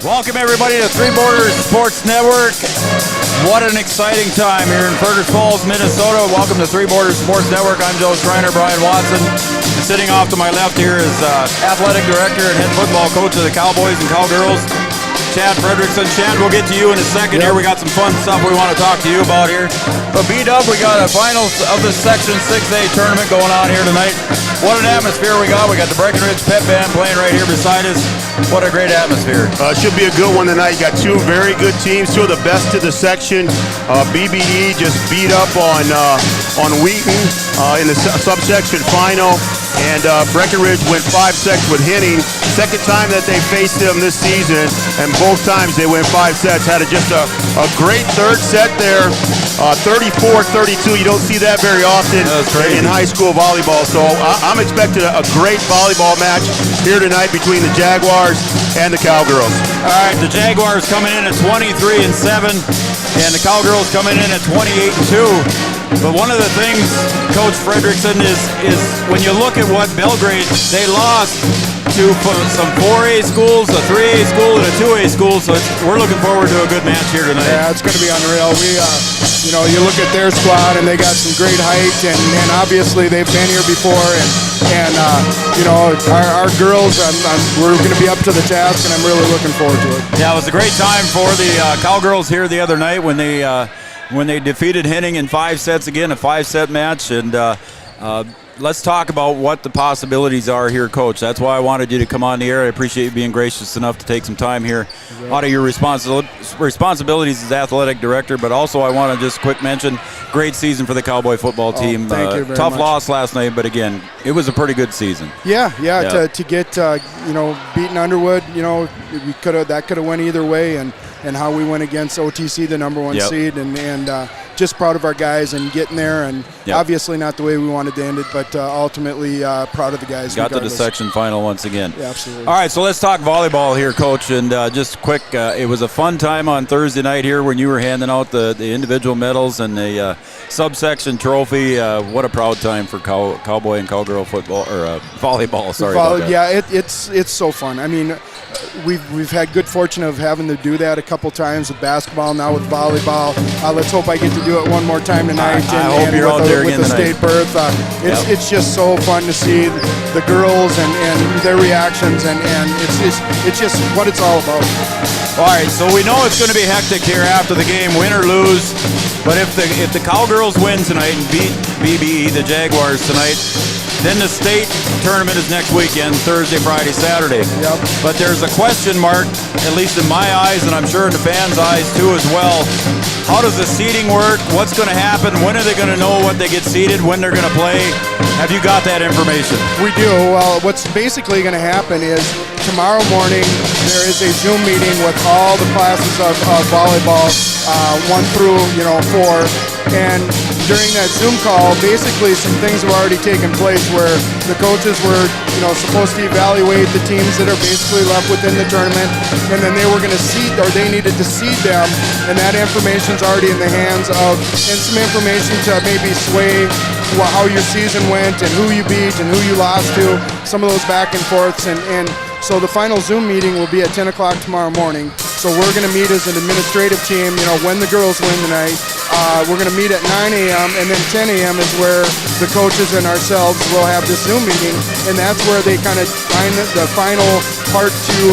Welcome everybody to Three Borders Sports Network. What an exciting time here in Fergus Falls, Minnesota. Welcome to Three Borders Sports Network. I'm Joe Schreiner, Brian Watson. And sitting off to my left here is athletic director and head football coach of the Cowboys and Cowgirls, Chad Fredrickson. Chad, we'll get to you in a second here. We got some fun stuff we want to talk to you about here. But B-Dub, we got a finals of the Section 6A tournament going on here tonight. What an atmosphere we got. We got the Breckenridge Pep Band playing right here beside us. What a great atmosphere. Should be a good one tonight. You got two very good teams, two of the best of the section. BBE just beat up on Wheaton in the subsection final. And Breckenridge went 5 sets with Henning. Second time that they faced them this season, and both times they went 5 sets. Had just a great third set there, 34-32. You don't see that very often in high school volleyball. So I'm expecting a great volleyball match here tonight between the Jaguars and the Cowgirls. All right, the Jaguars coming in at 23-7, and the Cowgirls coming in at 28-2. But one of the things, Coach Fredrickson, is when you look at what Belgrade, they lost to some 4A schools, a 3A school, and a 2A school, so we're looking forward to a good match here tonight. Yeah, it's going to be unreal. You look at their squad, and they got some great height, and obviously they've been here before, and our girls, we're going to be up to the task, and I'm really looking forward to it. Yeah, it was a great time for the Cowgirls here the other night when they defeated Henning in 5 sets again, a 5-set match. And let's talk about what the possibilities are here, Coach. That's why I wanted you to come on the air. I appreciate you being gracious enough to take some time here out of your responsibilities as athletic director. But also I want to just quick mention, great season for the Cowboy football team. Thank you very tough much. Loss last night, but again, it was a pretty good season. Yeah. To get beaten Underwood, that could have went either way, and how we went against OTC, the number 1 seed, and just proud of our guys and getting there, and obviously not the way we wanted to end it, but ultimately proud of the guys. Got to the section final once again. Yeah, absolutely. All right, so let's talk volleyball here, Coach, and just quick, it was a fun time on Thursday night here when you were handing out the individual medals and the subsection trophy. What a proud time for Cowboy and Cowgirl football, or volleyball, sorry about that. Yeah, it's so fun. I mean, we've had good fortune of having to do that a couple times with basketball, now with volleyball. Let's hope I get to do it one more time tonight. I hope you're out there again with the tonight. state berth. It's just so fun to see the girls and their reactions, and it's just what it's all about. All right, so we know it's going to be hectic here after the game, win or lose. But if the Cowgirls win tonight and beat BBE, the Jaguars tonight, then the state tournament is next weekend, Thursday, Friday, Saturday. Yep. But there's a question mark, at least in my eyes, and I'm sure in the fans' eyes too as well. How does the seeding work? What's going to happen? When are they going to know what they get seeded? When they're going to play? Have you got that information? We do. Well, what's basically going to happen is tomorrow morning there is a Zoom meeting with all the classes of volleyball, 1 through 4. And during that Zoom call, basically some things have already taken place where the coaches were, supposed to evaluate the teams that are basically left within the tournament, and then they were going to seed, or they needed to seed them, and that information's already in the hands of, and some information to maybe sway how your season went and who you beat and who you lost to, some of those back and forths, and so the final Zoom meeting will be at 10 o'clock tomorrow morning. So we're going to meet as an administrative team, when the girls win tonight. We're going to meet at 9 a.m. and then 10 a.m. is where the coaches and ourselves will have this Zoom meeting, and that's where they kind of find the final part to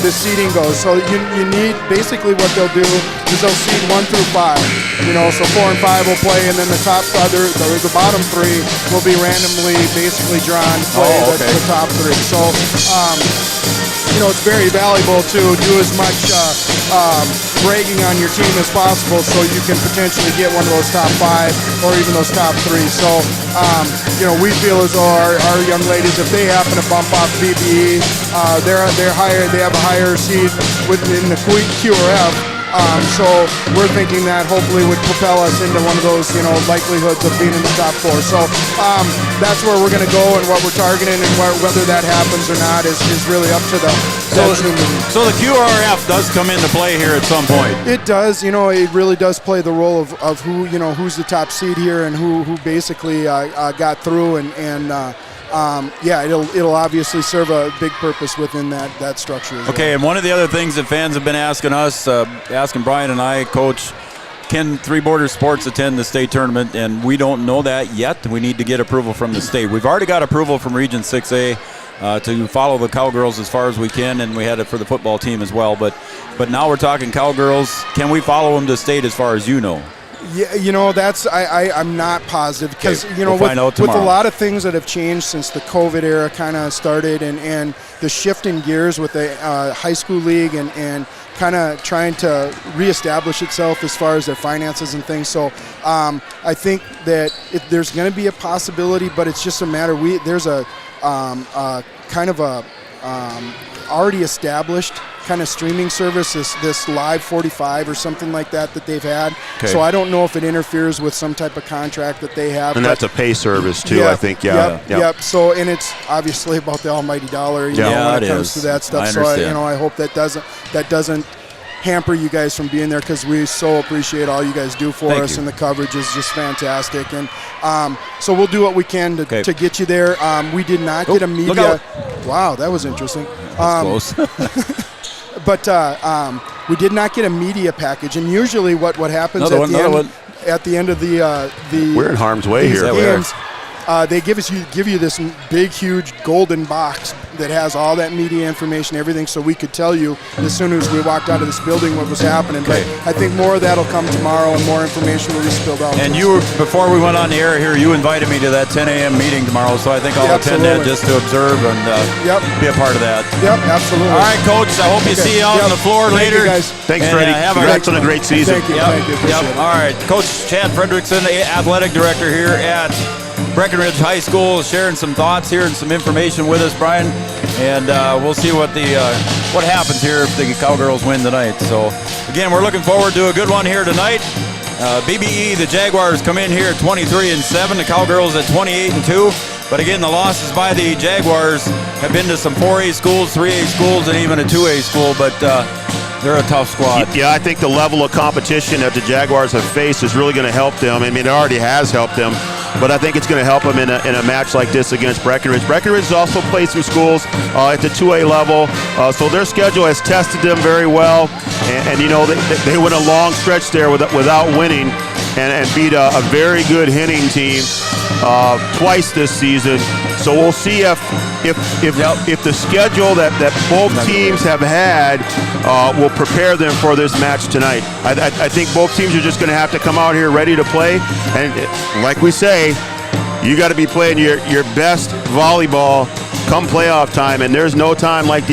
the seeding goes. So you need, basically what they'll do is they'll seed 1 through 5. So 4 and 5 will play, and then the bottom 3 will be randomly basically drawn to play the top 3. So it's very valuable to do as much bragging on your team as possible, so you can potentially get one of those top 5 or even those top 3. So we feel as though our young ladies, if they happen to bump off BBE, they're higher. They have a higher seed within the QRF. So we're thinking that hopefully would propel us into one of those, likelihoods of being in the top 4. So that's where we're going to go, and what we're targeting, and whether that happens or not is really up to the Zoom meeting. So the QRF does come into play here at some point. It does. It really does play the role of who, who's the top seed here and who basically got through, and yeah, it'll obviously serve a big purpose within that structure as Okay, well. and one of the other things that fans have been asking us, asking Brian and I, Coach, can Three Borders Sports attend the state tournament? And we don't know that yet. We need to get approval from the state. We've already got approval from Region 6A to follow the Cowgirls as far as we can, and we had it for the football team as well. But now we're talking Cowgirls. Can we follow them to state as far as you know? Yeah, that's I'm not positive because we'll find out with a tomorrow. lot of things that have changed since the COVID era kind of started, and the shift in gears with the high school league and kind of trying to reestablish itself as far as their finances and things. So I think that there's going to be a possibility, but it's just a matter. There's a kind of a already established kind of streaming service, this Live 45 or something like that they've had. Okay. So I don't know if it interferes with some type of contract that they have. And that's a pay service too, I think. Yep. So, and it's obviously about the almighty dollar, you know, when it comes to that stuff. So I hope that doesn't hamper you guys from being there, because we so appreciate all you guys do for us, and the coverage is just fantastic. And so we'll do what we can to get you there. We did not get a media. Wow, that was interesting. Close. But we did not get a media package, and usually what happens at the end of the we're in harm's way here. Games, they give you this big, huge golden box that has all that media information, everything, so we could tell you as soon as we walked out of this building what was happening. But I think more of that'll come tomorrow, and more information will be spilled out. And before we went on the air here, you invited me to that 10 a.m. meeting tomorrow, so I think I'll attend that just to observe and be a part of that. Yep, absolutely. All right, Coach, I hope you see you out on the floor later. Thank you, guys. Thanks, Freddie. Congrats on a great season. Thank you. Thank you. Appreciate it. All right, Coach Chad Fredrickson, athletic director here at Breckenridge High School, sharing some thoughts here and some information with us, Brian. And we'll see what happens here if the Cowgirls win tonight. So again, we're looking forward to a good one here tonight. BBE, the Jaguars come in here at 23-7. The Cowgirls at 28-2. But again, the losses by the Jaguars have been to some 4A schools, 3A schools, and even a 2A school. But they're a tough squad. Yeah, I think the level of competition that the Jaguars have faced is really going to help them. I mean, it already has helped them, but I think it's going to help them in a match like this against Breckenridge. Breckenridge has also played some schools at the 2A level, so their schedule has tested them very well. And you know, they went a long stretch there without winning and beat a very good Henning team twice this season. So we'll see if the schedule that both teams have had will prepare them for this match tonight. I think both teams are just going to have to come out here ready to play. And like we say, you got to be playing your best volleyball come playoff time. And there's no time like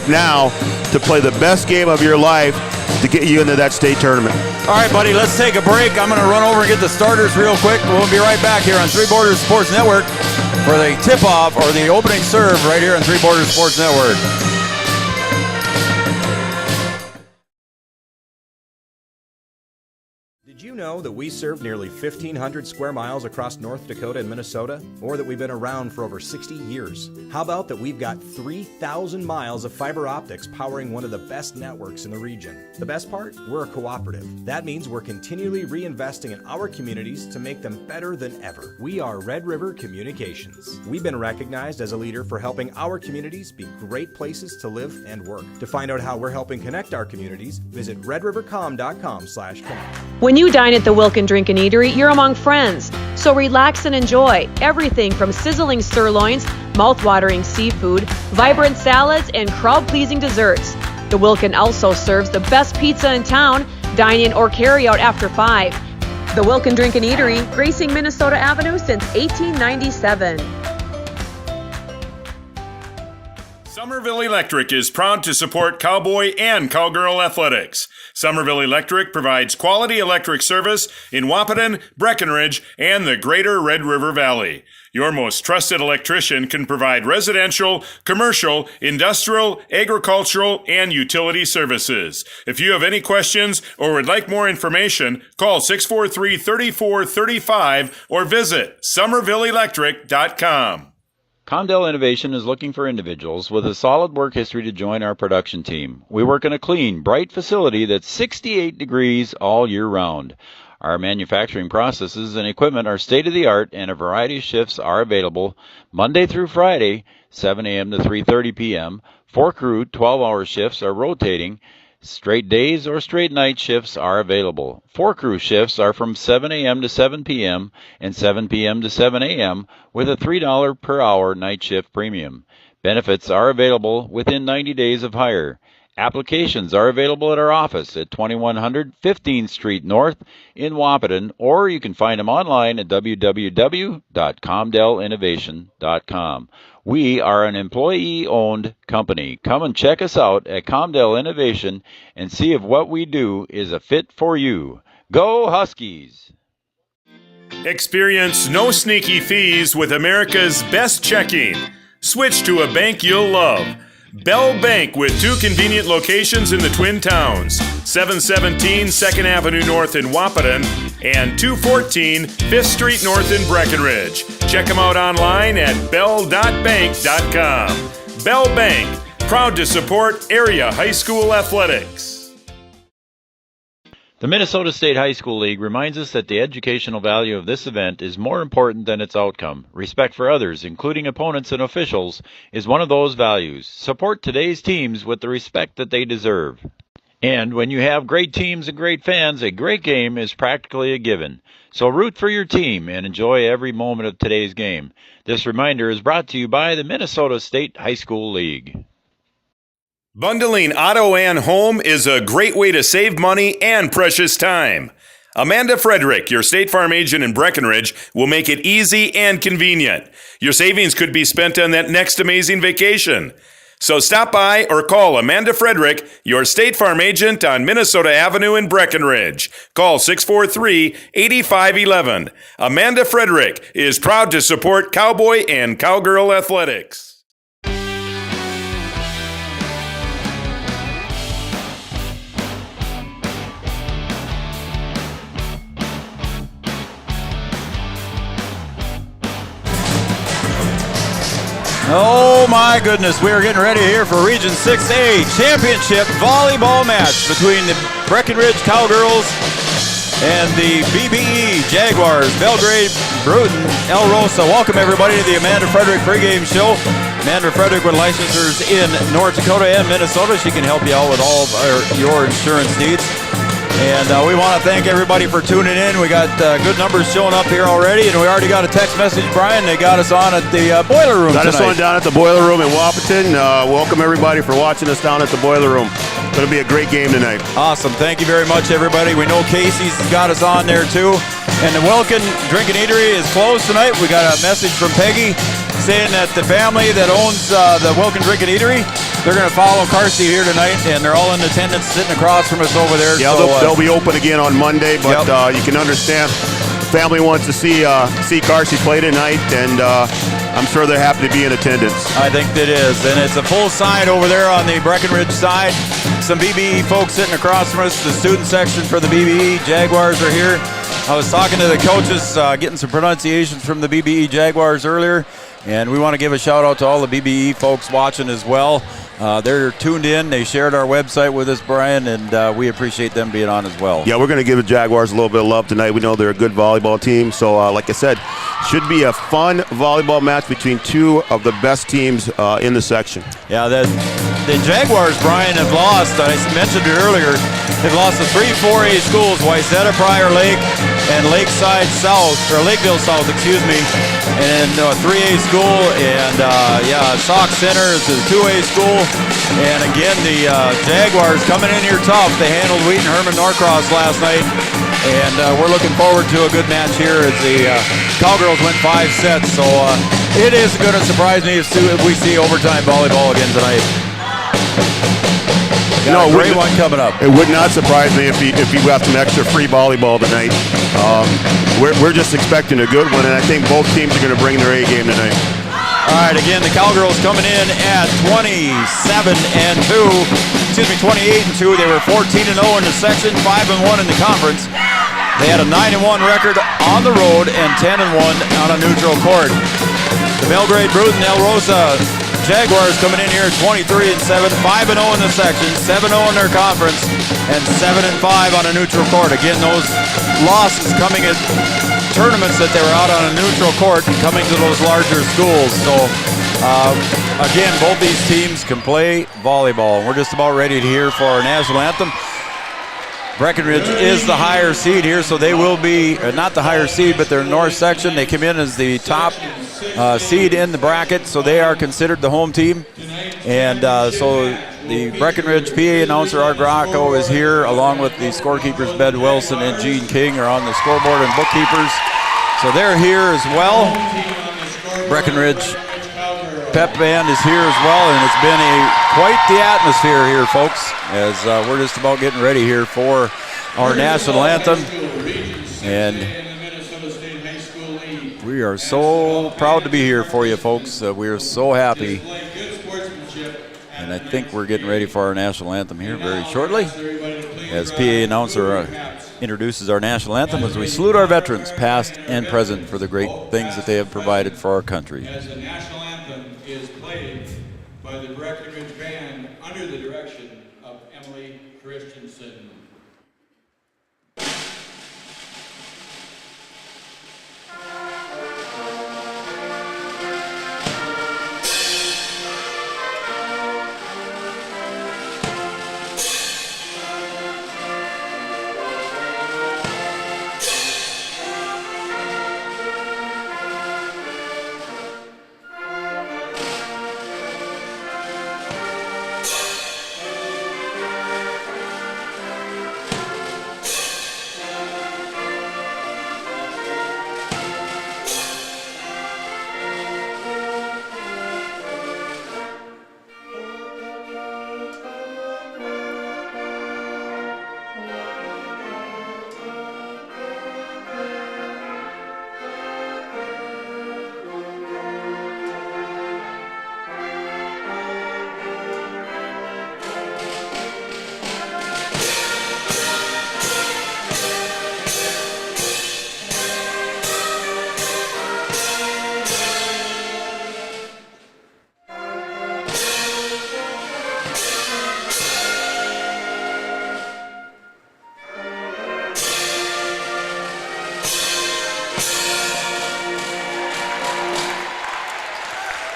now to play the best game of your life to get you into that state tournament. All right, buddy, let's take a break. I'm going to run over and get the starters real quick. We'll be right back here on Three Borders Sports Network for the tip-off or the opening serve right here on Three Borders Sports Network. Did you know that we serve nearly 1,500 square miles across North Dakota and Minnesota? Or that we've been around for over 60 years? How about that we've got 3,000 miles of fiber optics powering one of the best networks in the region? The best part? We're a cooperative. That means we're continually reinvesting in our communities to make them better than ever. We are Red River Communications. We've been recognized as a leader for helping our communities be great places to live and work. To find out how we're helping connect our communities, visit redrivercom.com/connect. When you dine at the Wilkin Drink and Eatery, you're among friends. So relax and enjoy everything from sizzling sirloins, mouth-watering seafood, vibrant salads, and crowd-pleasing desserts. The Wilkin also serves the best pizza in town. Dine in or carry out after 5. The Wilkin Drink and Eatery, gracing Minnesota Avenue since 1897. Somerville Electric is proud to support Cowboy and Cowgirl athletics. Somerville Electric provides quality electric service in Wahpeton, Breckenridge, and the greater Red River Valley. Your most trusted electrician can provide residential, commercial, industrial, agricultural, and utility services. If you have any questions or would like more information, call 643-3435 or visit somervilleelectric.com. Condell Innovation is looking for individuals with a solid work history to join our production team. We work in a clean, bright facility that's 68 degrees all year round. Our manufacturing processes and equipment are state-of-the-art, and a variety of shifts are available Monday through Friday, 7 a.m. to 3:30 p.m. 4-crew 12-hour shifts are rotating. Straight days or straight night shifts are available. 4-crew shifts are from 7 a.m. to 7 p.m. and 7 p.m. to 7 a.m. with a $3 per hour night shift premium. Benefits are available within 90 days of hire. Applications are available at our office at 2100 15th Street North in Wahpeton, or you can find them online at www.comdelinnovation.com. We are an employee-owned company. Come and check us out at Comdel Innovation and see if what we do is a fit for you. Go Huskies! Experience no sneaky fees with America's best checking. Switch to a bank you'll love. Bell Bank, with 2 convenient locations in the Twin Towns, 717 2nd Avenue North in Wahpeton and 214 5th Street North in Breckenridge. Check them out online at bell.bank.com. Bell Bank, proud to support area high school athletics. The Minnesota State High School League reminds us that the educational value of this event is more important than its outcome. Respect for others, including opponents and officials, is one of those values. Support today's teams with the respect that they deserve. And when you have great teams and great fans, a great game is practically a given. So root for your team and enjoy every moment of today's game. This reminder is brought to you by the Minnesota State High School League. Bundling auto and home is a great way to save money and precious time. Amanda Frederick, your State Farm agent in Breckenridge, will make it easy and convenient. Your savings could be spent on that next amazing vacation. So stop by or call Amanda Frederick, your State Farm agent on Minnesota Avenue in Breckenridge. Call 643-8511. Amanda Frederick is proud to support Cowboy and Cowgirl athletics. Oh my goodness, we are getting ready here for Region 6A Championship Volleyball match between the Breckenridge Cowgirls and the BBE Jaguars. Belgrade, Bruton, El Rosa. Welcome everybody to the Amanda Frederick Pregame Show. Amanda Frederick with licensors in North Dakota and Minnesota. She can help you out with all of your insurance needs. And we want to thank everybody for tuning in. We got good numbers showing up here already, and we already got a text message, Brian. They got us on at the Boiler Room Got tonight. us on down at the Boiler Room in Wahpeton. Welcome everybody for watching us down at the Boiler Room. It's going to be a great game tonight. Awesome. Thank you very much, everybody. We know Casey's got us on there, too. And the Wilkin Drink and Eatery is closed tonight. We got a message from Peggy saying that the family that owns the Wilkin Drink and Eatery, they're going to follow Carsey here tonight, and they're all in attendance sitting across from us over there. Yeah, so, they'll be open again on Monday, but you can understand the family wants to see Carsey play tonight, and I'm sure they're happy to be in attendance. I think that is, and it's a full side over there on the Breckenridge side. Some BBE folks sitting across from us. The student section for the BBE Jaguars are here. I was talking to the coaches, getting some pronunciations from the BBE Jaguars earlier, and we want to give a shout out to all the BBE folks watching as well. They're tuned in. They shared our website with us, Brian, and we appreciate them being on as well. Yeah, we're going to give the Jaguars a little bit of love tonight. We know they're a good volleyball team. So, like I said, should be a fun volleyball match between two of the best teams in the section. Yeah, the Jaguars, Brian, have lost. I mentioned it earlier. They've lost to 3 4A schools, Wayzata, Prior Lake, and Lakeside South, or Lakeville South, excuse me, and a 3A school, and Sauk Center is a 2A school. And again, the Jaguars coming in here tough. They handled Wheaton Herman Norcross last night, and we're looking forward to a good match here as the Cowgirls win 5 sets. So it is going to surprise me if we see overtime volleyball again tonight. Got a great one coming up. It would not surprise me if you got some extra free volleyball tonight. We're just expecting a good one, and I think both teams are going to bring their A game tonight. All right, again, the Cowgirls coming in at 28-2. They were 14-0 in the section, 5-1 in the conference. They had a 9-1 record on the road and 10-1 on a neutral court. The Belgrade Bruton El Rosa Jaguars coming in here 23-7, 5-0 in the section, 7-0 in their conference, and 7-5 on a neutral court. Again, those losses coming at tournaments that they were out on a neutral court, coming to those larger schools. So, again, both these teams can play volleyball. We're just about ready to hear for our national anthem. Breckenridge is the higher seed here, so they will be, not the higher seed, but their north section. They come in as the top seed in the bracket, so they are considered the home team. And so the Breckenridge PA announcer, Art Gracco, is here, along with the scorekeepers, Ben Wilson and Gene King, are on the scoreboard and bookkeepers. So they're here as well. Breckenridge Pep Band is here as well, and it's been quite the atmosphere here, folks, as we're just about getting ready here for our national anthem. And we are so proud to be here for you, folks. We are so happy. And I think we're getting ready for our national anthem here very shortly, as PA announcer introduces our national anthem as we salute our veterans, past and present, for the great things that they have provided for our country. As the national anthem is played by the Breckenridge Band under the direction of Emily Christensen.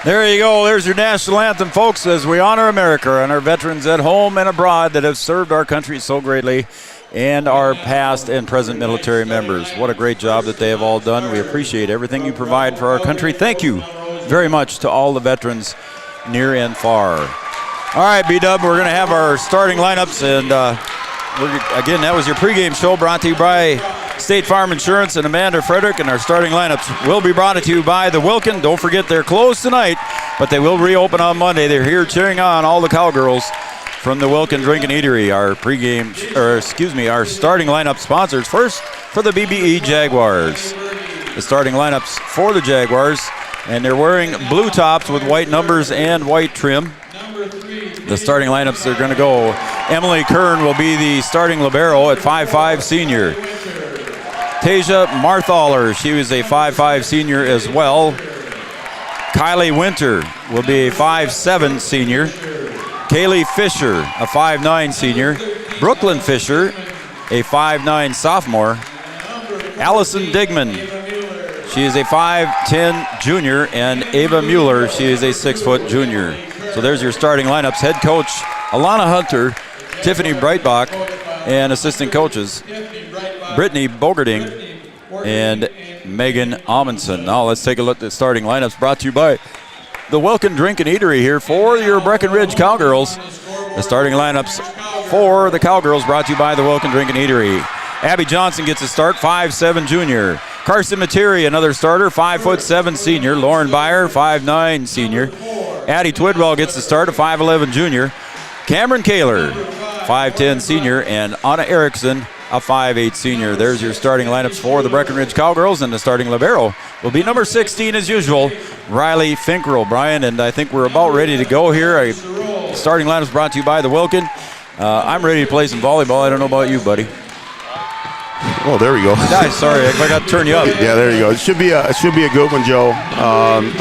There you go. There's your national anthem, folks, as we honor America and our veterans at home and abroad that have served our country so greatly, and our past and present military members. What a great job that they have all done. We appreciate everything you provide for our country. Thank you very much to all the veterans near and far. All right, B-Dub, we're going to have our starting lineups, and again, that was your pregame show brought to you by State Farm Insurance and Amanda Frederick, and our starting lineups will be brought to you by the Wilkin. Don't forget, they're closed tonight, but they will reopen on Monday. They're here cheering on all the Cowgirls from the Wilkin Drink and Eatery. Our our starting lineup sponsors. First, for the BBE Jaguars. The starting lineups for the Jaguars, and they're wearing blue tops with white numbers and white trim. The starting lineups are going to go. Emily Kern will be the starting libero at 5'5" senior. Tasia Marthaler, she was a 5'5" senior as well. Kylie Winter will be a 5'7" senior. Kaylee Fisher, a 5'9" senior. Brooklyn Fisher, a 5'9" sophomore. Allison Digman, she is a 5'10" junior. And Ava Mueller, she is a 6' junior. So there's your starting lineups. Head coach Alana Hunter, Tiffany Breitbach, and assistant coaches Brittany Bogerding and Megan Amundsen. Now let's take a look at the starting lineups brought to you by the Wilkin Drink and Eatery here for your Breckenridge Cowgirls. The starting lineups for the Cowgirls brought to you by the Wilkin Drink and Eatery. Abby Johnson gets a start, 5'7" junior. Carson Materi, another starter, 5'7" senior. Lauren Byer, 5'9" senior. Addie Twidwell gets the start, a 5'11" junior. Cameron Kaler, 5'10" senior, and Anna Erickson, a 5'8" senior. There's your starting lineups for the Breckenridge Cowgirls, and the starting libero will be number 16 as usual, Riley Finkrell. Brian, and I think we're about ready to go here. Starting lineups brought to you by the Wilkin. I'm ready to play some volleyball. I don't know about you, buddy. Oh, there we go. Guys, sorry, I got to turn you up. Yeah, there you go. It should be a good one, Joe.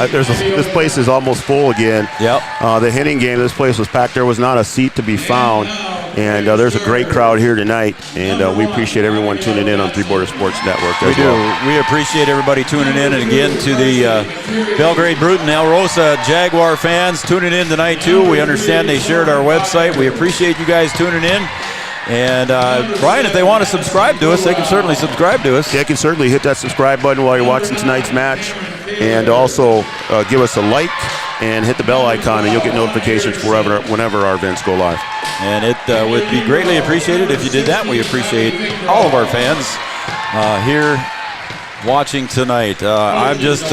This place is almost full again. Yep. The hitting game, this place was packed. There was not a seat to be found. And there's a great crowd here tonight, and we appreciate everyone tuning in on Three Border Sports Network. We do. We appreciate everybody tuning in, and again to the Belgrade Bruton El Rosa Jaguar fans tuning in tonight too. We understand they shared our website. We appreciate you guys tuning in. And Brian, if they want to subscribe to us, they can certainly subscribe to us. Yeah, you can certainly hit that subscribe button while you're watching tonight's match, and also give us a like and hit the bell icon, and you'll get notifications whenever our events go live. And it would be greatly appreciated if you did that. We appreciate all of our fans here watching tonight. I'm just,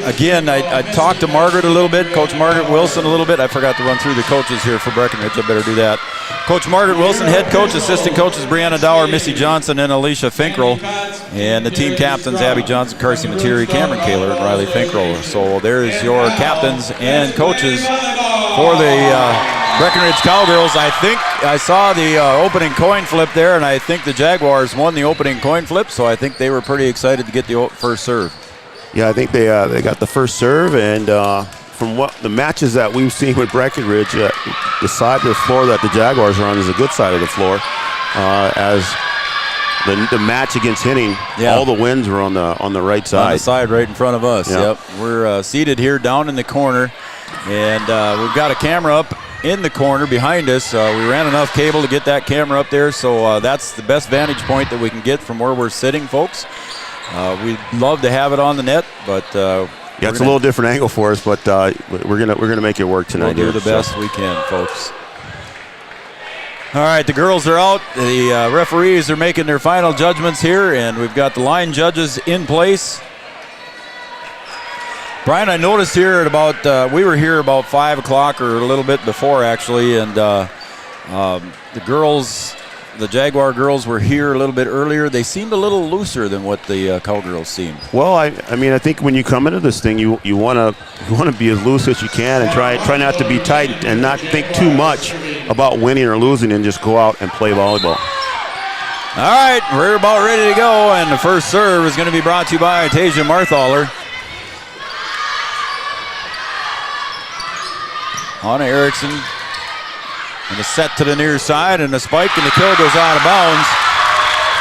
again, I talked to Margaret a little bit, Coach Margaret Wilson a little bit. I forgot to run through the coaches here for Breckenridge. I better do that. Coach Margaret Wilson, head coach, assistant coaches Brianna Dower, Missy Johnson, and Alicia Finkrell. And the team captains, Abby Johnson, Carsey Materi, Cameron Kaler, and Riley Finkrell. So there's your captains and coaches for the Breckenridge Cowgirls. I think I saw the opening coin flip there, and I think the Jaguars won the opening coin flip, so I think they were pretty excited to get the first serve. Yeah, I think they got the first serve, and from what the matches that we've seen with Breckenridge, the side of the floor that the Jaguars are on is a good side of the floor. As the match against Henning, all the wins were on the right side. On the side right in front of us, yep. We're seated here down in the corner, and we've got a camera up in the corner behind us. We ran enough cable to get that camera up there, so that's the best vantage point that we can get from where we're sitting, folks. We'd love to have it on the net, but it's a little different angle for us, but we're gonna make it work tonight. We'll do the best we can, folks. All right, the girls are out. The referees are making their final judgments here, and we've got the line judges in place. Brian, I noticed here at about, we were here about 5 o'clock or a little bit before actually, and the girls, the Jaguar girls were here a little bit earlier. They seemed a little looser than what the Cowgirls seemed. Well, I mean, I think when you come into this thing, you want to be as loose as you can and try not to be tight and not think too much about winning or losing and just go out and play volleyball. All right, we're about ready to go, and the first serve is going to be brought to you by Tasia Marthaler. Anna Erickson, and a set to the near side, and a spike, and the kill goes out of bounds.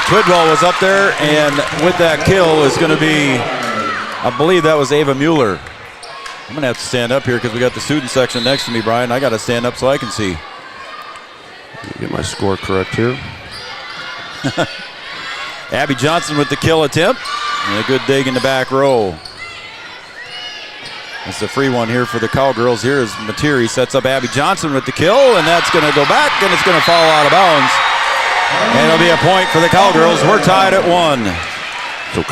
Twidwell was up there, and with that kill is going to be, I believe that was Ava Mueller. I'm going to have to stand up here because we got the student section next to me, Brian. I got to stand up so I can see. Get my score correct here. Abby Johnson with the kill attempt, and a good dig in the back row. It's a free one here for the Cowgirls. Here is Materi, sets up Abby Johnson with the kill, and that's going to go back, and it's going to fall out of bounds. And it'll be a point for the Cowgirls. We're tied at 1. So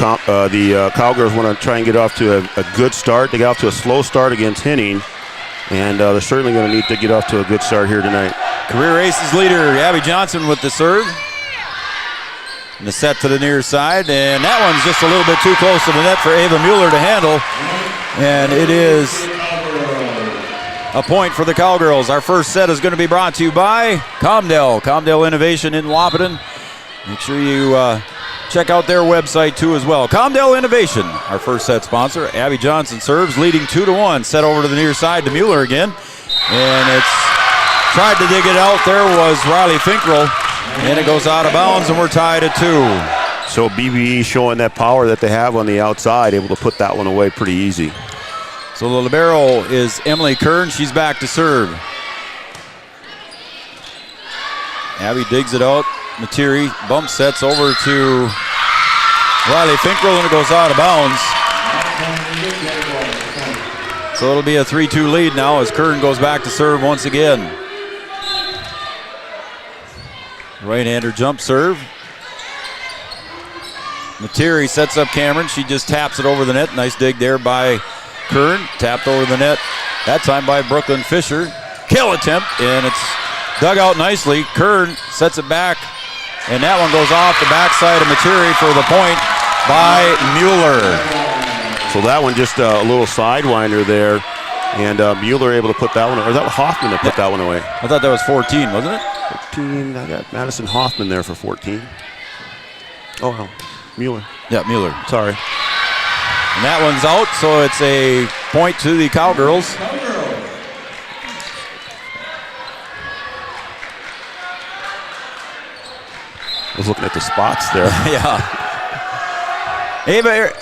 the Cowgirls want to try and get off to a good start. They got off to a slow start against Henning, and they're certainly going to need to get off to a good start here tonight. Career aces leader Abby Johnson with the serve. And the set to the near side, and that one's just a little bit too close to the net for Ava Mueller to handle. And it is a point for the Cowgirls. Our first set is going to be brought to you by Comdell Innovation in Wahpeton. Make sure you check out their website too as well. Comdell Innovation, our first set sponsor. Abby Johnson serves, leading 2-1. Set over to the near side to Mueller again. And it's tried to dig it out. There was Riley Finkrell. And it goes out of bounds, and we're tied at 2. So BBE showing that power that they have on the outside, able to put that one away pretty easy. So the libero is Emily Kern. She's back to serve. Abby digs it out. Materi bump sets over to Riley Finkrell, and it goes out of bounds. So it'll be a 3-2 lead now as Kern goes back to serve once again. Right-hander jump serve. Materi sets up Cameron. She just taps it over the net. Nice dig there by Kern. Tapped over the net. That time by Brooklyn Fisher. Kill attempt, and it's dug out nicely. Kern sets it back, and that one goes off the backside of Materi for the point by Mueller. So that one just a little sidewinder there, and Mueller able to put that one, or that was Hoffman that put that one away. I thought that was 14, wasn't it? 14, I got Madison Hoffman there for 14. Oh, no. Mueller. Yeah, Mueller. Sorry. And that one's out, so it's a point to the Cowgirls. I was looking at the spots there. Yeah. Ava.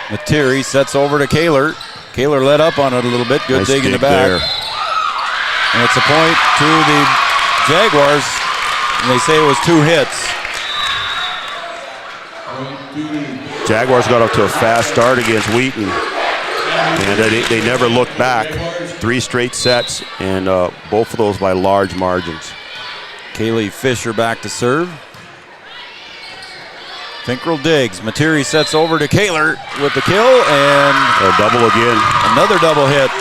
Materi sets over to Kaler. Kaler let up on it a little bit. Good Nice dig in the dig back. there. And it's a point to the Jaguars. And they say it was 2 hits. Jaguars got off to a fast start against Wheaton. And they never looked back. 3 straight sets, and both of those by large margins. Kaylee Fisher back to serve. Finkrell digs. Materi sets over to Kaler with the kill, and A double again. another double hit.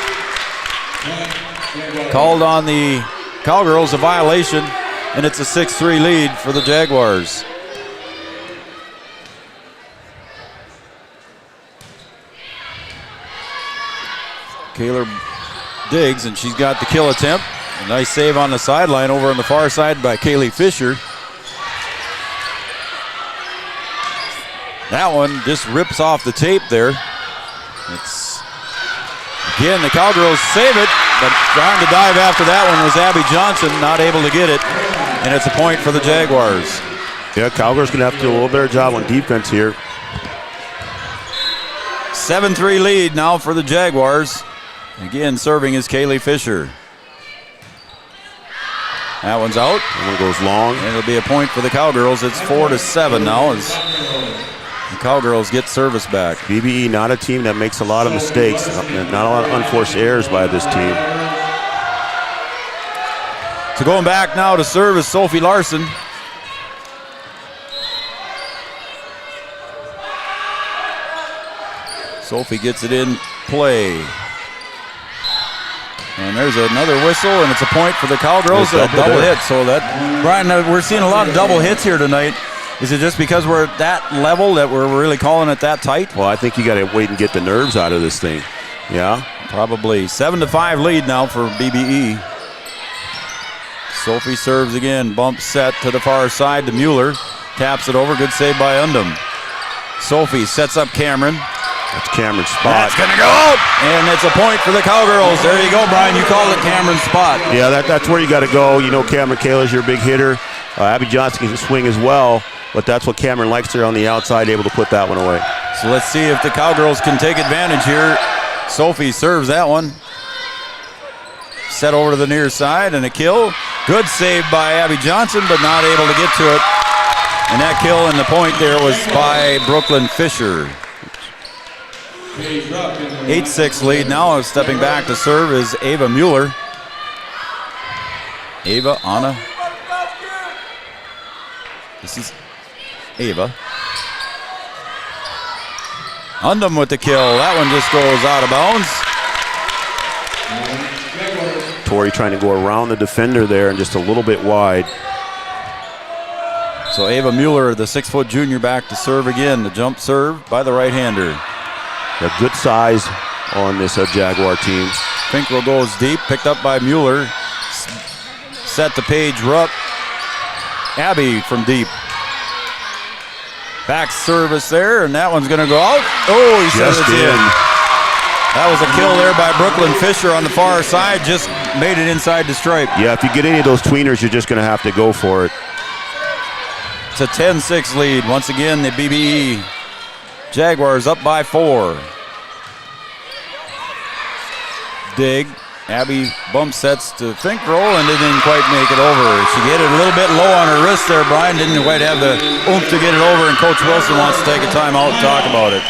Called on the Cowgirls, a violation, and it's a 6-3 lead for the Jaguars. Kaler digs, and she's got the kill attempt. A nice save on the sideline over on the far side by Kaylee Fisher. That one just rips off the tape there. It's again, the Cowgirls save it, but trying to dive after that one was Abby Johnson, not able to get it, and it's a point for the Jaguars. Yeah, Cowgirls going to have to do a little better job on defense here. 7-3 lead now for the Jaguars. Again, serving is Kaylee Fisher. That one's out. That one goes long. And it'll be a point for the Cowgirls. It's 4-7 now as the Cowgirls get service back. BBE, not a team that makes a lot of mistakes. Not a lot of unforced errors by this team. So going back now to serve is Sophie Larson. Sophie gets it in play. And there's another whistle, and it's a point for the Cowgirls. A double hit. So that, Brian, we're seeing a lot of double hits here tonight. Is it just because we're at that level that we're really calling it that tight? Well, I think you got to wait and get the nerves out of this thing. Yeah? Probably. 7-5 lead now for BBE. Sophie serves again. Bump set to the far side to Mueller. Taps it over. Good save by Undum. Sophie sets up Cameron. That's Cameron's spot. That's going to go out. And it's a point for the Cowgirls. There you go, Brian. You called it Cameron's spot. Yeah, that's where you got to go. You know, Cameron Kaler's your big hitter. Abby Johnson can swing as well, but that's what Cameron likes there on the outside, able to put that one away. So let's see if the Cowgirls can take advantage here. Sophie serves that one. Set over to the near side and a kill. Good save by Abby Johnson, but not able to get to it. And that kill and the point there was by Brooklyn Fisher. 8-6 lead now. Stepping back to serve is Ava Mueller. Ava, Anna. This is Ava. Undum with the kill. That one just goes out of bounds. Tori trying to go around the defender there and just a little bit wide. So Ava Mueller, the 6-foot junior, back to serve again. The jump serve by the right-hander. A good size on this Jaguar team. Finkrell goes deep, picked up by Mueller. Set to Paige Rupp. Abby from deep. Back service there, and that one's going to go out. Oh, he says it's in. That was a kill there by Brooklyn Fisher on the far side. Just made it inside the stripe. Yeah, if you get any of those tweeners, you're just going to have to go for it. It's a 10-6 lead. Once again, the BBE Jaguars up by 4. Dig. Abby bump sets to Finkrell, and it didn't quite make it over. She hit it a little bit low on her wrist there. Brian didn't quite have the oomph to get it over, and Coach Wilson wants to take a timeout and talk about it.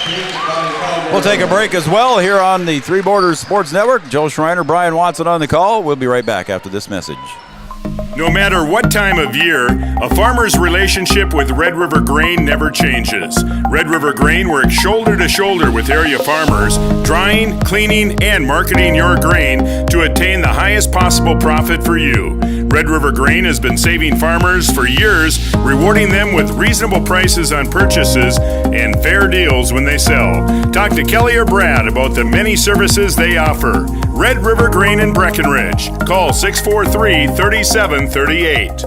We'll take a break as well here on the Three Borders Sports Network. Joe Schreiner, Brian Watson on the call. We'll be right back after this message. No matter what time of year, a farmer's relationship with Red River Grain never changes. Red River Grain works shoulder to shoulder with area farmers, drying, cleaning, and marketing your grain to attain the highest possible profit for you. Red River Grain has been saving farmers for years, rewarding them with reasonable prices on purchases and fair deals when they sell. Talk to Kelly or Brad about the many services they offer. Red River Grain in Breckenridge. Call 643-3738.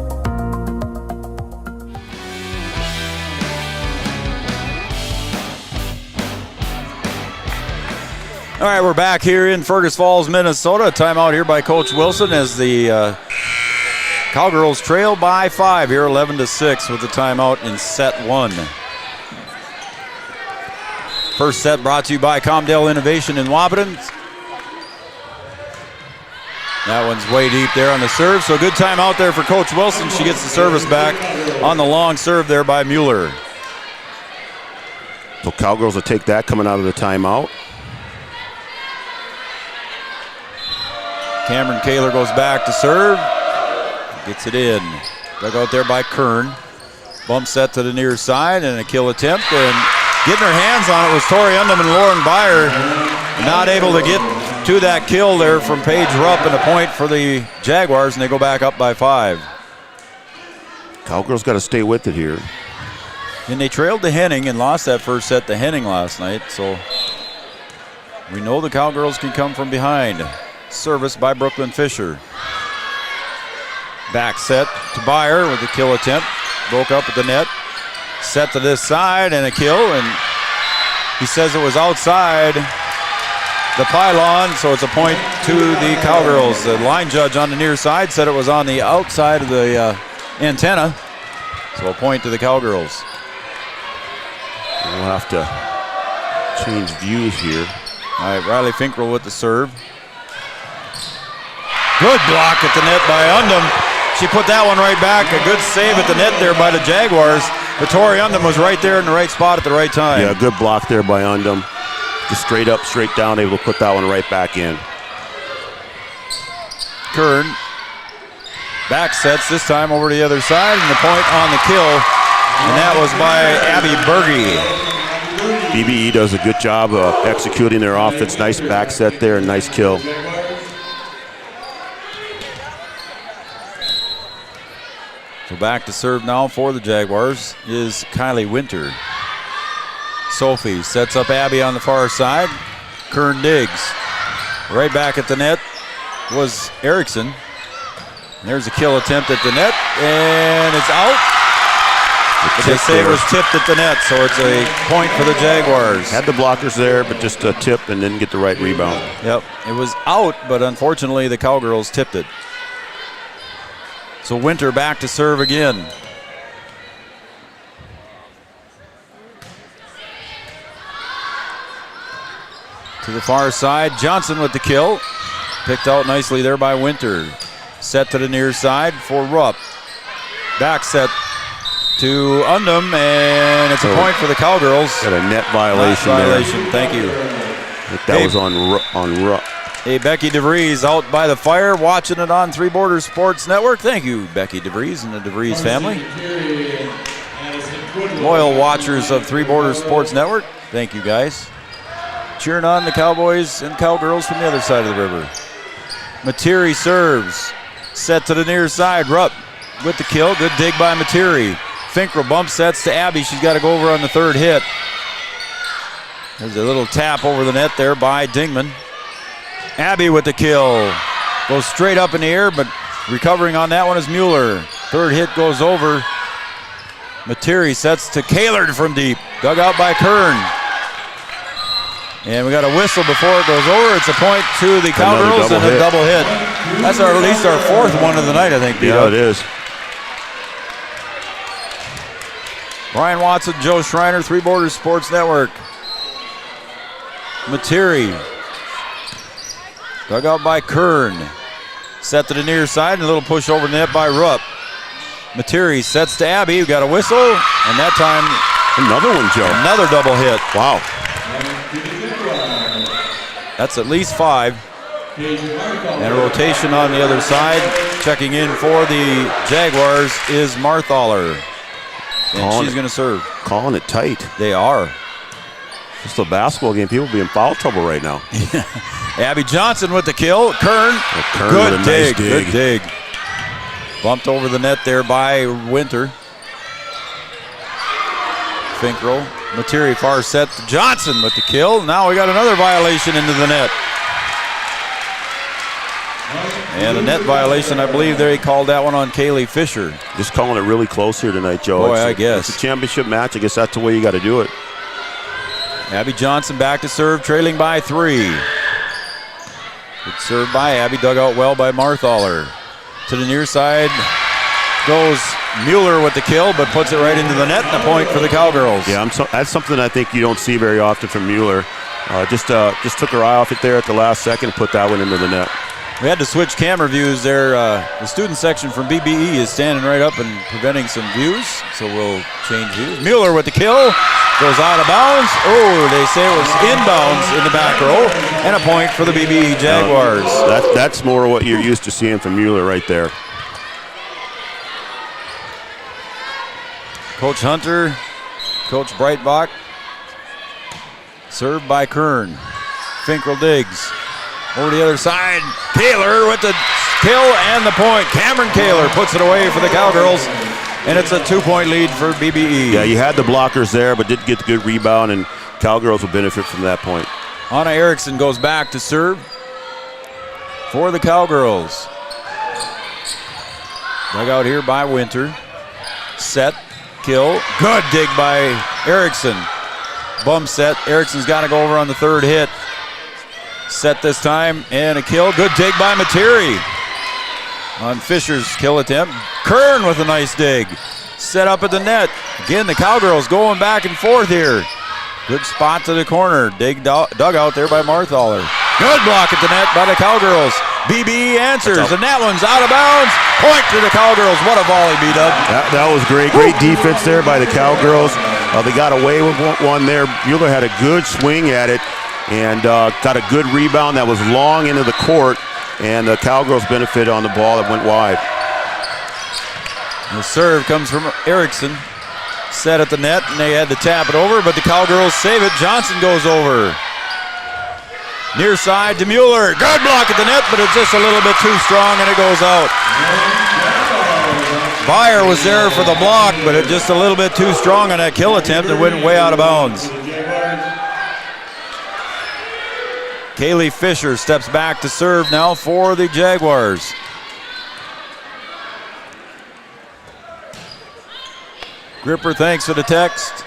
All right, we're back here in Fergus Falls, Minnesota. Timeout here by Coach Wilson as the Cowgirls trail by 5 here, 11-6 with the timeout in set 1. First set brought to you by Comdale Innovation in Wahpeton. That one's way deep there on the serve, so good timeout there for Coach Wilson. She gets the service back on the long serve there by Mueller. So Cowgirls will take that coming out of the timeout. Cameron Kaler goes back to serve. Gets it in. Dug out there by Kern. Bump set to the near side and a kill attempt. And getting her hands on it was Tori Undum and Lauren Byer. Not able to get to that kill there from Paige Rupp, and a point for the Jaguars, and they go back up by 5. Cowgirls got to stay with it here. And they trailed to Henning and lost that first set to Henning last night, so we know the Cowgirls can come from behind. Service by Brooklyn Fisher. Back set to Byer with the kill attempt. Broke up at the net. Set to this side and a kill, and he says it was outside the pylon, so it's a point to the Cowgirls. The line judge on the near side said it was on the outside of the antenna, so a point to the Cowgirls. We'll have to change views here. All right, Riley Finkrell with the serve. Good block at the net by Undum. She put that one right back. A good save at the net there by the Jaguars. But Tori Undum was right there in the right spot at the right time. Yeah, good block there by Undum. Just straight up, straight down, able to put that one right back in. Kern back sets this time over to the other side, and the point on the kill, and that was by Abby Berge. BBE does a good job of executing their offense. Nice back set there, and nice kill. So back to serve now for the Jaguars is Kylie Winter. Sophie sets up Abby on the far side. Kern digs. Right back at the net was Erickson. There's a kill attempt at the net, and it's out. But they say it was tipped at the net, so it's a point for the Jaguars. Had the blockers there, but just a tip and didn't get the right rebound. Yep, it was out, but unfortunately the Cowgirls tipped it. So Winter back to serve again. To the far side, Johnson with the kill. Picked out nicely there by Winter. Set to the near side for Rupp. Back set to Undum, and it's a point for the Cowgirls. Got a net violation there. Thank you. That was on Rupp. Hey, Becky DeVries out by the fire, watching it on Three Borders Sports Network. Thank you, Becky DeVries and the DeVries family. Loyal watchers of Three Borders Sports Network. Thank you, guys. Cheering on the Cowboys and Cowgirls from the other side of the river. Materi serves. Set to the near side. Rupp with the kill. Good dig by Materi. Finkrell bump sets to Abby. She's got to go over on the third hit. There's a little tap over the net there by Dingman. Abby with the kill. Goes straight up in the air, but recovering on that one is Mueller. Third hit goes over. Materi sets to Kaler from deep. Dug out by Kern. And we got a whistle before it goes over. It's a point to the Cowgirls and a double hit. That's at least our fourth one of the night, I think, Peter. Yeah, it is. Brian Watson, Joe Schreiner, Three Borders Sports Network. Materi. Dug out by Kern. Set to the near side, and a little push over the net by Rupp. Materi sets to Abby. We got a whistle, and that time another one, Joe. Another double hit. Wow. That's at least 5. And a rotation on the other side. Checking in for the Jaguars is Marthaler. And she's going to serve. Calling it tight. They are. Just a basketball game. People be in foul trouble right now. Abby Johnson with the kill. Kern. Good dig. Good dig. Bumped over the net there by Winter. Finkrell. Materi far set to Johnson with the kill. Now we got another violation into the net. And a net violation, I believe they called that one on Kaylee Fisher. Just calling it really close here tonight, Joe. Boy, I guess. It's a championship match. I guess that's the way you got to do it. Abby Johnson back to serve, trailing by 3. Good serve by Abby, dug out well by Marthaler. To the near side goes Mueller with the kill, but puts it right into the net, and a point for the Cowgirls. Yeah, that's something I think you don't see very often from Mueller. Just took her eye off it there at the last second and put that one into the net. We had to switch camera views there. The student section from BBE is standing right up and preventing some views, so we'll change views. Mueller with the kill, goes out of bounds. Oh, they say it was inbounds in the back row, and a point for the BBE Jaguars. That's more what you're used to seeing from Mueller right there. Coach Hunter, Coach Breitbach. Served by Kern. Finkel digs. Over the other side. Kaler with the kill and the point. Cameron Kaler puts it away for the Cowgirls. And it's a 2-point lead for BBE. Yeah, you had the blockers there, but didn't get the good rebound, and Cowgirls will benefit from that point. Anna Erickson goes back to serve for the Cowgirls. Dug out here by Winter. Set. Kill. Good dig by Erickson. Bum set. Erickson's got to go over on the third hit. Set this time and a kill. Good dig by Materi on Fisher's kill attempt. Kern with a nice dig. Set up at the net. Again, the Cowgirls going back and forth here. Good spot to the corner. Dig dug out there by Marthaler. Good block at the net by the Cowgirls. BBE answers, and that one's out of bounds. Point to the Cowgirls. What a volley, B-Dub. That was great. Great defense there by the Cowgirls. They got away with one there. Mueller had a good swing at it and got a good rebound that was long into the court, and the Cowgirls benefited on the ball that went wide. The serve comes from Erickson. Set at the net, and they had to tap it over, but the Cowgirls save it. Johnson goes over. Near side to Mueller. Good block at the net, but it's just a little bit too strong, and it goes out. Byer was there for the block, but it just a little bit too strong on that kill attempt. It went way out of bounds. Kaylee Fisher steps back to serve now for the Jaguars. Gripper, thanks for the text.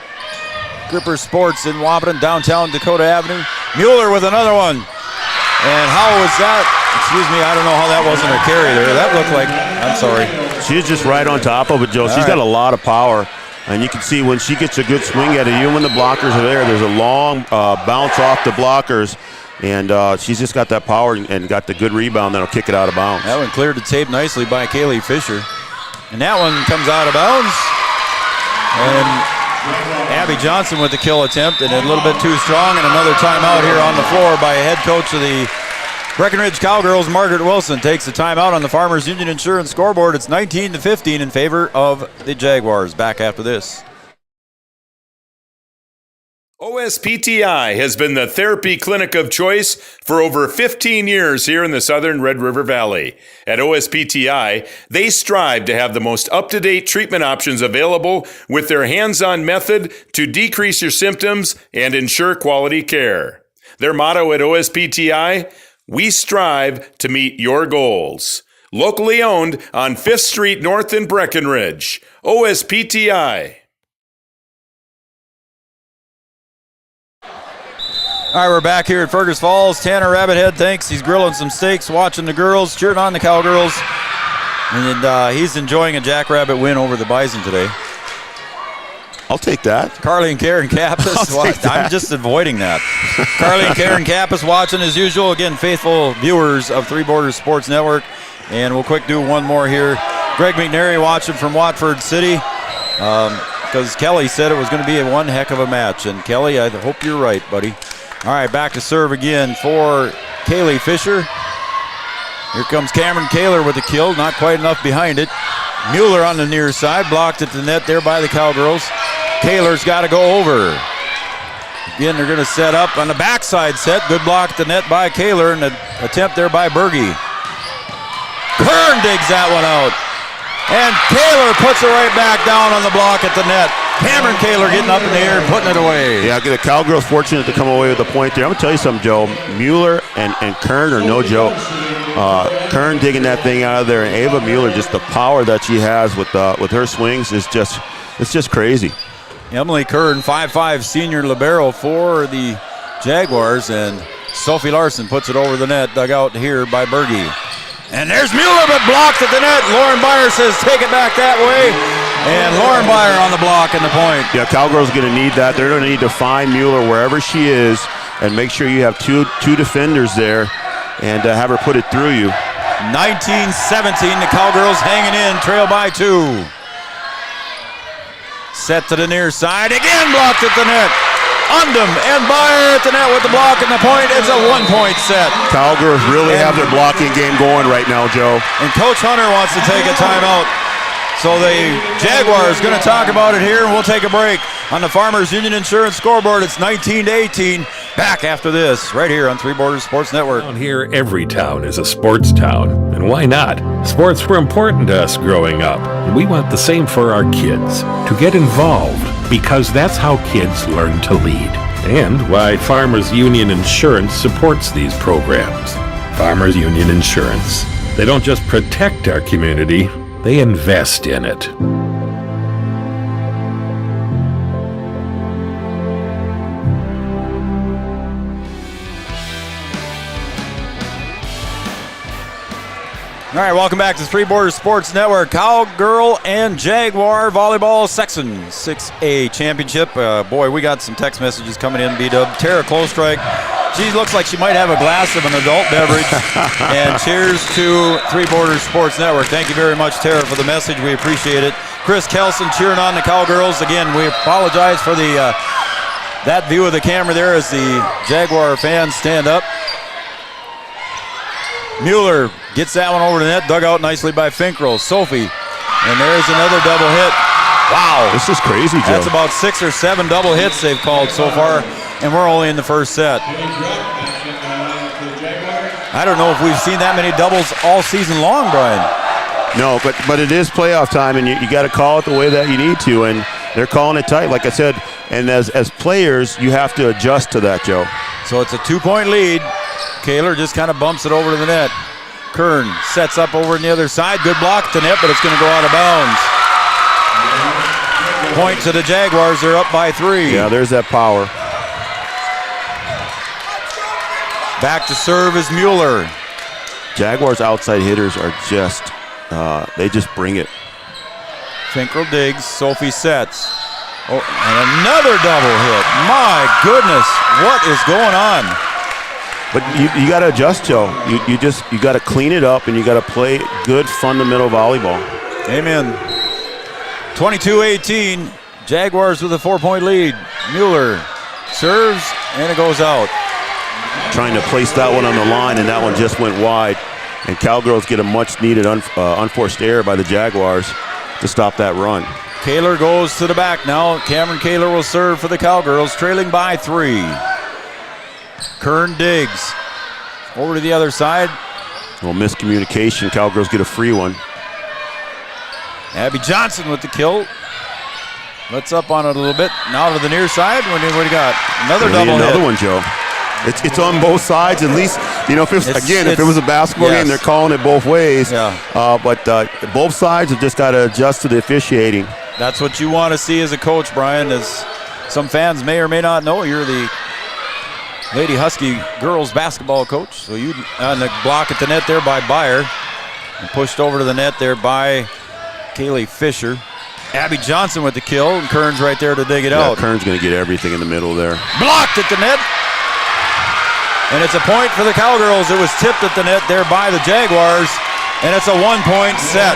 Gripper Sports in Wapaton, downtown Dakota Avenue. Mueller with another one. And how was that? Excuse me, I don't know how that wasn't a carry there. That looked like, I'm sorry. She's just right on top of it, Joe. She's got a lot of power. And you can see when she gets a good swing at it, even when the blockers are there, there's a long bounce off the blockers. And she's just got that power and got the good rebound that'll kick it out of bounds. That one cleared the tape nicely by Kaylee Fisher. And that one comes out of bounds. And Abby Johnson with the kill attempt, and a little bit too strong, and another timeout here on the floor by head coach of the Breckenridge Cowgirls, Margaret Wilson, takes the timeout on the Farmers Union Insurance scoreboard. It's 19-15 in favor of the Jaguars. Back after this. OSPTI has been the therapy clinic of choice for over 15 years here in the southern Red River Valley. At OSPTI, they strive to have the most up-to-date treatment options available with their hands-on method to decrease your symptoms and ensure quality care. Their motto at OSPTI, we strive to meet your goals. Locally owned on 5th Street North in Breckenridge. OSPTI. All right, we're back here at Fergus Falls. Tanner Rabbithead thinks he's grilling some steaks, watching the girls, cheering on the Cowgirls. And he's enjoying a Jackrabbit win over the Bison today. I'll take that. Carly and Karen Kappas. I'm just avoiding that. Carly and Karen Kappas watching as usual. Again, faithful viewers of Three Borders Sports Network. And we'll quick do one more here. Greg McNary watching from Watford City. Because Kelly said it was going to be one heck of a match. And Kelly, I hope you're right, buddy. All right, back to serve again for Kaylee Fisher. Here comes Cameron Kaler with the kill. Not quite enough behind it. Mueller on the near side. Blocked at the net there by the Cowgirls. Kaler's got to go over. Again, they're going to set up on the backside set. Good block at the net by Kaler, and an attempt there by Berge. Kern digs that one out. And Kaler puts it right back down on the block at the net. Cameron Kaler getting up in the air and putting it away. Yeah, the Cowgirls fortunate to come away with a point there. I'm going to tell you something, Joe. Mueller and Kern are no joke. Kern digging that thing out of there, and Ava Mueller, just the power that she has with her swings is just crazy. Emily Kern, 5'5" senior libero for the Jaguars, and Sophie Larson puts it over the net, dug out here by Berge. And there's Mueller, but blocked at the net. Lauren Byer says, take it back that way. And Lauren Byer on the block and the point. Yeah, Cowgirls going to need that. They're going to need to find Mueller wherever she is and make sure you have two defenders there and have her put it through you. 19-17, the Cowgirls hanging in, trail by 2. Set to the near side, again blocked at the net. Undum and Byer at the net with the block and the point. It's a 1-point set. Cowgirls really have their blocking game going right now, Joe. And Coach Hunter wants to take a timeout. So the Jaguars going to talk about it here, and we'll take a break. On the Farmers Union Insurance scoreboard, it's 19-18. Back after this, right here on Three Borders Sports Network. Down here, every town is a sports town. And why not? Sports were important to us growing up, and we want the same for our kids. To get involved, because that's how kids learn to lead. And why Farmers Union Insurance supports these programs. Farmers Union Insurance. They don't just protect our community, they invest in it. All right, welcome back to Three Borders Sports Network. Cowgirl and Jaguar Volleyball Section 6A Championship. Boy, we got some text messages coming in, B-Dub. Tara Clostrike, she looks like she might have a glass of an adult beverage. And cheers to Three Borders Sports Network. Thank you very much, Tara, for the message. We appreciate it. Chris Kelson cheering on the Cowgirls. Again, we apologize for the that view of the camera there as the Jaguar fans stand up. Mueller gets that one over the net, dug out nicely by Finkrell. Sophie, and there's another double hit. Wow. This is crazy, Joe. That's about 6 or 7 double hits they've called so far, and we're only in the first set. I don't know if we've seen that many doubles all season long, Brian. No, but it is playoff time, and you got to call it the way that you need to, and they're calling it tight, like I said. And as players, you have to adjust to that, Joe. So it's a 2-point lead. Kaler just kind of bumps it over to the net. Kern sets up over on the other side. Good block to net, but it's going to go out of bounds. Point to the Jaguars. They're up by 3. Yeah, there's that power. Back to serve is Mueller. Jaguars' outside hitters are just, they just bring it. Finkrell digs. Sophie sets. Oh, and another double hit. My goodness, what is going on? But you got to adjust, Joe. You got to clean it up, and you got to play good fundamental volleyball. Amen. 22-18. Jaguars with a 4-point lead. Mueller serves, and it goes out. Trying to place that one on the line, and that one just went wide. And Cowgirls get a much-needed unforced error by the Jaguars to stop that run. Kaler goes to the back now. Cameron Kaler will serve for the Cowgirls, trailing by 3. Kern digs. Over to the other side. Well, miscommunication. Cowgirls get a free one. Abby Johnson with the kill. Let's up on it a little bit. Now to the near side. What do you got? Another double hit. Another one, Joe. It's on both sides. At least, you know, if it was a basketball game, they're calling it both ways. Yeah. But both sides have just got to adjust to the officiating. That's what you want to see as a coach, Brian. As some fans may or may not know, you're the Lady Husky girls basketball coach. So you on the block at the net there by Byer, and pushed over to the net there by Kaylee Fisher. Abby Johnson with the kill, and Kern's right there to dig it out. Kern's going to get everything in the middle there. Blocked at the net. And it's a point for the Cowgirls. It was tipped at the net there by the Jaguars, and it's a 1-point set.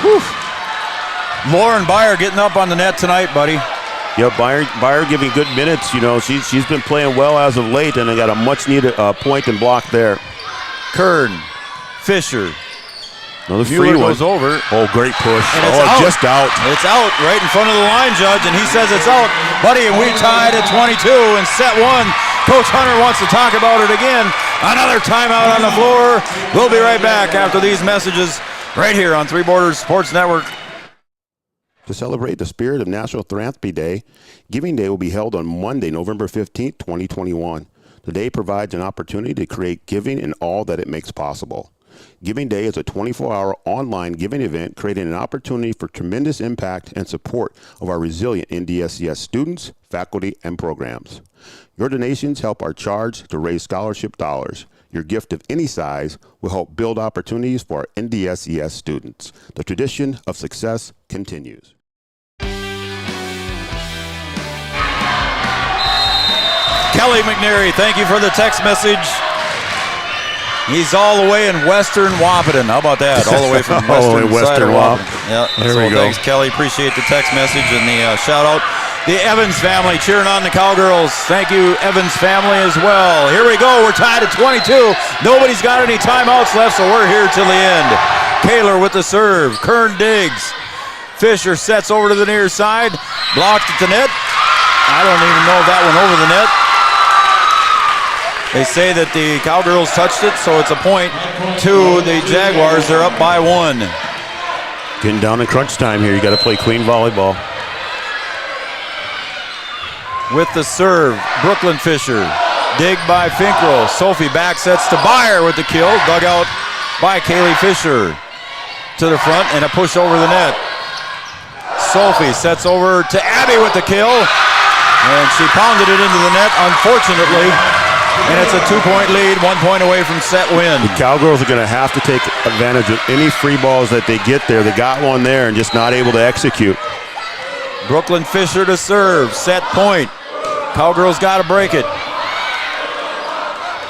Whew. Lauren Byer getting up on the net tonight, buddy. Yeah, Byer giving good minutes. You know, she's been playing well as of late, and they got a much-needed point and block there. Kern, Fisher. Another Mueller free one. goes over. Oh, great push. And it's out. Just out. It's out right in front of the line judge, and he says it's out. Buddy, and we tied at 22 in set 1. Coach Hunter wants to talk about it again. Another timeout on the floor. We'll be right back after these messages right here on Three Borders Sports Network. To celebrate the spirit of National Philanthropy Day, Giving Day will be held on Monday, November 15th, 2021. Today provides an opportunity to create giving in all that it makes possible. Giving Day is a 24-hour online giving event creating an opportunity for tremendous impact and support of our resilient NDSCS students, faculty, and programs. Your donations help our charge to raise scholarship dollars. Your gift of any size will help build opportunities for our NDSCS students. The tradition of success continues. Kelly McNary, thank you for the text message. He's all the way in Western Wahpeton. How about that? All the way from Western Wahpeton. Yeah, there we go. Thanks, Kelly. Appreciate the text message and the shout out. The Evans family cheering on the Cowgirls. Thank you, Evans family, as well. Here we go. We're tied at 22. Nobody's got any timeouts left, so we're here till the end. Kaler with the serve. Kern digs. Fisher sets over to the near side. Blocked at the net. I don't even know if that went over the net. They say that the Cowgirls touched it, so it's a point to the Jaguars. They're up by 1. Getting down in crunch time here. You got to play clean volleyball. With the serve, Brooklyn Fisher. Dig by Finkrell. Sophie back sets to Byer with the kill. Dug out by Kaylee Fisher. To the front and a push over the net. Sophie sets over to Abby with the kill. And she pounded it into the net, unfortunately. And it's a 2-point lead, 1 point away from set win. The Cowgirls are going to have to take advantage of any free balls that they get there. They got one there and just not able to execute. Brooklyn Fisher to serve, set point. Cowgirls got to break it.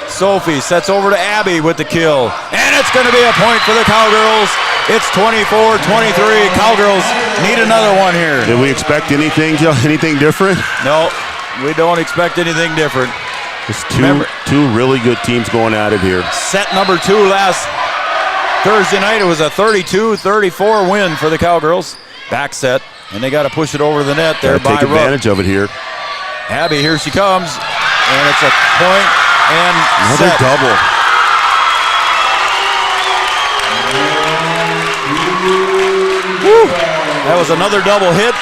Sophie sets over to Abby with the kill. And it's going to be a point for the Cowgirls. It's 24-23. Cowgirls need another one here. Did we expect anything, Joe? Anything different? No, we don't expect anything different. It's two really good teams going at it here. Set number 2 last Thursday night. It was a 32-34 win for the Cowgirls. Back set, and they got to push it over the net there by take advantage of it here. Abby, here she comes, and it's a point and another set. double. Woo. That was another double hit,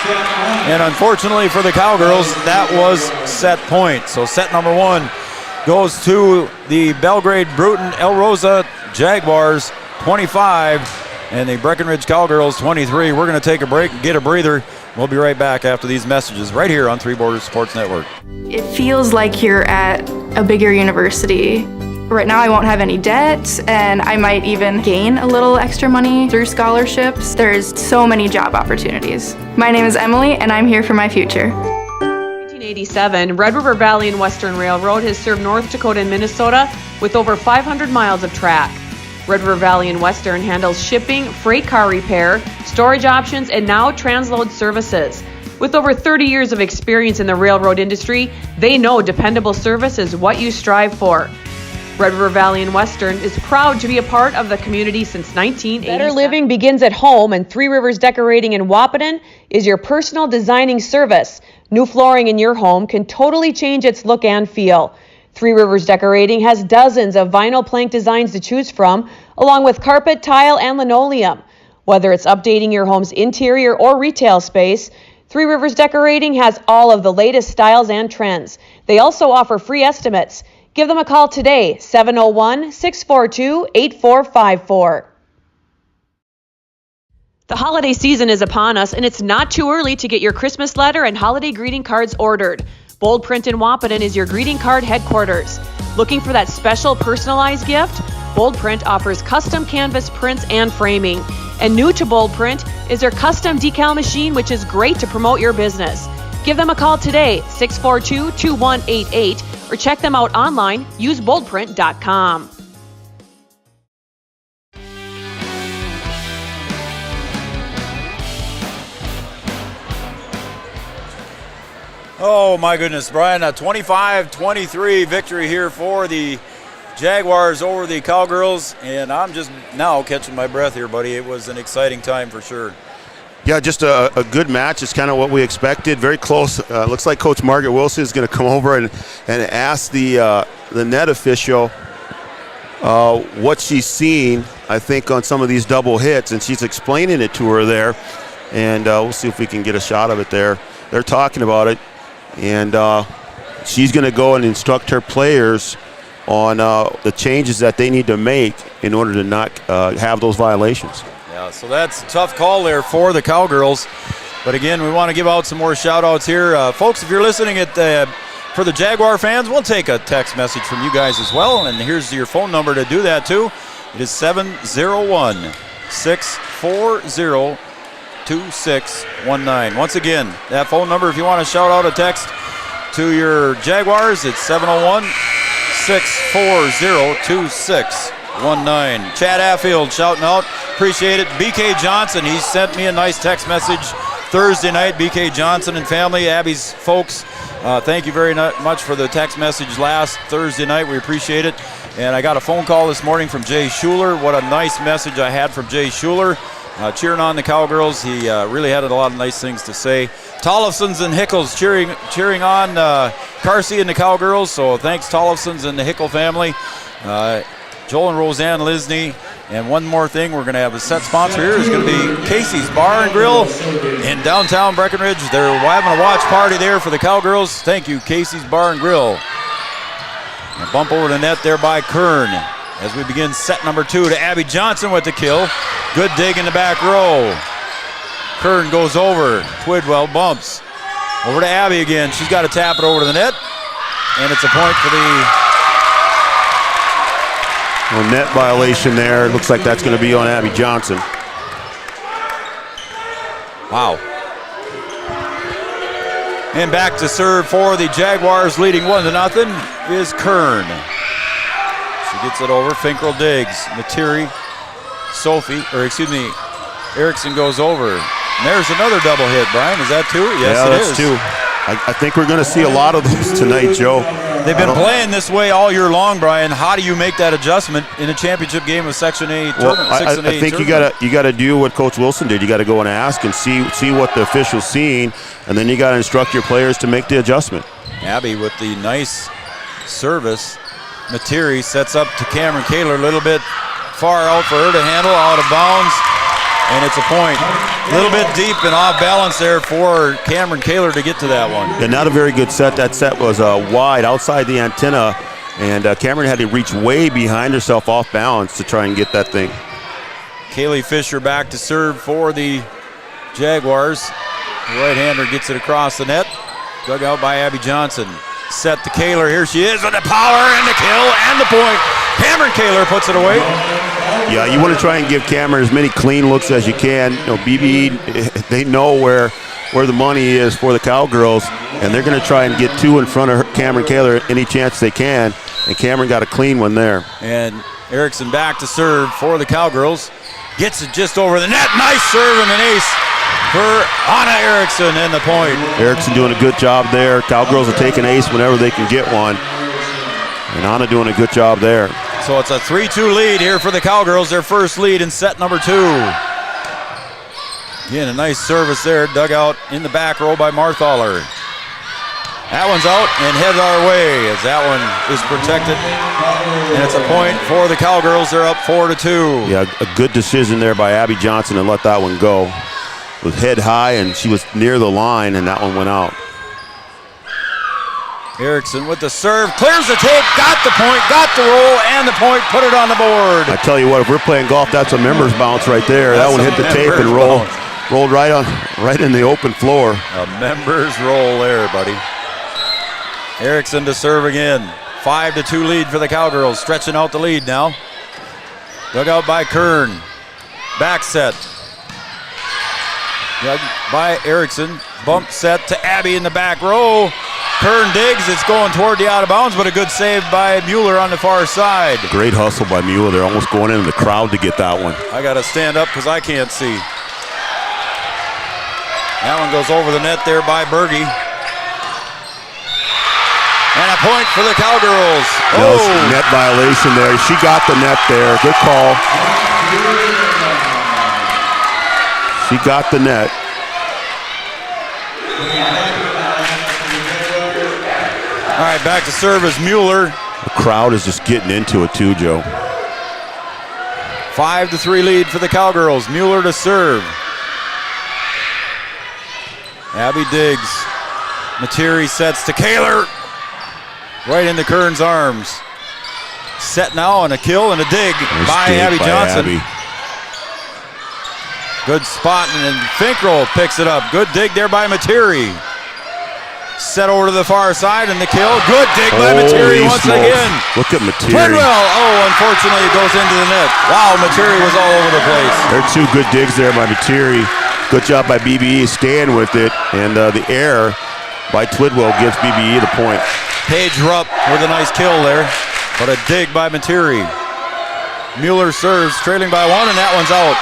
and unfortunately for the Cowgirls, that was set point. So set number 1 goes to the Belgrade Bruton El Rosa Jaguars 25 and the Breckenridge Cowgirls 23. We're going to take a break and get a breather. We'll be right back after these messages right here on Three Borders Sports Network. It feels like you're at a bigger university. Right now I won't have any debt, and I might even gain a little extra money through scholarships. There's so many job opportunities. My name is Emily, and I'm here for my future. 1987, Red River Valley and Western Railroad has served North Dakota and Minnesota with over 500 miles of track. Red River Valley and Western handles shipping, freight car repair, storage options, and now transload services. With over 30 years of experience in the railroad industry, they know dependable service is what you strive for. Red River Valley and Western is proud to be a part of the community since 1980. Better living begins at home, and Three Rivers Decorating in Wahpeton is your personal designing service. New flooring in your home can totally change its look and feel. Three Rivers Decorating has dozens of vinyl plank designs to choose from, along with carpet, tile, and linoleum. Whether it's updating your home's interior or retail space, Three Rivers Decorating has all of the latest styles and trends. They also offer free estimates. Give them a call today, 701-642-8454. The holiday season is upon us, and it's not too early to get your Christmas letter and holiday greeting cards ordered. Bold Print in Wahpeton is your greeting card headquarters. Looking for that special personalized gift? Bold Print offers custom canvas prints and framing. And new to Bold Print is their custom decal machine, which is great to promote your business. Give them a call today, 642-2188, or check them out online, useboldprint.com. Oh my goodness, Brian, a 25-23 victory here for the Jaguars over the Cowgirls, and I'm just now catching my breath here, buddy. It was an exciting time for sure. Yeah, just a good match. It's kind of what we expected. Very close. Looks like Coach Margaret Wilson is going to come over and ask the net official what she's seen, I think, on some of these double hits, and she's explaining it to her there, and we'll see if we can get a shot of it there. They're talking about it, and she's going to go and instruct her players on the changes that they need to make in order to not have those violations. Yeah, so that's a tough call there for the Cowgirls. But again, we want to give out some more shout-outs here. Folks, if you're listening for the Jaguar fans, we'll take a text message from you guys as well. And here's your phone number to do that too. It is 701-640-2619. Once again, that phone number, if you want to shout out a text to your Jaguars, it's 701-640-2619. Chad Affield shouting out. Appreciate it. BK Johnson, he sent me a nice text message Thursday night. BK Johnson and family, Abby's folks, thank you very much for the text message last Thursday night. We appreciate it. And I got a phone call this morning from Jay Schuler. What a nice message I had from Jay Schuler. Cheering on the Cowgirls. He really had a lot of nice things to say. Tollefsons and Hickles cheering on Carsey and the Cowgirls. So thanks, Tollefsons and the Hickle family. Joel and Roseanne Lisney. And one more thing, we're going to have a set sponsor here. It's going to be Casey's Bar and Grill in downtown Breckenridge. They're having a watch party there for the Cowgirls. Thank you, Casey's Bar and Grill. A bump over the net there by Kern as we begin set number 2 to Abby Johnson with the kill. Good dig in the back row. Kern goes over. Twidwell bumps. Over to Abby again. She's got to tap it over to the net. And it's a point for the... Well, net violation there. It looks like that's going to be on Abby Johnson. Wow. And back to serve for the Jaguars, leading 1-0 is Kern. She gets it over. Finkel digs. Materi, Erickson goes over. And there's another double hit, Brian. Is that 2? Yes, yeah, it that's is. 2. I think we're going to see a lot of those tonight, Joe. They've been playing this way all year long, Brian. How do you make that adjustment in a championship game of Section 8 tournament? I think you got to do what Coach Wilson did. You got to go and ask and see what the official's seeing, and then you got to instruct your players to make the adjustment. Abby with the nice service. Materi sets up to Cameron Kaler, a little bit far out for her to handle, out of bounds, and it's a point. A little bit deep and off balance there for Cameron Kaler to get to that one. Yeah, not a very good set. That set was wide outside the antenna, and Cameron had to reach way behind herself off balance to try and get that thing. Kaylee Fisher back to serve for the Jaguars. The right-hander gets it across the net. Dug out by Abby Johnson. Set to Kaler. Here she is with the power and the kill and the point. Cameron Kaler puts it away. Yeah, you want to try and give Cameron as many clean looks as you can. You know, BBE, they know where the money is for the Cowgirls, and they're going to try and get 2 in front of Cameron Kaler any chance they can, and Cameron got a clean one there. And Erickson back to serve for the Cowgirls. Gets it just over the net. Nice serve and an ace for Anna Erickson and the point. Erickson doing a good job there. Cowgirls will take an ace whenever they can get one. And Anna doing a good job there. So it's a 3-2 lead here for the Cowgirls, their first lead in set number 2. Again, a nice service there, dug out in the back row by Marthaler. That one's out and headed our way as that one is protected. And it's a point for the Cowgirls. They're up 4-2. Yeah, a good decision there by Abby Johnson to let that one go. It was head high and she was near the line and that one went out. Erickson with the serve, clears the tape, got the point, got the roll, and the point, put it on the board. I tell you what, if we're playing golf, that's a members bounce right there. That one hit the tape and rolled right in the open floor. A members roll there, buddy. Erickson to serve again. 5-2 lead for the Cowgirls, stretching out the lead now. Dug out by Kern. Back set. Dug by Erickson. Bump set to Abby in the back row. Kern digs, it's going toward the out of bounds, but a good save by Mueller on the far side. Great hustle by Mueller. They're almost going into the crowd to get that one. I got to stand up because I can't see. That one goes over the net there by Berge. And a point for the Cowgirls. Oh, net violation there. She got the net there. Good call. She got the net. All right, back to serve is Mueller. The crowd is just getting into it too, Joe. 5-3 lead for the Cowgirls. Mueller to serve. Abby digs. Materi sets to Kaler. right into Kern's arms. Set now and a kill and a dig by Abby Johnson. Good spot, and Finkrell picks it up. Good dig there by Materi. Set over to the far side and the kill. Good dig by Materi once again. Look at Materi. Twidwell, unfortunately it goes into the net. Wow, Materi was all over the place. There are 2 good digs there by Materi. Good job by BBE staying with it, and the error by Twidwell gives BBE the point. Paige Rupp with a nice kill there, but a dig by Materi. Mueller serves, trailing by 1, and that one's out.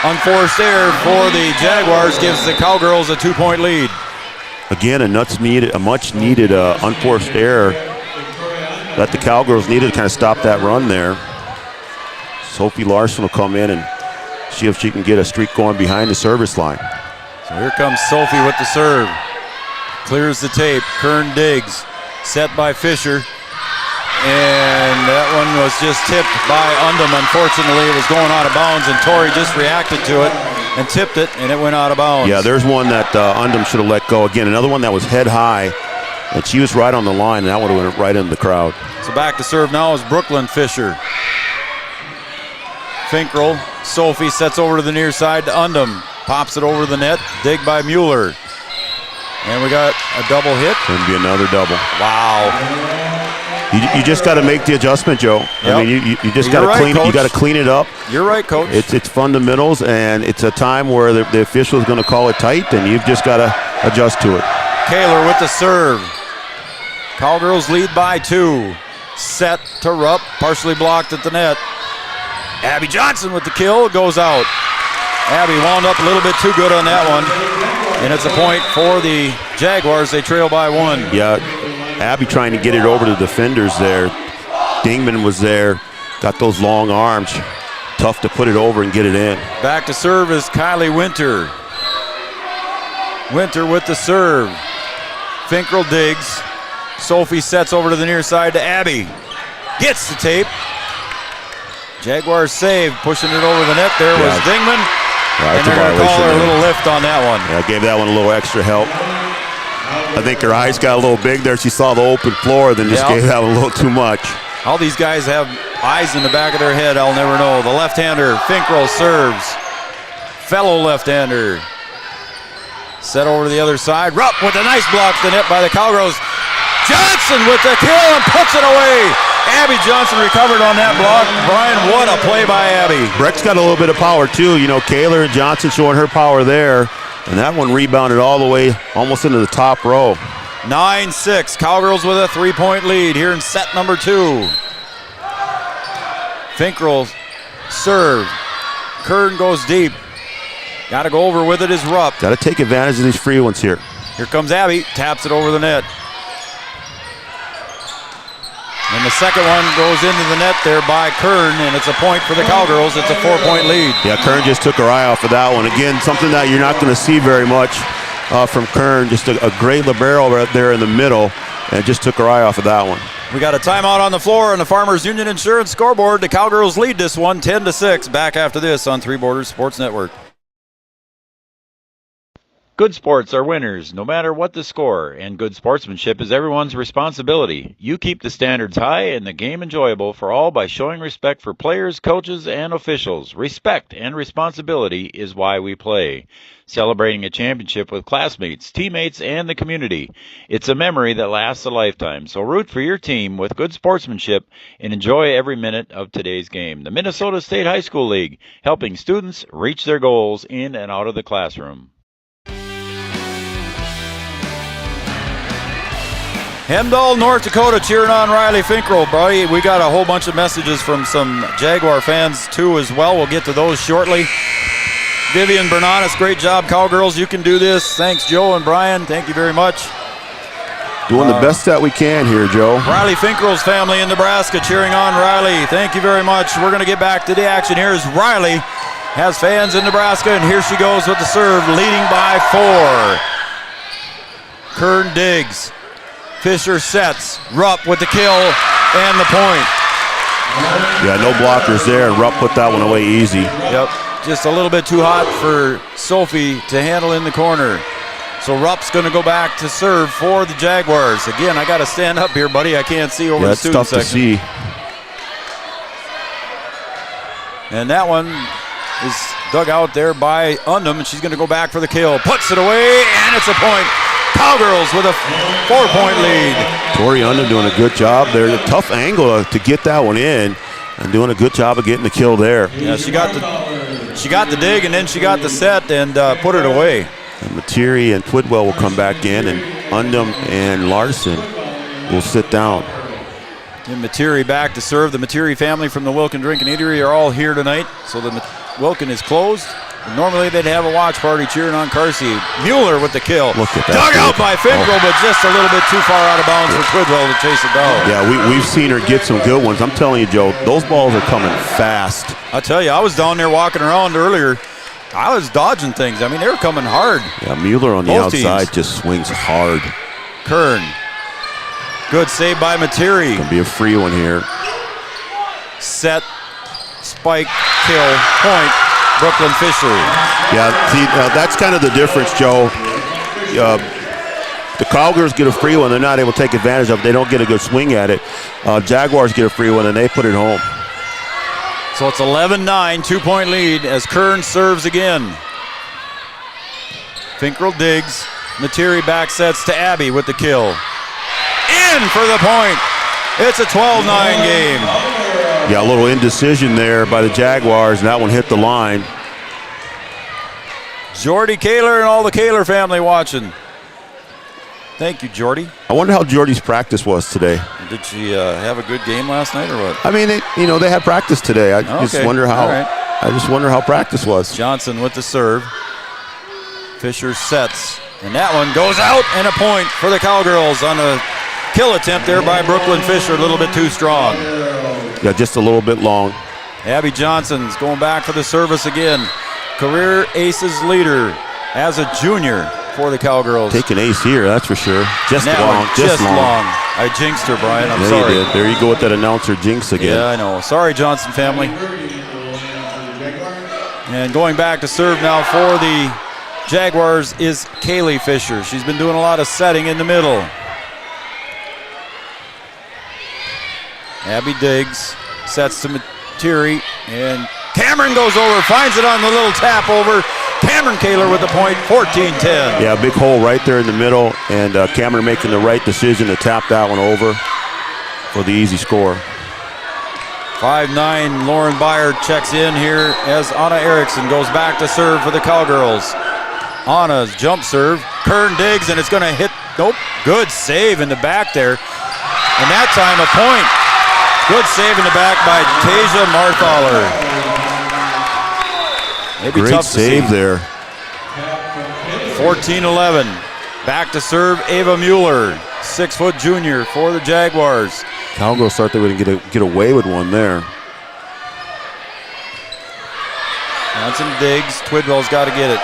Unforced error for the Jaguars gives the Cowgirls a 2-point lead. Again, a much needed unforced error that the Cowgirls needed to kind of stop that run there. Sophie Larson will come in and see if she can get a streak going behind the service line. So here comes Sophie with the serve. Clears the tape. Kern digs. Set by Fisher. And that one was just tipped by Undum. Unfortunately, it was going out of bounds, and Tori just reacted to it and tipped it, and it went out of bounds. Yeah, there's one that Undum should have let go. Again, another one that was head high, and she was right on the line, and that one went right into the crowd. So back to serve now is Brooklyn Fisher. Finkrell, Sophie sets over to the near side to Undum. Pops it over the net, dig by Mueller. And we got a double hit. Going to be another double. Wow. You just got to make the adjustment, Joe. Yep. I mean, you just got to clean it. You got to clean it up. You're right, Coach. It's fundamentals, and it's a time where the official is going to call it tight, and you've just got to adjust to it. Kaler with the serve. Cowgirls lead by 2. Set to Rupp, partially blocked at the net. Abby Johnson with the kill, goes out. Abby wound up a little bit too good on that one, and it's a point for the Jaguars. They trail by 1. Yeah, Abby trying to get it over to the defenders there. Dingman was there, got those long arms. Tough to put it over and get it in. Back to serve is Kylie Winter. Winter with the serve. Finkrell digs. Sophie sets over to the near side to Abby. Gets the tape. Jaguars save, pushing it over the net. There was Dingman. Yeah, and they're going to call her a little lift on that one. Yeah, gave that one a little extra help. I think her eyes got a little big there. She saw the open floor, then just gave that one a little too much. All these guys have eyes in the back of their head, I'll never know. The left-hander, Finkrell serves. Fellow left-hander. Set over to the other side. Rupp with a nice block to the net by the Cowgirls. Johnson with the kill and puts it away. Abby Johnson recovered on that block. Brian, what a play by Abby. Breck's got a little bit of power too. You know, Kaler and Johnson showing her power there. And that one rebounded all the way almost into the top row. 9-6. Cowgirls with a 3-point lead here in set number 2. Finkrell serve. Kern goes deep. Got to go over with it is Rupp. Got to take advantage of these free ones here. Here comes Abby. Taps it over the net. And the second one goes into the net there by Kern, and it's a point for the Cowgirls. It's a 4-point lead. Yeah, Kern just took her eye off of that one. Again, something that you're not going to see very much from Kern. Just a great libero right there in the middle, and just took her eye off of that one. We got a timeout on the floor on the Farmers Union Insurance scoreboard. The Cowgirls lead this one 10-6. Back after this on Three Borders Sports Network. Good sports are winners, no matter what the score, and good sportsmanship is everyone's responsibility. You keep the standards high and the game enjoyable for all by showing respect for players, coaches, and officials. Respect and responsibility is why we play. Celebrating a championship with classmates, teammates, and the community. It's a memory that lasts a lifetime, so root for your team with good sportsmanship and enjoy every minute of today's game. The Minnesota State High School League, helping students reach their goals in and out of the classroom. Hemdahl, North Dakota cheering on Riley Finkrell. Buddy, we got a whole bunch of messages from some Jaguar fans too as well. We'll get to those shortly. Vivian Bernanis, great job, Cowgirls. You can do this. Thanks, Joe and Brian. Thank you very much. Doing the best that we can here, Joe. Riley Finkrell's family in Nebraska cheering on Riley. Thank you very much. We're going to get back to the action. Here's Riley. Has fans in Nebraska, and here she goes with the serve, leading by 4. Kern digs. Fisher sets. Rupp with the kill and the point. Yeah, no blockers there, and Rupp put that one away easy. Yep, just a little bit too hot for Sophie to handle in the corner. So Rupp's going to go back to serve for the Jaguars. Again, I got to stand up here, buddy. I can't see over the It's student tough to section. see. And that one is dug out there by Undham, and she's going to go back for the kill. Puts it away, and it's a point. Cowgirls with a 4-point lead. Tori Undham doing a good job there. A tough angle to get that one in, and doing a good job of getting the kill there. Yeah, she got the dig, and then she got the set and put it away. And Materi and Twidwell will come back in, and Undham and Larson will sit down. And Materi back to serve. The Materi family from the Wilkin Drink and Eatery are all here tonight. So the Wilkin is closed. And normally they'd have a watch party cheering on Carsey. Mueller with the kill. Look at that. Dug out by Finkel, but just a little bit too far out of bounds for Twidwell to chase it down. Yeah, we've seen her get some good ones. I'm telling you, Joe, those balls are coming fast. I tell you, I was down there walking around earlier. I was dodging things. I mean, they were coming hard. Yeah, Mueller on the Both outside teams. just swings hard. Kern. Good save by Materi. Gonna be a free one here. Set, spike, kill, point. Brooklyn Fisher. Yeah, see, that's kind of the difference, Joe. The Cowgirls get a free one. They're not able to take advantage of it. They don't get a good swing at it. Jaguars get a free one, and they put it home. So it's 11-9, 2-point lead as Kern serves again. Finkel digs. Materi back sets to Abby with the kill. In for the point. It's a 12-9 game. Yeah, a little indecision there by the Jaguars, and that one hit the line. Jordy Kaler and all the Kaler family watching. Thank you, Jordy. I wonder how Jordy's practice was today. Did she have a good game last night or what? I mean, they had practice today. I just wonder how. All right. I just wonder how practice was. Johnson with the serve. Fisher sets, and that one goes out, and a point for the Cowgirls on a kill attempt there by Brooklyn Fisher, a little bit too strong. Yeah, just a little bit long. Abby Johnson's going back for the service again. Career aces leader as a junior for the Cowgirls. Take an ace here, that's for sure. Just And that long, one just long. I jinxed her, Brian. I'm There sorry. you did. There you go with that announcer jinx again. Yeah, I know. Sorry, Johnson family. And going back to serve now for the Jaguars is Kaylee Fisher. She's been doing a lot of setting in the middle. Abby digs, sets to Materi, and Cameron goes over, finds it on the little tap over. Cameron Kaler with the point, 14-10. Yeah, big hole right there in the middle, and Cameron making the right decision to tap that one over for the easy score. 5'9", Lauren Byer checks in here as Anna Erickson goes back to serve for the Cowgirls. Anna's jump serve, Kern digs, and it's going to hit, nope, good save in the back there. And that time a point. Good save in the back by Tasia Marthaler. Maybe Great tough to save see. there. 14-11. Back to serve Ava Mueller, 6-foot junior for the Jaguars. Cowgirls thought they would get away with one there. Johnson digs. Twidwell's got to get it.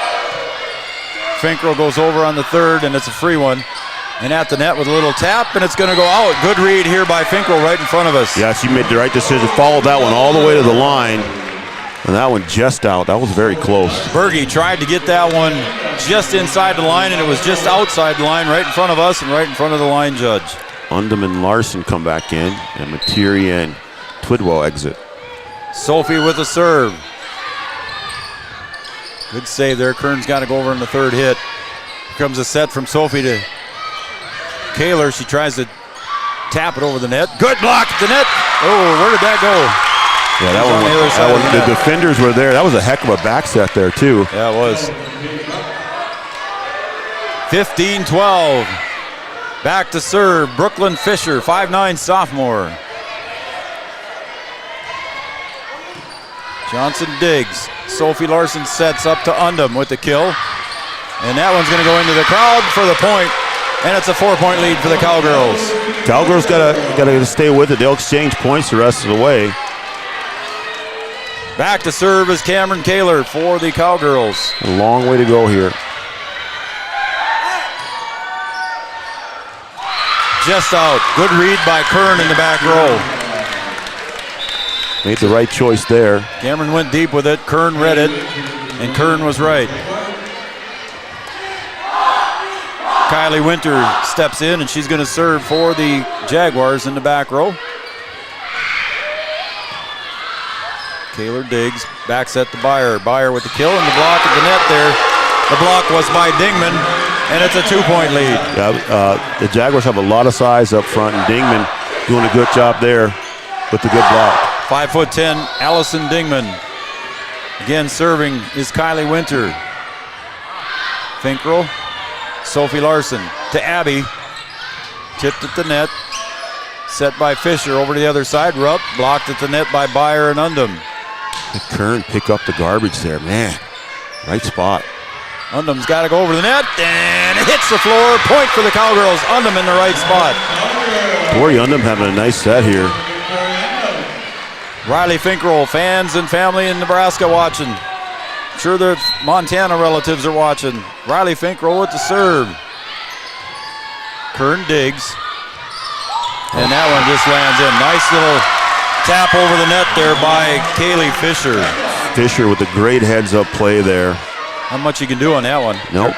Finkel goes over on the third, and it's a free one. And at the net with a little tap, and it's going to go out. Good read here by Finkel right in front of us. Yeah, she made the right decision. Followed that one all the way to the line. And that one just out. That was very close. Berge tried to get that one just inside the line, and it was just outside the line, right in front of us and right in front of the line judge. Undham and Larson come back in, and Materi and Twidwell exit. Sophie with a serve. Good save there. Kern's got to go over in the third hit. Here comes a set from Sophie to Kaler. She tries to tap it over the net. Good block at the net. Oh, where did that go? Yeah, He's on the other side of the the net. defenders were there. That was a heck of a back set there, too. Yeah, it was. 15-12. Back to serve, Brooklyn Fisher, 5'9" sophomore. Johnson digs. Sophie Larson sets up to Undham with the kill. And that one's going to go into the crowd for the point. And it's a 4-point lead for the Cowgirls. Cowgirls gotta stay with it. They'll exchange points the rest of the way. Back to serve is Cameron Kaler for the Cowgirls. A long way to go here. Just out. Good read by Kern in the back row. Made the right choice there. Cameron went deep with it. Kern read it, and Kern was right. Kylie Winter steps in, and she's going to serve for the Jaguars in the back row. Kaylor Diggs back set to Byer. Byer with the kill and the block at the net there. The block was by Dingman, and it's a 2-point lead. Yeah, the Jaguars have a lot of size up front, and Dingman doing a good job there with the good block. 5'10", Allison Dingman. Again, serving is Kylie Winter. Finkrell, Sophie Larson to Abby. Tipped at the net. Set by Fisher over to the other side. Rupp blocked at the net by Byer and Undum. The Kern pick up the garbage there, man. Right spot. Undum's got to go over the net, and it hits the floor. Point for the Cowgirls. Undum in the right spot. Tori Undum having a nice set here. Riley Finkrell, fans and family in Nebraska watching. I'm sure the Montana relatives are watching. Riley Finkrell with the serve. Kern Diggs. And that one just lands in. Nice little tap over the net there by Kaylee Fisher. Fisher with a great heads-up play there. Not much you can do on that one. Nope.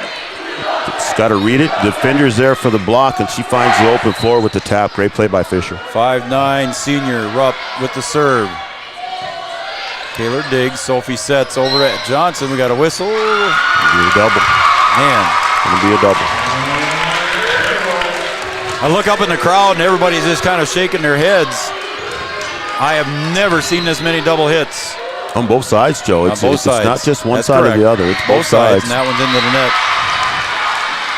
Just got to read it. Defender's there for the block, and she finds the open floor with the tap. Great play by Fisher. 5'9", senior Rupp with the serve. Kaylor Diggs, Sophie sets over at Johnson. We got a whistle. Be a double. Man. Gonna be a double. I look up in the crowd and everybody's just kind of shaking their heads. I have never seen this many double hits. On both sides, Joe. It's not just one side or the other. It's both sides. And that one's into the net.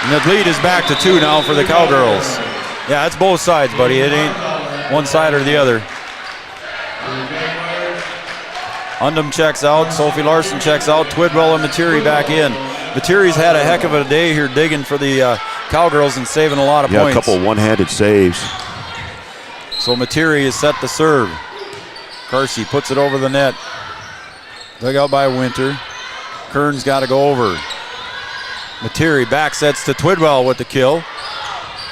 And the lead is back to 2 now for the Cowgirls. Yeah, it's both sides, buddy. It ain't one side or the other. Undum checks out. Sophie Larson checks out. Twidwell and Materi back in. Materi's had a heck of a day here digging for the Cowgirls and saving a lot of points. Yeah, a couple one-handed saves. So Materi is set to serve. Carsey puts it over the net. Dug out by Winter. Kern's got to go over. Materi back sets to Twidwell with the kill.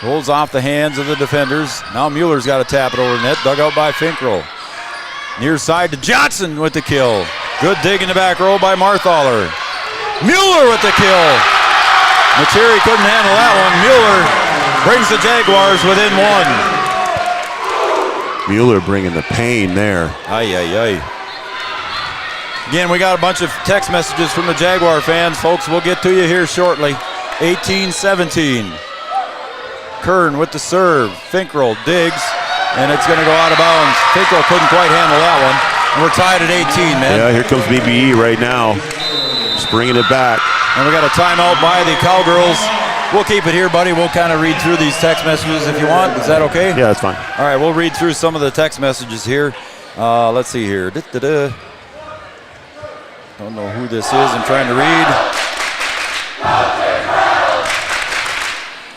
Rolls off the hands of the defenders. Now Mueller's got to tap it over the net. Dug out by Finkrell. Near side to Johnson with the kill. Good dig in the back row by Marthaler. Mueller with the kill. Materi couldn't handle that one. Mueller brings the Jaguars within 1. Mueller bringing the pain there. Ay, ay, ay. Again, we got a bunch of text messages from the Jaguar fans, folks. We'll get to you here shortly. 18-17. Kern with the serve. Finkrell digs, and it's going to go out of bounds. Finkrell couldn't quite handle that one. And we're tied at 18, man. Yeah, here comes BBE right now. Just bringing it back. And we got a timeout by the Cowgirls. We'll keep it here, buddy. We'll kind of read through these text messages if you want. Is that okay? Yeah, that's fine. All right, we'll read through some of the text messages here. Let's see here. Don't know who this is. I'm trying to read.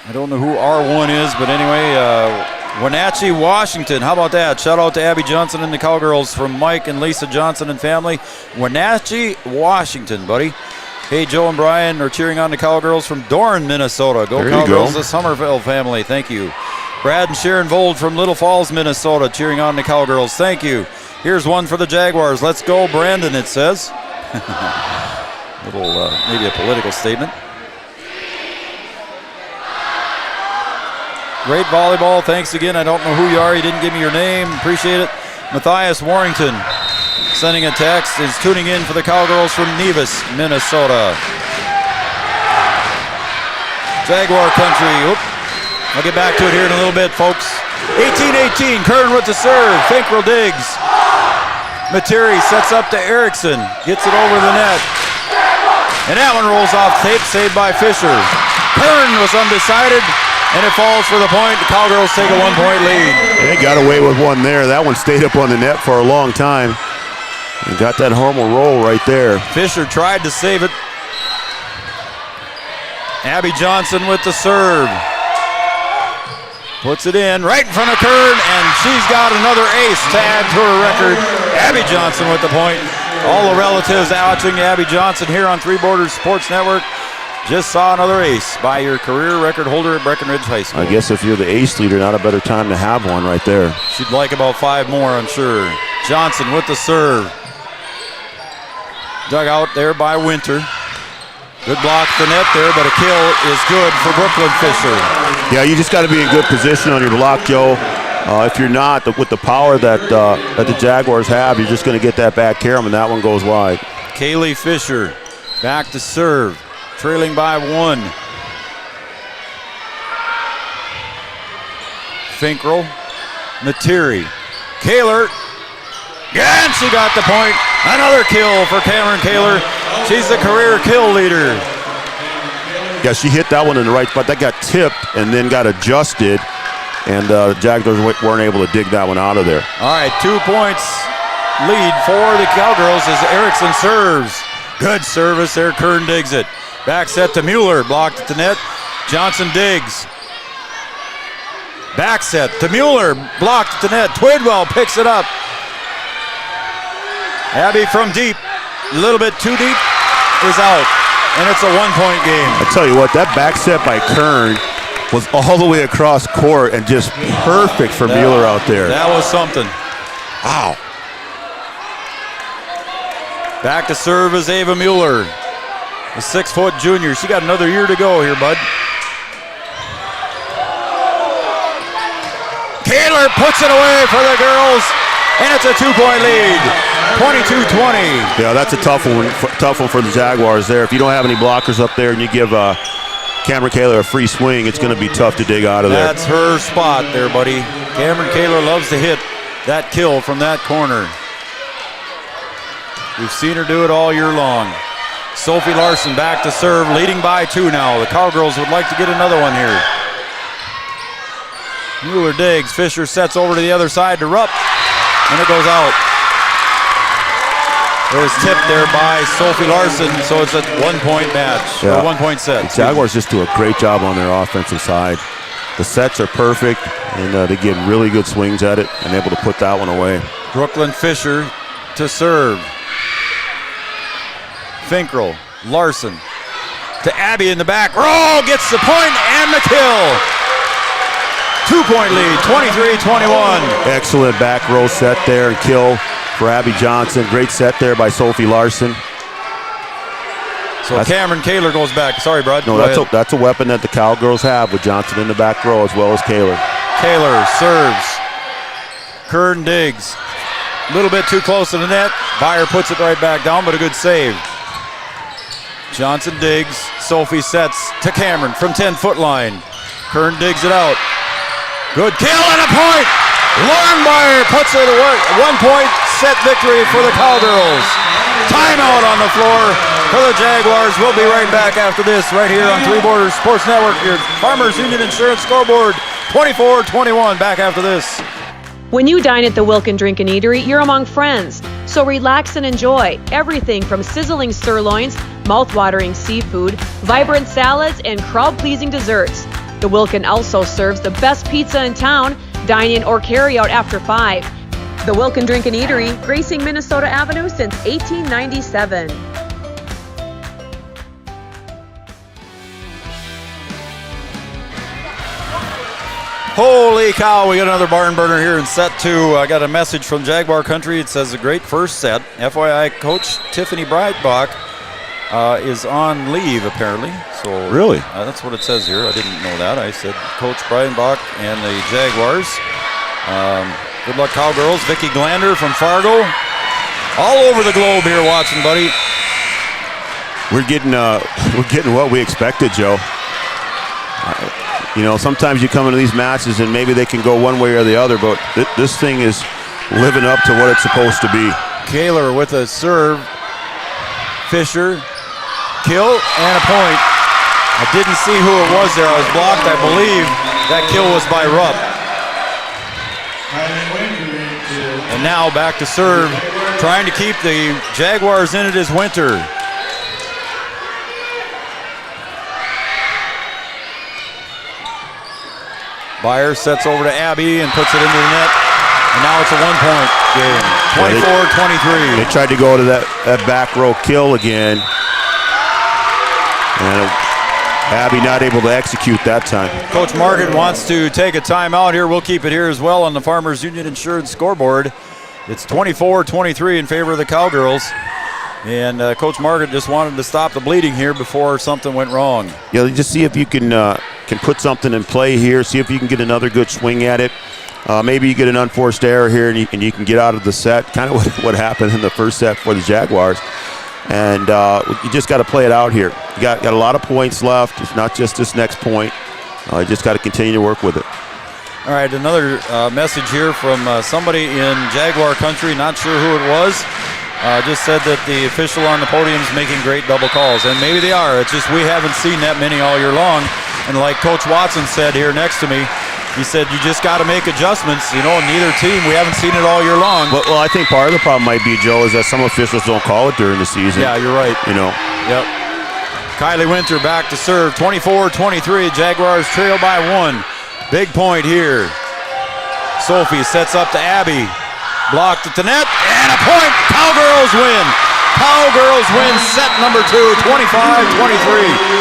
I don't know who R1 is, but anyway, Wenatchee, Washington. How about that? Shout out to Abby Johnson and the Cowgirls from Mike and Lisa Johnson and family. Wenatchee, Washington, buddy. Hey, Joe and Brian are cheering on the Cowgirls from Doran, Minnesota. Go Cowgirls, the Somerville family. Thank you. Brad and Sharon Vold from Little Falls, Minnesota, cheering on the Cowgirls. Thank you. Here's one for the Jaguars. Let's go, Brandon, it says. Little, maybe a political statement. Great volleyball. Thanks again. I don't know who you are. You didn't give me your name. Appreciate it. Matthias Warrington sending a text, is tuning in for the Cowgirls from Nevis, Minnesota. Jaguar country. Oop. I'll get back to it here in a little bit, folks. 18-18. Kern with the serve. Finkrell digs. Materi sets up to Erickson. Gets it over the net. And that one rolls off tape, saved by Fisher. Kern was undecided, and it falls for the point. The Cowgirls take a 1-point lead. They got away with one there. That one stayed up on the net for a long time. And got that home roll right there. Fisher tried to save it. Abby Johnson with the serve. Puts it in right in front of Kern, and she's got another ace to add to her record. Abby Johnson with the point. All the relatives watching Abby Johnson here on Three Borders Sports Network just saw another ace by your career record holder at Breckenridge High School. I guess if you're the ace leader, not a better time to have one right there. She'd like about 5 more, I'm sure. Johnson with the serve. Dug out there by Winter. Good block to the net there, but a kill is good for Brooklyn Fisher. Yeah, you just got to be in good position on your block, Joe. If you're not, with the power that the Jaguars have, you're just going to get that back carom, and that one goes wide. Kaylee Fisher back to serve, trailing by 1. Finkrel, Materi, Kaler, and she got the point. Another kill for Cameron Kaler. She's the career kill leader. Yeah, she hit that one in the right spot. That got tipped and then got adjusted, and the Jaguars weren't able to dig that one out of there. All right, 2 points lead for the Cowgirls as Erickson serves. Good service there, Kern digs it. Back set to Mueller, blocked at the net. Johnson digs. Back set to Mueller, blocked at the net. Twidwell picks it up. Abby from deep, a little bit too deep, is out. And it's a 1-point game. I tell you what, that back set by Kern was all the way across court and just perfect for Mueller out there. That was something. Wow. Back to serve is Ava Mueller, the 6-foot junior. She got another year to go here, bud. Kaler puts it away for the girls, and it's a 2-point lead, 22-20. Yeah, that's a tough one for the Jaguars there. If you don't have any blockers up there and you give Cameron Kaler a free swing, it's going to be tough to dig out of there. That's her spot there, buddy. Cameron Kaler loves to hit that kill from that corner. We've seen her do it all year long. Sophie Larson back to serve, leading by 2 now. The Cowgirls would like to get another one here. Mueller digs, Fisher sets over to the other side to Rupp, and it goes out. It was tipped there by Sophie Larson, so it's a 1-point match, yeah. A 1-point set. The Jaguars just do a great job on their offensive side. The sets are perfect, and they get really good swings at it and able to put that one away. Brooklyn Fisher to serve. Finkrel, Larson to Abby in the back. Roll gets the point and the kill. 2-point lead, 23-21. Excellent back row set there and kill for Abby Johnson. Great set there by Sophie Larson. So Cameron Kaler goes back. Sorry, Brad. No, that's a weapon that the Cowgirls have with Johnson in the back row as well as Kaler. Kaler serves. Kern digs. A little bit too close to the net. Byer puts it right back down, but a good save. Johnson digs. Sophie sets to Cameron from 10-foot line. Kern digs it out. Good kill and a point. Lauren Byer puts it away. 1-point set victory for the Cowgirls. Timeout on the floor for the Jaguars. We'll be right back after this right here on Three Borders Sports Network. Your Farmers Union Insurance scoreboard, 24-21. Back after this. When you dine at the Wilkin Drink and Eatery, you're among friends. So relax and enjoy everything from sizzling sirloins, mouth-watering seafood, vibrant salads, and crowd-pleasing desserts. The Wilkin also serves the best pizza in town. Dine in or carry out after 5. The Wilkin Drink and Eatery, gracing Minnesota Avenue since 1897. Holy cow, we got another barn burner here in set 2. I got a message from Jaguar Country. It says a great first set. FYI, Coach Tiffany Breitbach is on leave apparently. So really? That's what it says here. I didn't know that. I said Coach Breitbach and the Jaguars. Good luck, Cowgirls. Vicki Glander from Fargo. All over the globe here watching, buddy. We're getting what we expected, Joe. You know, sometimes you come into these matches and maybe they can go one way or the other, but this thing is living up to what it's supposed to be. Kaler with a serve. Fisher, kill, and a point. I didn't see who it was there. I was blocked. I believe that kill was by Rupp. And now back to serve, trying to keep the Jaguars in it as Winter. Byer sets over to Abby and puts it into the net. And now it's a 1-point game, 24-23. They tried to go to that back row kill again. And Abby not able to execute that time. Coach Martin wants to take a timeout here. We'll keep it here as well on the Farmers Union Insurance scoreboard. It's 24-23 in favor of the Cowgirls. And Coach Margaret just wanted to stop the bleeding here before something went wrong. Yeah, just see if you can put something in play here, see if you can get another good swing at it. Maybe you get an unforced error here and you can get out of the set, kind of what happened in the first set for the Jaguars. And you just got to play it out here. You got a lot of points left. It's not just this next point. You just got to continue to work with it. All right, another message here from somebody in Jaguar country, not sure who it was. Just said that the official on the podium is making great double calls, and maybe they are. It's just we haven't seen that many all year long. And like Coach Watson said here next to me, he said you just got to make adjustments. You know, neither team, we haven't seen it all year long. Well, I think part of the problem might be, Joe, is that some officials don't call it during the season. Yeah, you're right. You know. Yep. Kylie Winter back to serve, 24-23. Jaguars trail by 1. Big point here. Sophie sets up to Abby. Blocked at the net, and a point. Cowgirls win. Cowgirls win set number 2, 25-23.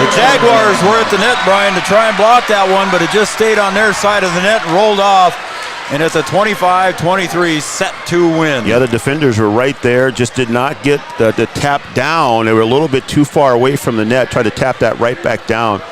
The Jaguars were at the net, Brian, to try and block that one, but it just stayed on their side of the net and rolled off. And it's a 25-23 set 2 win. Yeah, the defenders were right there, just did not get the tap down. They were a little bit too far away from the net, tried to tap that right back down,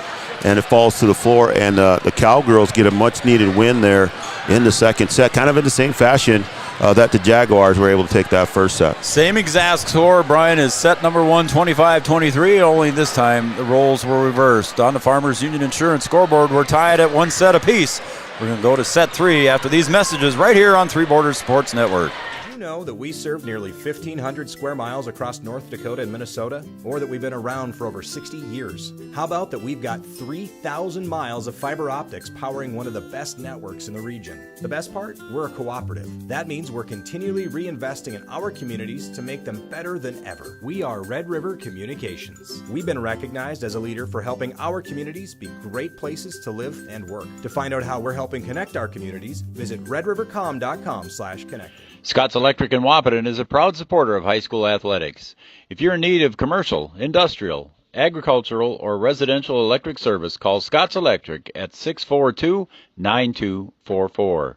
and it falls to the floor. And the Cowgirls get a much-needed win there in the second set, kind of in the same fashion that the Jaguars were able to take that first set. Same exact score, Brian, is set number 1, 25-23, only this time the roles were reversed. On the Farmers Union Insurance scoreboard, we're tied at 1 set apiece. We're going to go to set 3 after these messages right here on Three Borders Sports Network. Did you know that we serve nearly 1,500 square miles across North Dakota and Minnesota? Or that we've been around for over 60 years? How about that we've got 3,000 miles of fiber optics powering one of the best networks in the region? The best part? We're a cooperative. That means we're continually reinvesting in our communities to make them better than ever. We are Red River Communications. We've been recognized as a leader for helping our communities be great places to live and work. To find out how we're helping connect our communities, visit redrivercom.com/connect. Scott's Electric in Wahpeton is a proud supporter of high school athletics. If you're in need of commercial, industrial, agricultural, or residential electric service, call Scott's Electric at 642-9244.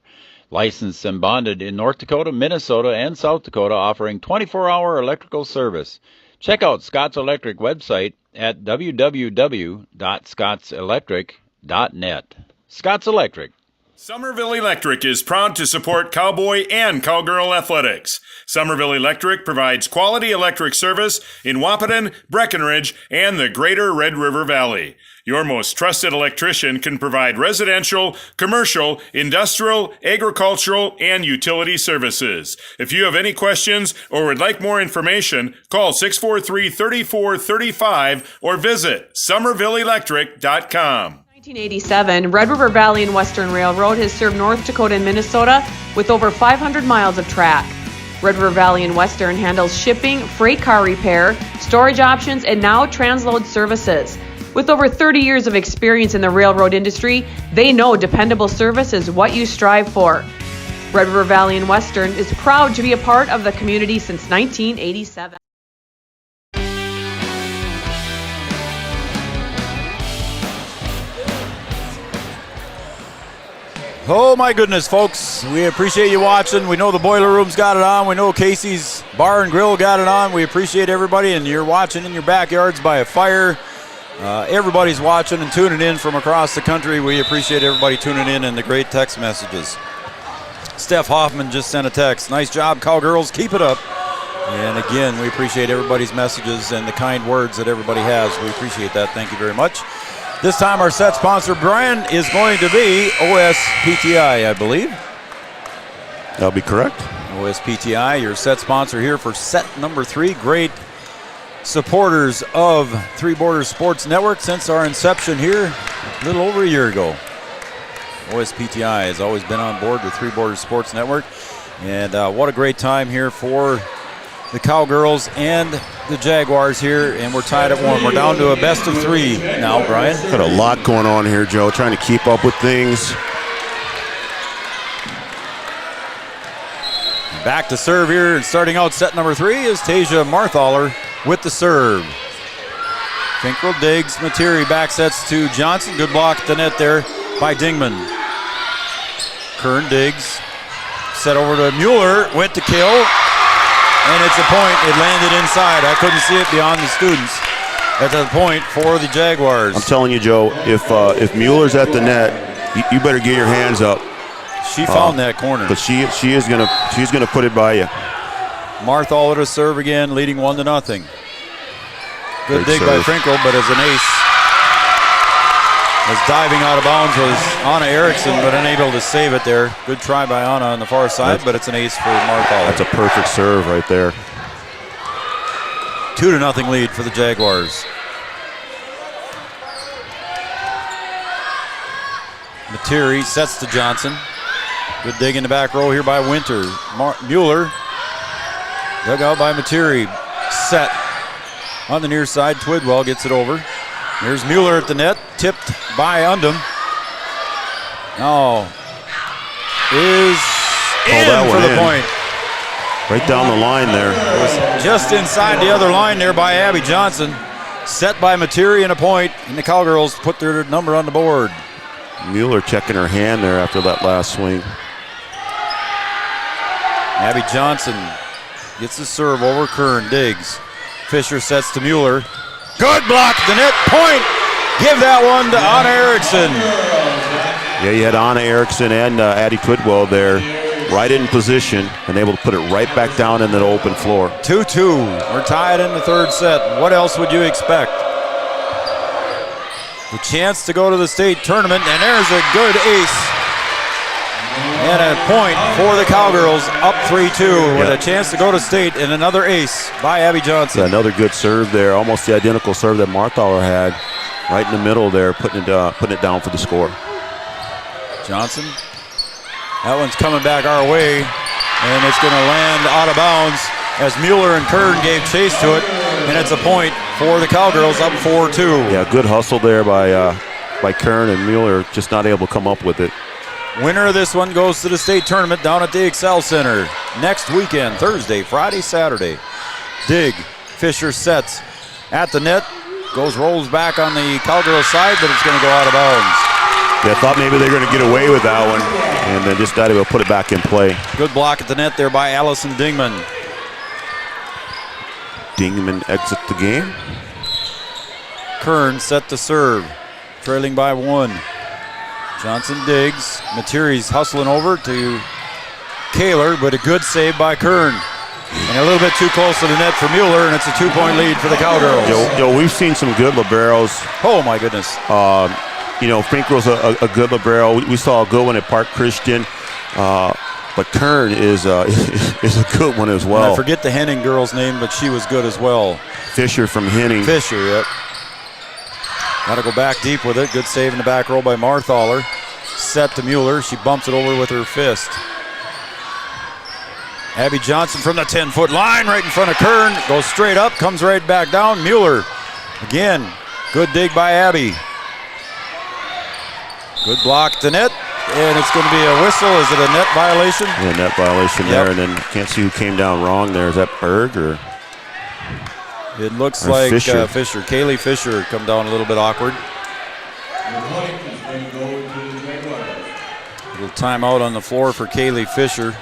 Licensed and bonded in North Dakota, Minnesota, and South Dakota, offering 24-hour electrical service. Check out Scott's Electric website at www.scottselectric.net. Scott's Electric. Somerville Electric is proud to support Cowboy and Cowgirl athletics. Somerville Electric provides quality electric service in Wahpeton, Breckenridge, and the greater Red River Valley. Your most trusted electrician can provide residential, commercial, industrial, agricultural, and utility services. If you have any questions or would like more information, call 643-3435 or visit somervilleelectric.com. 1987, Red River Valley and Western Railroad has served North Dakota and Minnesota with over 500 miles of track. Red River Valley and Western handles shipping, freight car repair, storage options, and now transload services. With over 30 years of experience in the railroad industry, they know dependable service is what you strive for. Red River Valley and Western is proud to be a part of the community since 1987. Oh my goodness, folks, we appreciate you watching. We know the boiler room's got it on. We know Casey's Bar and Grill got it on. We appreciate everybody, and you're watching in your backyards by a fire. Everybody's watching and tuning in from across the country. We appreciate everybody tuning in and the great text messages. Steph Hoffman just sent a text. Nice job, Cowgirls. Keep it up. And again, we appreciate everybody's messages and the kind words that everybody has. We appreciate that. Thank you very much. This time our set sponsor, Brian, is going to be OSPTI, I believe. That'll be correct. OSPTI, your set sponsor here for set number 3. Great supporters of Three Borders Sports Network since our inception here a little over a year ago. OSPTI has always been on board with Three Borders Sports Network. And what a great time here for the Cowgirls and the Jaguars here, and we're tied at 1. We're down to a best of 3 now, Brian. Got a lot going on here, Joe, trying to keep up with things. Back to serve here, and starting out set number 3 is Tasia Marthaler with the serve. Finkel digs, Materi back sets to Johnson. Good block at the net there by Dingman. Kern digs, set over to Mueller, went to kill. And it's a point. It landed inside. I couldn't see it beyond the students. That's a point for the Jaguars. I'm telling you, Joe, if Mueller's at the net, you better get your hands up. She found that corner. But she's gonna put it by you. Marthaler to serve again, leading 1-0. Good Great dig serve by Finkel, but as an ace. As diving out of bounds was Anna Erickson, but unable to save it there. Good try by Anna on the far side, but it's an ace for Marthaler. That's a perfect serve right there. 2-0 lead for the Jaguars. Materi sets to Johnson. Good dig in the back row here by Winter. Mueller. Dug out by Materi. Set on the near side. Twidwell gets it over. Here's Mueller at the net. Tipped by Undum. Now is in for the point. Right down the line there. It was just inside the other line there by Abby Johnson. Set by Materi and a point, and the Cowgirls put their number on the board. Mueller checking her hand there after that last swing. Abby Johnson gets the serve over Kern. Digs. Fisher sets to Mueller. Good block, the net point. Give that one to Anna Erickson. Yeah, you had Anna Erickson and Addie Twidwell there, right in position, and able to put it right back down in the open floor. 2-2. We're tied in the third set. What else would you expect? The chance to go to the state tournament, and there's a good ace. And a point for the Cowgirls, up 3-2 with a chance to go to state, and another ace by Abby Johnson. Yeah, another good serve there, almost the identical serve that Marthaler had, right in the middle there, putting it down for the score. Johnson, that one's coming back our way, and it's going to land out of bounds as Mueller and Kern gave chase to it, and it's a point for the Cowgirls, up 4-2. Yeah, good hustle there by Kern, and Mueller just not able to come up with it. Winner of this one goes to the state tournament down at the Excel Center next weekend, Thursday, Friday, Saturday. Dig, Fisher sets at the net, rolls back on the Cowgirl side, but it's going to go out of bounds. Yeah, I thought maybe they were going to get away with that one, and then just not able to put it back in play. Good block at the net there by Allison Dingman. Dingman exits the game. Kern set to serve, trailing by 1. Johnson digs. Materi's hustling over to Kaler, but a good save by Kern. And a little bit too close to the net for Mueller, and it's a 2-point lead for the Cowgirls. Yo, we've seen some good liberos. Oh, my goodness. Finkel's a good libero. We saw a good one at Park Christian. But Kern is a good one as well. And I forget the Henning girl's name, but she was good as well. Fisher from Henning. Fisher, yep. Got to go back deep with it. Good save in the back row by Marthaler. Set to Mueller. She bumps it over with her fist. Abby Johnson from the 10-foot line right in front of Kern. Goes straight up, comes right back down. Mueller again. Good dig by Abby. Good block to net. And it's going to be a whistle. Is it a net violation? Yeah, net violation there. And then can't see who came down wrong there. Is that Berg or? It looks like Fisher. Kaylee Fisher come down a little bit awkward. Little timeout on the floor for Kaylee Fisher.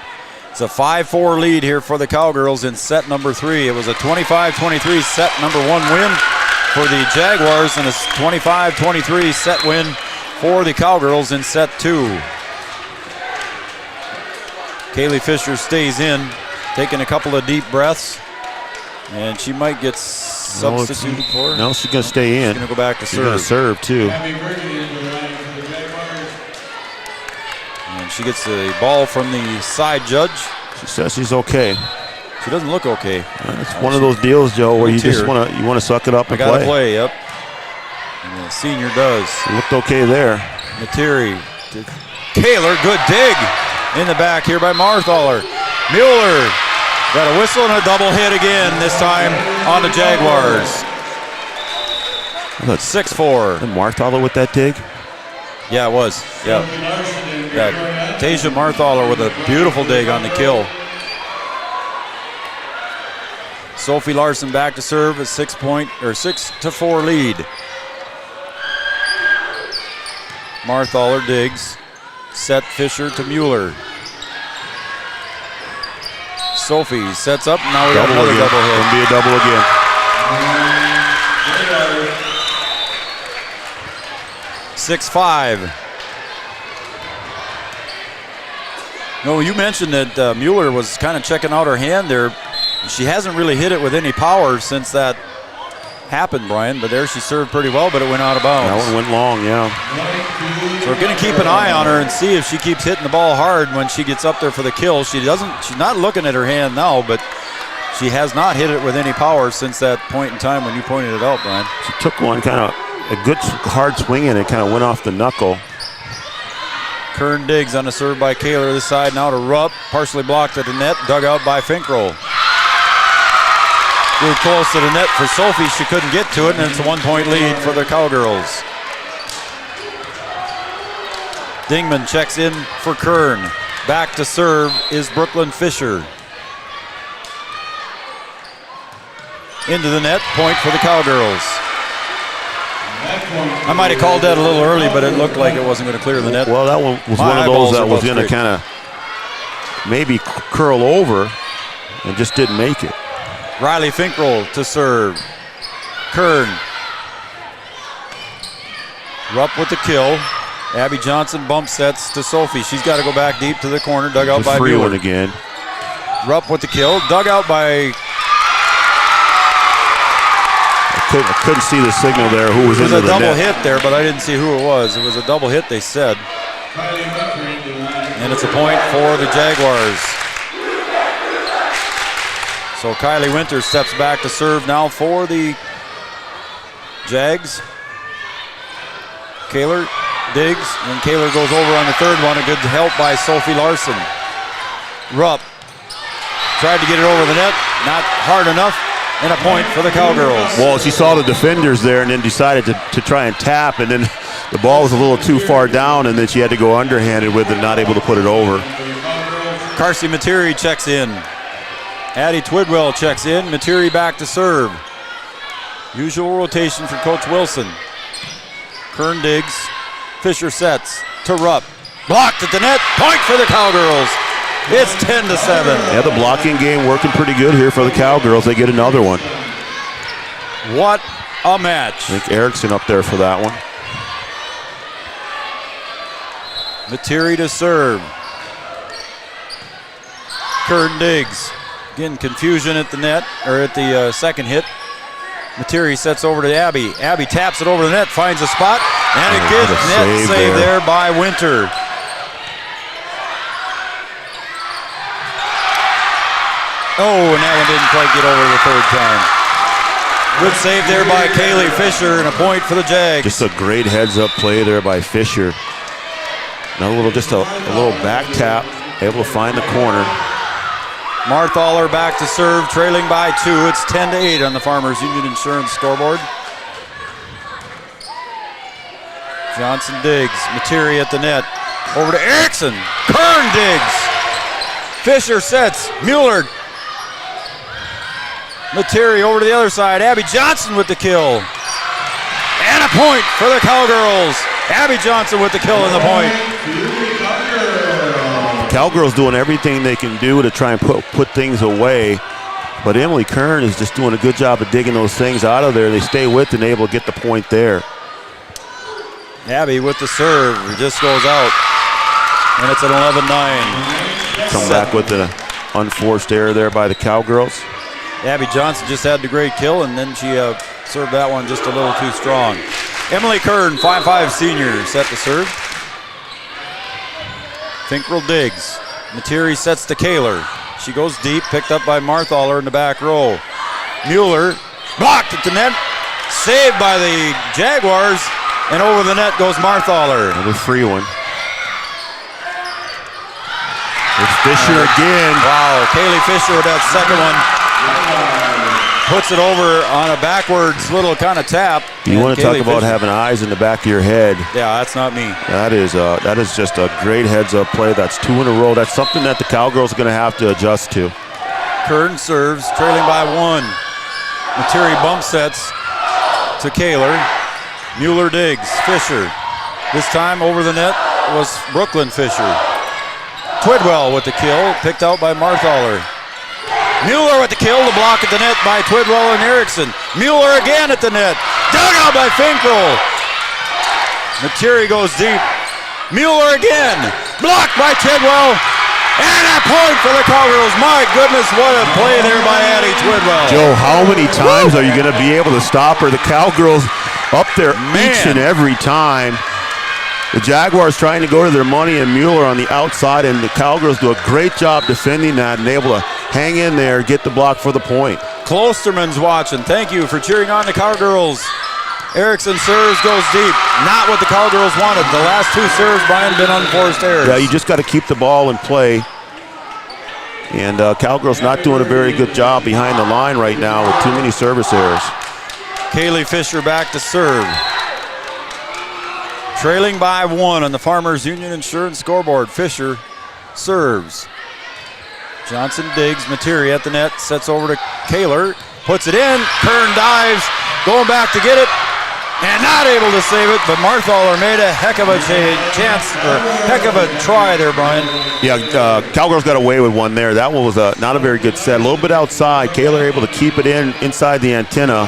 It's a 5-4 lead here for the Cowgirls in set number 3. It was a 25-23 set number 1 win for the Jaguars and a 25-23 set win for the Cowgirls in set 2. Kaylee Fisher stays in, taking a couple of deep breaths. And she might get substituted for her. No, she's going to stay in. She's going to go back to serve. She's going to serve, too. And she gets the ball from the side judge. She says she's okay. She doesn't look okay. It's one of those deals, Joe, where you just want to suck it up and play. I got to play, yep. And the senior does. It looked okay there. Materi. Kaler, good dig in the back here by Marthaler. Mueller. Got a whistle and a double hit again, this time on the Jaguars. 6-4. And Marthaler with that dig? Yeah, it was. Yeah. Tasia Marthaler with a beautiful dig on the kill. Sophie Larson back to serve, a 6-4 lead. Marthaler digs. Set Fisher to Mueller. Sophie. Sets up, now we got another again. double hit. Gonna be a double again. 6-5. No, you mentioned that Mueller was kind of checking out her hand there. She hasn't really hit it with any power since that happened, Brian, but there she served pretty well, but it went out of bounds. That one went long, yeah. So we're going to keep an eye on her and see if she keeps hitting the ball hard when she gets up there for the kill. She's not looking at her hand now, but she has not hit it with any power since that point in time when you pointed it out, Brian. She took one kind of a good hard swing and it kind of went off the knuckle. Kern Diggs on a serve by Kaler this side, now to Rupp, partially blocked at the net, dug out by Finkrell. Grew close to the net for Sophie, she couldn't get to it, and it's a 1-point lead for the Cowgirls. Dingman checks in for Kern. Back to serve is Brooklyn Fisher. Into the net, point for the Cowgirls. I might have called that a little early, but it looked like it wasn't going to clear the net. Well, that one was one of those that was going to kind of maybe curl over and just didn't make it. Riley Finkrell to serve. Kern. Rupp with the kill. Abby Johnson bump sets to Sophie. She's got to go back deep to the corner. Dug out by Mueller. Mueller Again. Rupp with the kill. Dug out by... I couldn't see the signal there. Who was in the net? It was a double hit there, but I didn't see who it was. It was a double hit, they said. And it's a point for the Jaguars. So Kylie Winter steps back to serve now for the Jags. Kaler digs, and Kaler goes over on the third one. A good help by Sophie Larson. Rupp tried to get it over the net, not hard enough, and a point for the Cowgirls. Well, she saw the defenders there and then decided to try and tap, and then the ball was a little too far down, and then she had to go underhanded with it, not able to put it over. Carsey Materi checks in. Addie Twidwell checks in. Materi back to serve. Usual rotation for Coach Wilson. Kern digs. Fisher sets to Rupp. Blocked at the net. Point for the Cowgirls. It's 10-7. Yeah, the blocking game working pretty good here for the Cowgirls. They get another one. What a match. I think Erickson up there for that one. Materi to serve. Kern digs. Again, confusion at the net, or at the second hit. Materi sets over to Abby. Abby taps it over the net, finds a spot, and a good net save there by Winter. Oh, and that one didn't quite get over the third time. Good save there by Kaylee Fisher, and a point for the Jags. Just a great heads-up play there by Fisher. Now just a little back tap, able to find the corner. Marthaler back to serve, trailing by 2. It's 10-8 on the Farmers Union Insurance scoreboard. Johnson digs. Materi at the net. Over to Erickson. Kern digs. Fisher sets. Mueller. Materi over to the other side. Abby Johnson with the kill. And a point for the Cowgirls. Abby Johnson with the kill and the point. Cowgirls doing everything they can do to try and put things away, but Emily Kern is just doing a good job of digging those things out of there. They stay with and able to get the point there. Abby with the serve, it just goes out, and it's an 11-9. Come back with an unforced error there by the Cowgirls. Abby Johnson just had the great kill, and then she served that one just a little too strong. Emily Kern, 5'5" senior, set to serve. Finkrell digs. Materi sets to Kaler. She goes deep, picked up by Marthaler in the back row. Mueller blocked at the net, saved by the Jaguars, and over the net goes Marthaler. Another free one. It's Fisher again. Wow, Kaylee Fisher with that second one. Puts it over on a backwards little kind of tap. You want to talk about having eyes in the back of your head. Yeah, that's not me. That is just a great heads-up play. That's 2 in a row. That's something that the Cowgirls are going to have to adjust to. Kern serves, trailing by 1. Materi bump sets to Kaler. Mueller digs. Fisher. This time over the net was Brooklyn Fisher. Twidwell with the kill, picked out by Marthaler. Mueller with the kill, the block at the net by Twidwell and Erickson. Mueller again at the net. Dug out by Finkel. Materi goes deep. Mueller again. Blocked by Tidwell. And a point for the Cowgirls. My goodness, what a play there by Addie Twidwell. Joe, how many times are you going to be able to stop her? The Cowgirls up there each and every time. The Jaguars trying to go to their money, and Mueller on the outside, and the Cowgirls do a great job defending that and able to hang in there, get the block for the point. Klosterman's watching. Thank you for cheering on the Cowgirls. Erickson serves, goes deep. Not what the Cowgirls wanted. The last two serves, Brian, been unforced errors. Yeah, you just got to keep the ball in play. And Cowgirls not doing a very good job behind the line right now with too many service errors. Kaylee Fisher back to serve. Trailing by 1 on the Farmers Union Insurance scoreboard. Fisher serves. Johnson digs. Materi at the net. Sets over to Kaler. Puts it in. Kern dives. Going back to get it. And not able to save it. But Marthaler made a heck of a chance. Or heck of a try there, Brian. Yeah, Cowgirls got away with one there. That one was not a very good set. A little bit outside. Kaler able to keep it inside the antenna.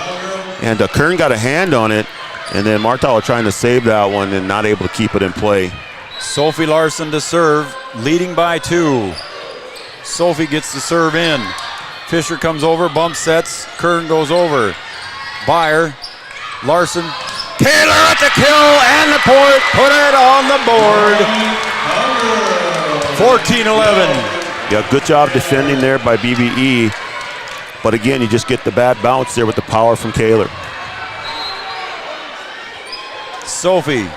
And Kern got a hand on it. And then Marthaler trying to save that one and not able to keep it in play. Sophie Larson to serve, leading by 2. Sophie gets the serve in. Fisher comes over, bump sets. Kern goes over. Byer, Larson. Kaler at the kill and the point. Put it on the board. 14-11. Yeah, good job defending there by BBE. But again, you just get the bad bounce there with the power from Kaler. Sophie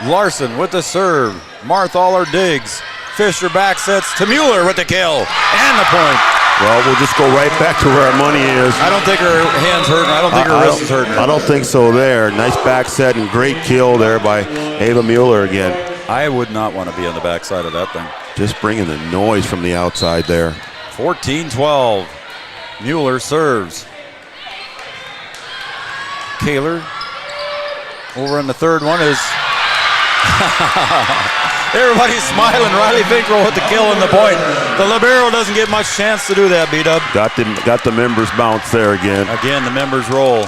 Larson with the serve. Marthaler digs. Fisher back sets to Mueller with the kill and the point. Well, we'll just go right back to where our money is. I don't think her hand's hurting. I don't think her wrist is hurting. I don't think so there. Nice back set and great kill there by Ava Mueller again. I would not want to be on the backside of that thing. Just bringing the noise from the outside there. 14-12. Mueller serves. Kaler. Over on the third one is everybody's smiling. Riley Finkel with the kill and the point. The libero doesn't get much chance to do that, B-Dub. Got the members bounce there again. Again, the members roll.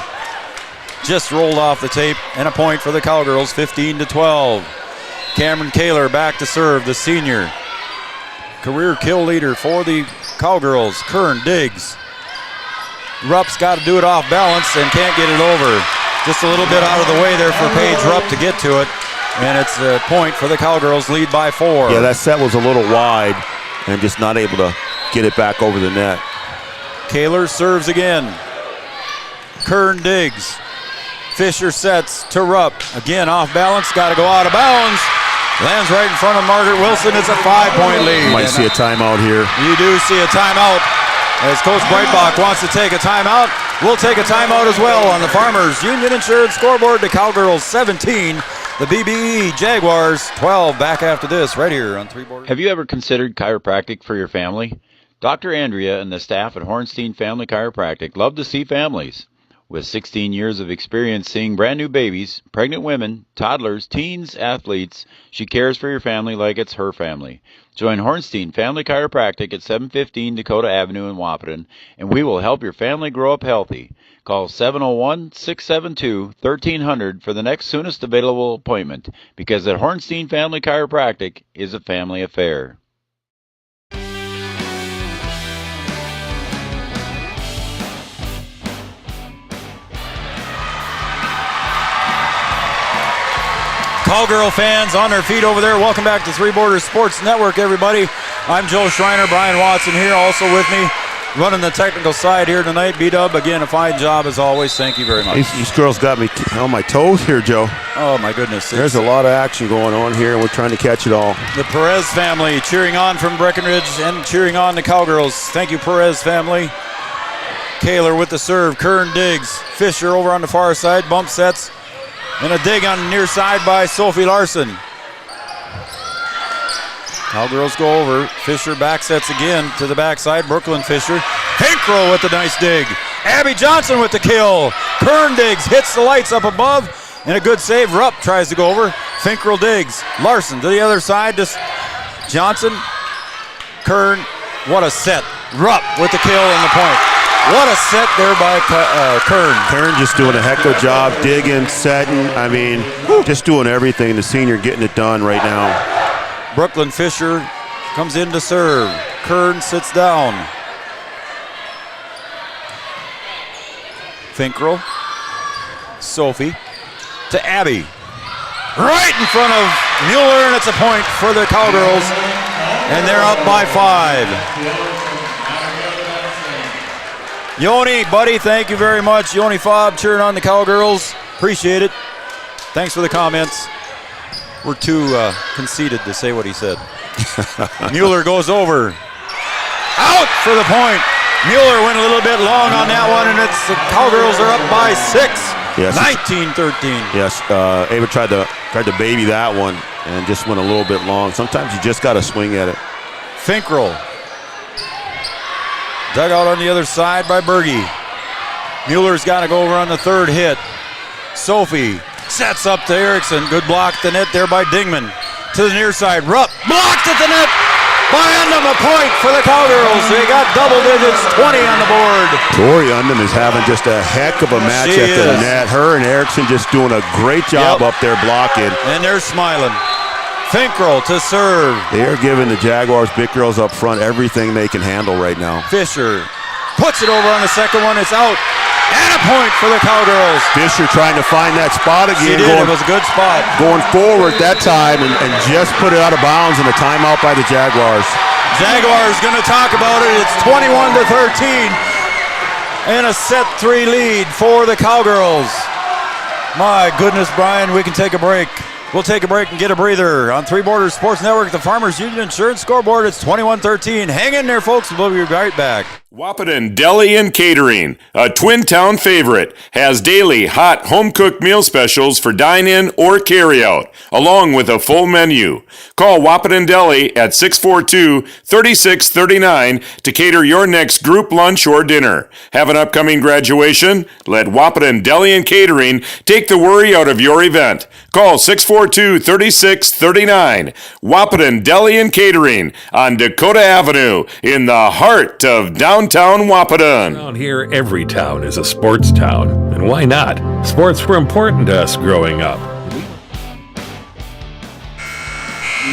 Just rolled off the tape and a point for the Cowgirls, 15-12. Cameron Kaler back to serve, the senior. Career kill leader for the Cowgirls. Kern digs. Rupp's got to do it off balance and can't get it over. Just a little bit out of the way there for Paige Rupp to get to it. And it's a point for the Cowgirls, lead by 4. Yeah, that set was a little wide and just not able to get it back over the net. Kaler serves again. Kern digs. Fisher sets to Rupp. Again, off balance, got to go out of bounds. Lands right in front of Margaret Wilson. It's a 5-point lead. Might see a timeout here. You do see a timeout. As Coach Breitbach wants to take a timeout, we'll take a timeout as well on the Farmers Union Insurance scoreboard. The Cowgirls 17, the BBE Jaguars 12. Back after this, right here on Three Borders. Have you ever considered chiropractic for your family? Dr. Andrea and the staff at Hornstein Family Chiropractic love to see families. With 16 years of experience seeing brand new babies, pregnant women, toddlers, teens, athletes, she cares for your family like it's her family. Join Hornstein Family Chiropractic at 715 Dakota Avenue in Wahpeton, and we will help your family grow up healthy. Call 701-672-1300 for the next soonest available appointment, because at Hornstein Family Chiropractic is a family affair. Cowgirl fans on their feet over there. Welcome back to Three Borders Sports Network, everybody. I'm Joe Schreiner, Brian Watson here, also with me, running the technical side here tonight. B-Dub, again, a fine job as always. Thank you very much. These girls got me on my toes here, Joe. Oh, my goodness. There's a lot of action going on here, and we're trying to catch it all. The Perez family cheering on from Breckenridge and cheering on the Cowgirls. Thank you, Perez family. Kaler with the serve. Kern digs. Fisher over on the far side. Bump sets. And a dig on the near side by Sophie Larson. Cowgirls go over. Fisher back sets again to the backside. Brooklyn Fisher. Hinkrow with the nice dig. Abby Johnson with the kill. Kern digs. Hits the lights up above. And a good save. Rupp tries to go over. Finkrell digs. Larson to the other side. Just Johnson. Kern. What a set. Rupp with the kill and the point. What a set there by Kern. Kern just doing a heck of a job, digging, setting. I mean, just doing everything. The senior getting it done right now. Brooklyn Fisher comes in to serve. Kern sits down. Finkrell. Sophie to Abby. Right in front of Mueller, and it's a point for the Cowgirls. And they're up by 5. Yoni, buddy, thank you very much. Yoni Fobb cheering on the Cowgirls. Appreciate it. Thanks for the comments. We're too conceited to say what he said. Mueller goes over. Out for the point. Mueller went a little bit long on that one, and it's the Cowgirls are up by 6. Yes. 19-13. Yes, Ava tried to baby that one and just went a little bit long. Sometimes you just got to swing at it. Finkrell. Dug out on the other side by Berge. Mueller's got to go over on the third hit. Sophie sets up to Erickson. Good block at the net there by Dingman. To the near side. Rupp blocked at the net by Undum. A point for the Cowgirls. They got double digits, 20 on the board. Tori Undum is having just a heck of a match at the net. Her and Erickson just doing a great job up there blocking. And they're smiling. Finkrell to serve. They are giving the Jaguars big girls up front everything they can handle right now. Fisher puts it over on the second one. It's out. And a point for the Cowgirls. Fisher trying to find that spot again. She did. It was a good spot. Going forward that time and just put it out of bounds and a timeout by the Jaguars. Jaguars going to talk about it. It's 21-13. And a set 3 lead for the Cowgirls. My goodness, Brian, we can take a break. We'll take a break and get a breather on Three Borders Sports Network, the Farmers Union Insurance Scoreboard. It's 21-13. Hang in there, folks, and we'll be right back. Wahpeton Deli and Catering, a Twin Town favorite, has daily hot home-cooked meal specials for dine-in or carry-out, along with a full menu. Call Wahpeton Deli at 642-3639 to cater your next group lunch or dinner. Have an upcoming graduation? Let Wahpeton Deli and Catering take the worry out of your event. Call 642-3639. Wahpeton Deli and Catering on Dakota Avenue in the heart of downtown Wahpeton. Around here, every town is a sports town. And why not? Sports were important to us growing up.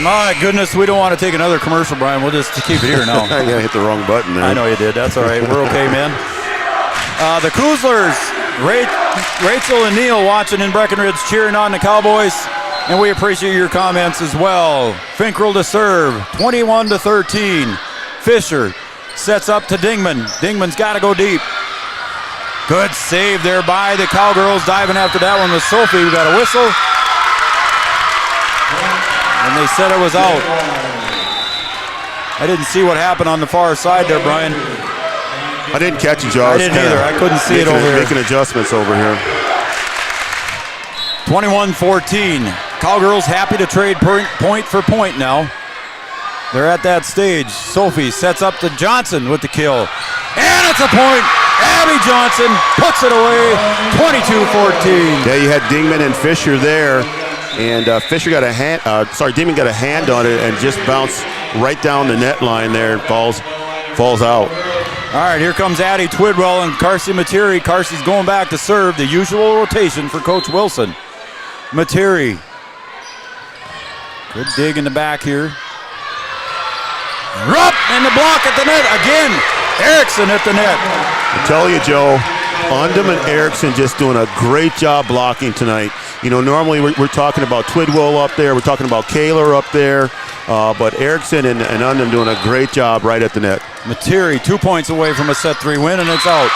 My goodness, we don't want to take another commercial, Brian. We'll just keep it here now. I hit the wrong button there. I know you did. That's all right. We're okay, man. The Kuzlers, Rachel and Neil watching in Breckenridge, cheering on the Cowboys. And we appreciate your comments as well. Finkrell to serve, 21-13. Fisher sets up to Dingman. Dingman's got to go deep. Good save there by the Cowgirls. Diving after that one with Sophie. We got a whistle. And they said it was out. I didn't see what happened on the far side there, Brian. I didn't catch it, Joe. I didn't either. I couldn't see it over here. Making adjustments over here. 21-14. Cowgirls happy to trade point for point now. They're at that stage. Sophie sets up to Johnson with the kill. And it's a point. Abby Johnson puts it away. 22-14. Yeah, you had Dingman and Fisher there. And Fisher got a hand, Dingman got a hand on it and just bounced right down the net line there and falls out. All right, here comes Addie Twidwell and Carsey Materi. Carsey's going back to serve, the usual rotation for Coach Wilson. Materi. Good dig in the back here. Rupp and the block at the net again. Erickson at the net. I tell you, Joe, Undum and Erickson just doing a great job blocking tonight. You know, normally we're talking about Twidwell up there. We're talking about Kaler up there. But Erickson and Undum doing a great job right at the net. Materi 2 points away from a set 3 win, and it's out.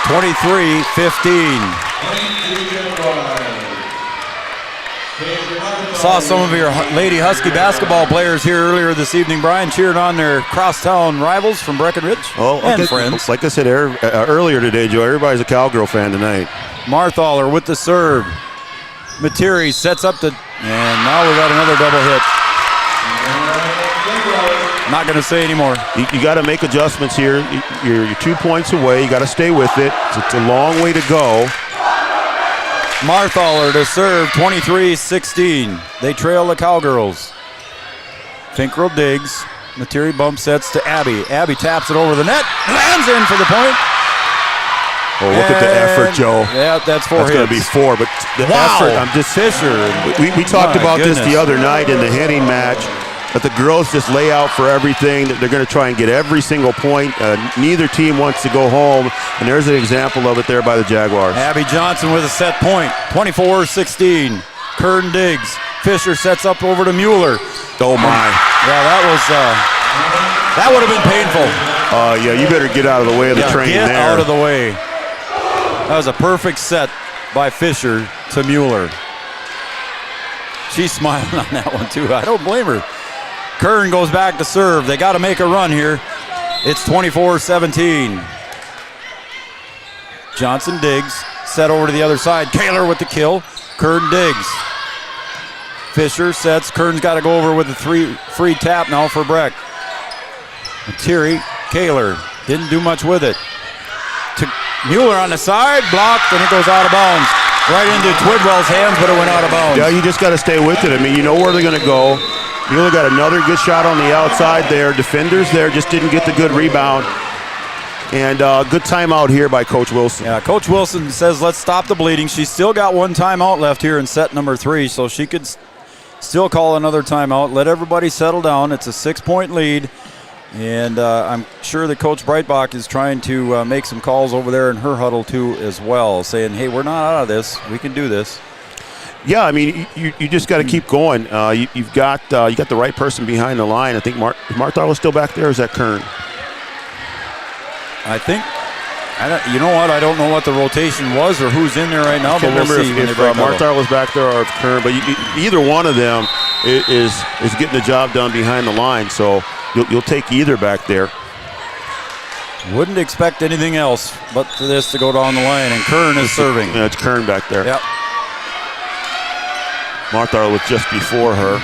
23-15. Saw some of your Lady Husky basketball players here earlier this evening, Brian, cheering on their crosstown rivals from Breckenridge and friends. Like I said earlier today, Joe, everybody's a Cowgirl fan tonight. Marthaler with the serve. Materi sets up to, and now we got another double hit. Not going to say anymore. You got to make adjustments here. You're 2 points away. You got to stay with it. It's a long way to go. Marthaler to serve, 23-16. They trail the Cowgirls. Finkrell digs. Materi bump sets to Abby. Abby taps it over the net. Lands in for the point. Oh, look at the effort, Joe. Yeah, that's 4 hits. That's going to be 4, but the effort, I'm just Fisher. We talked about this the other night in the hitting match, that the girls just lay out for everything, that they're going to try and get every single point. Neither team wants to go home, and there's an example of it there by the Jaguars. Abby Johnson with a set point, 24-16. Kern digs. Fisher sets up over to Mueller. Oh, my. Yeah, that would have been painful. Yeah, you better get out of the way of the train there. Get out of the way. That was a perfect set by Fisher to Mueller. She's smiling on that one, too. I don't blame her. Kern goes back to serve. They got to make a run here. It's 24-17. Johnson digs. Set over to the other side. Kaler with the kill. Kern digs. Fisher sets. Kern's got to go over with a free tap now for Breck. Materi, Kaler didn't do much with it. To Mueller on the side, blocked, and it goes out of bounds. Right into Twidwell's hands, but it went out of bounds. Yeah, you just got to stay with it. I mean, you know where they're going to go. Mueller got another good shot on the outside there. Defenders there just didn't get the good rebound. And good timeout here by Coach Wilson. Yeah, Coach Wilson says let's stop the bleeding. She's still got one timeout left here in set number 3, so she could still call another timeout. Let everybody settle down. It's a 6-point lead. And I'm sure that Coach Breitbach is trying to make some calls over there in her huddle too as well, saying, hey, we're not out of this. We can do this. Yeah, I mean, you just got to keep going. You got the right person behind the line. I think Martha was still back there. Or is that Kern? I think. You know what? I don't know what the rotation was or who's in there right now, but we'll see if Martha was back there or if Kern. But either one of them is getting the job done behind the line. So you'll take either back there. Wouldn't expect anything else but for this to go down the line, and Kern is serving. Yeah, it's Kern back there. Yep. Martha was just before her.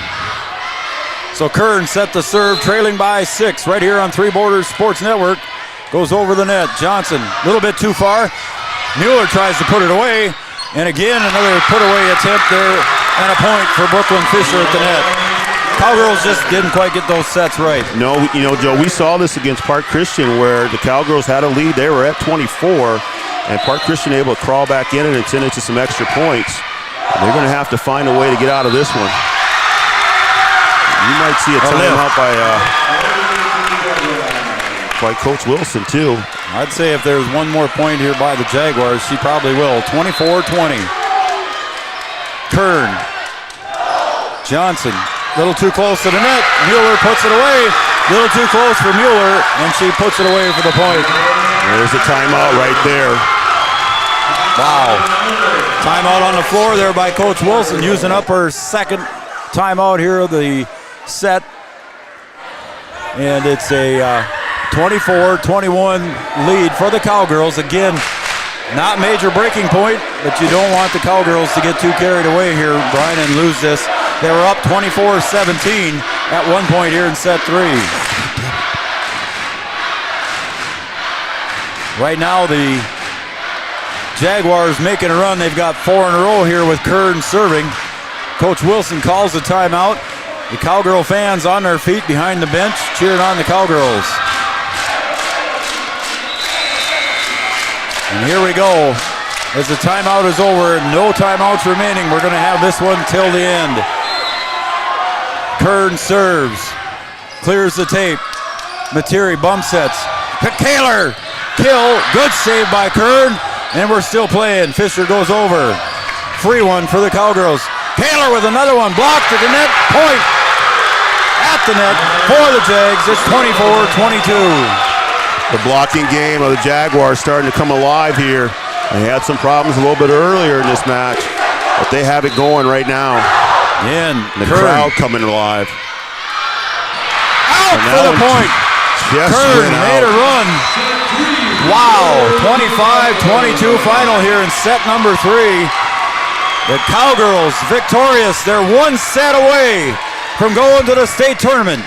So Kern set the serve, trailing by 6 right here on Three Borders Sports Network. Goes over the net. Johnson, a little bit too far. Mueller tries to put it away. And again, another put-away attempt there, and a point for Brooklyn Fisher at the net. Cowgirls just didn't quite get those sets right. No, Joe, we saw this against Park Christian where the Cowgirls had a lead. They were at 24, and Park Christian able to crawl back in and it's into some extra points. They're going to have to find a way to get out of this one. You might see a timeout by Coach Wilson, too. I'd say if there's one more point here by the Jaguars, she probably will. 24-20. Kern. Johnson, a little too close to the net. Mueller puts it away. A little too close for Mueller, and she puts it away for the point. There's a timeout right there. Wow. Timeout on the floor there by Coach Wilson, using up her second timeout here of the set. And it's a 24-21 lead for the Cowgirls. Again, not major breaking point, but you don't want the Cowgirls to get too carried away here, Brian, and lose this. They were up 24-17 at one point here in set 3. Right now, the Jaguars making a run. They've got 4 in a row here with Kern serving. Coach Wilson calls the timeout. The Cowgirl fans on their feet behind the bench cheering on the Cowgirls. And here we go. As the timeout is over, no timeouts remaining. We're going to have this one till the end. Kern serves. Clears the tape. Materi bump sets. Kaler. Kill. Good save by Kern. And we're still playing. Fisher goes over. Free one for the Cowgirls. Kaler with another one. Blocked at the net. Point. At the net for the Jags. It's 24-22. The blocking game of the Jaguars starting to come alive here. They had some problems a little bit earlier in this match, but they have it going right now. And the crowd coming alive. Out for the point. Kern made a run. Wow, 25-22 final here in set number 3. The Cowgirls victorious. They're one set away from going to the state tournament.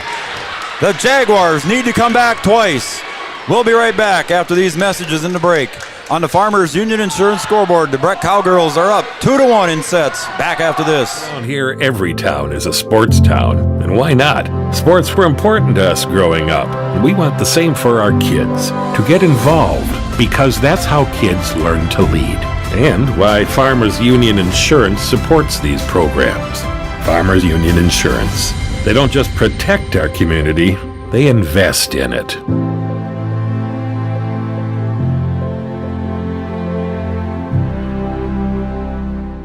The Jaguars need to come back twice. We'll be right back after these messages in the break. On the Farmers Union Insurance scoreboard, the Breck Cowgirls are up 2-1 in sets. Back after this. Down here, every town is a sports town. And why not? Sports were important to us growing up. And we want the same for our kids. To get involved, because that's how kids learn to lead. And why Farmers Union Insurance supports these programs. Farmers Union Insurance. They don't just protect our community, they invest in it.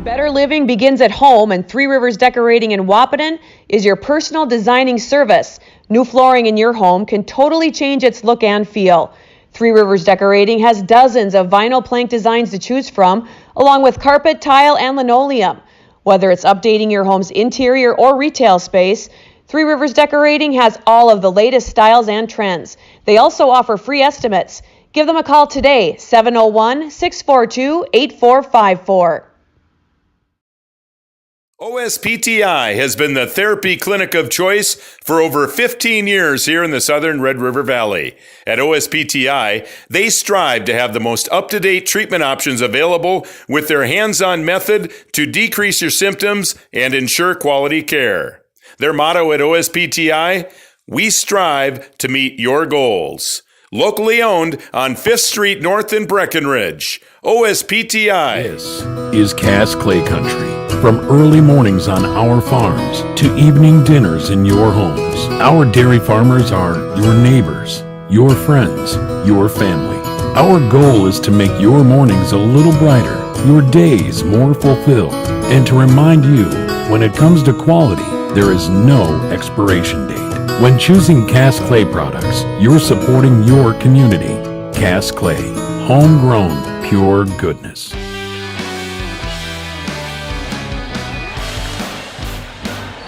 Better living begins at home, and Three Rivers Decorating in Wahpeton is your personal designing service. New flooring in your home can totally change its look and feel. Three Rivers Decorating has dozens of vinyl plank designs to choose from, along with carpet, tile, and linoleum. Whether it's updating your home's interior or retail space, Three Rivers Decorating has all of the latest styles and trends. They also offer free estimates. Give them a call today, 701-642-8454. OSPTI has been the therapy clinic of choice for over 15 years here in the southern Red River Valley. At OSPTI, they strive to have the most up-to-date treatment options available with their hands-on method to decrease your symptoms and ensure quality care. Their motto at OSPTI, we strive to meet your goals. Locally owned on 5th Street North in Breckenridge. OSPTI. This is Cass Clay Country. From early mornings on our farms to evening dinners in your homes, our dairy farmers are your neighbors, your friends, your family. Our goal is to make your mornings a little brighter, your days more fulfilled, and to remind you, when it comes to quality, there is no expiration date. When choosing Cass Clay products, you're supporting your community. Cass Clay, homegrown, pure goodness.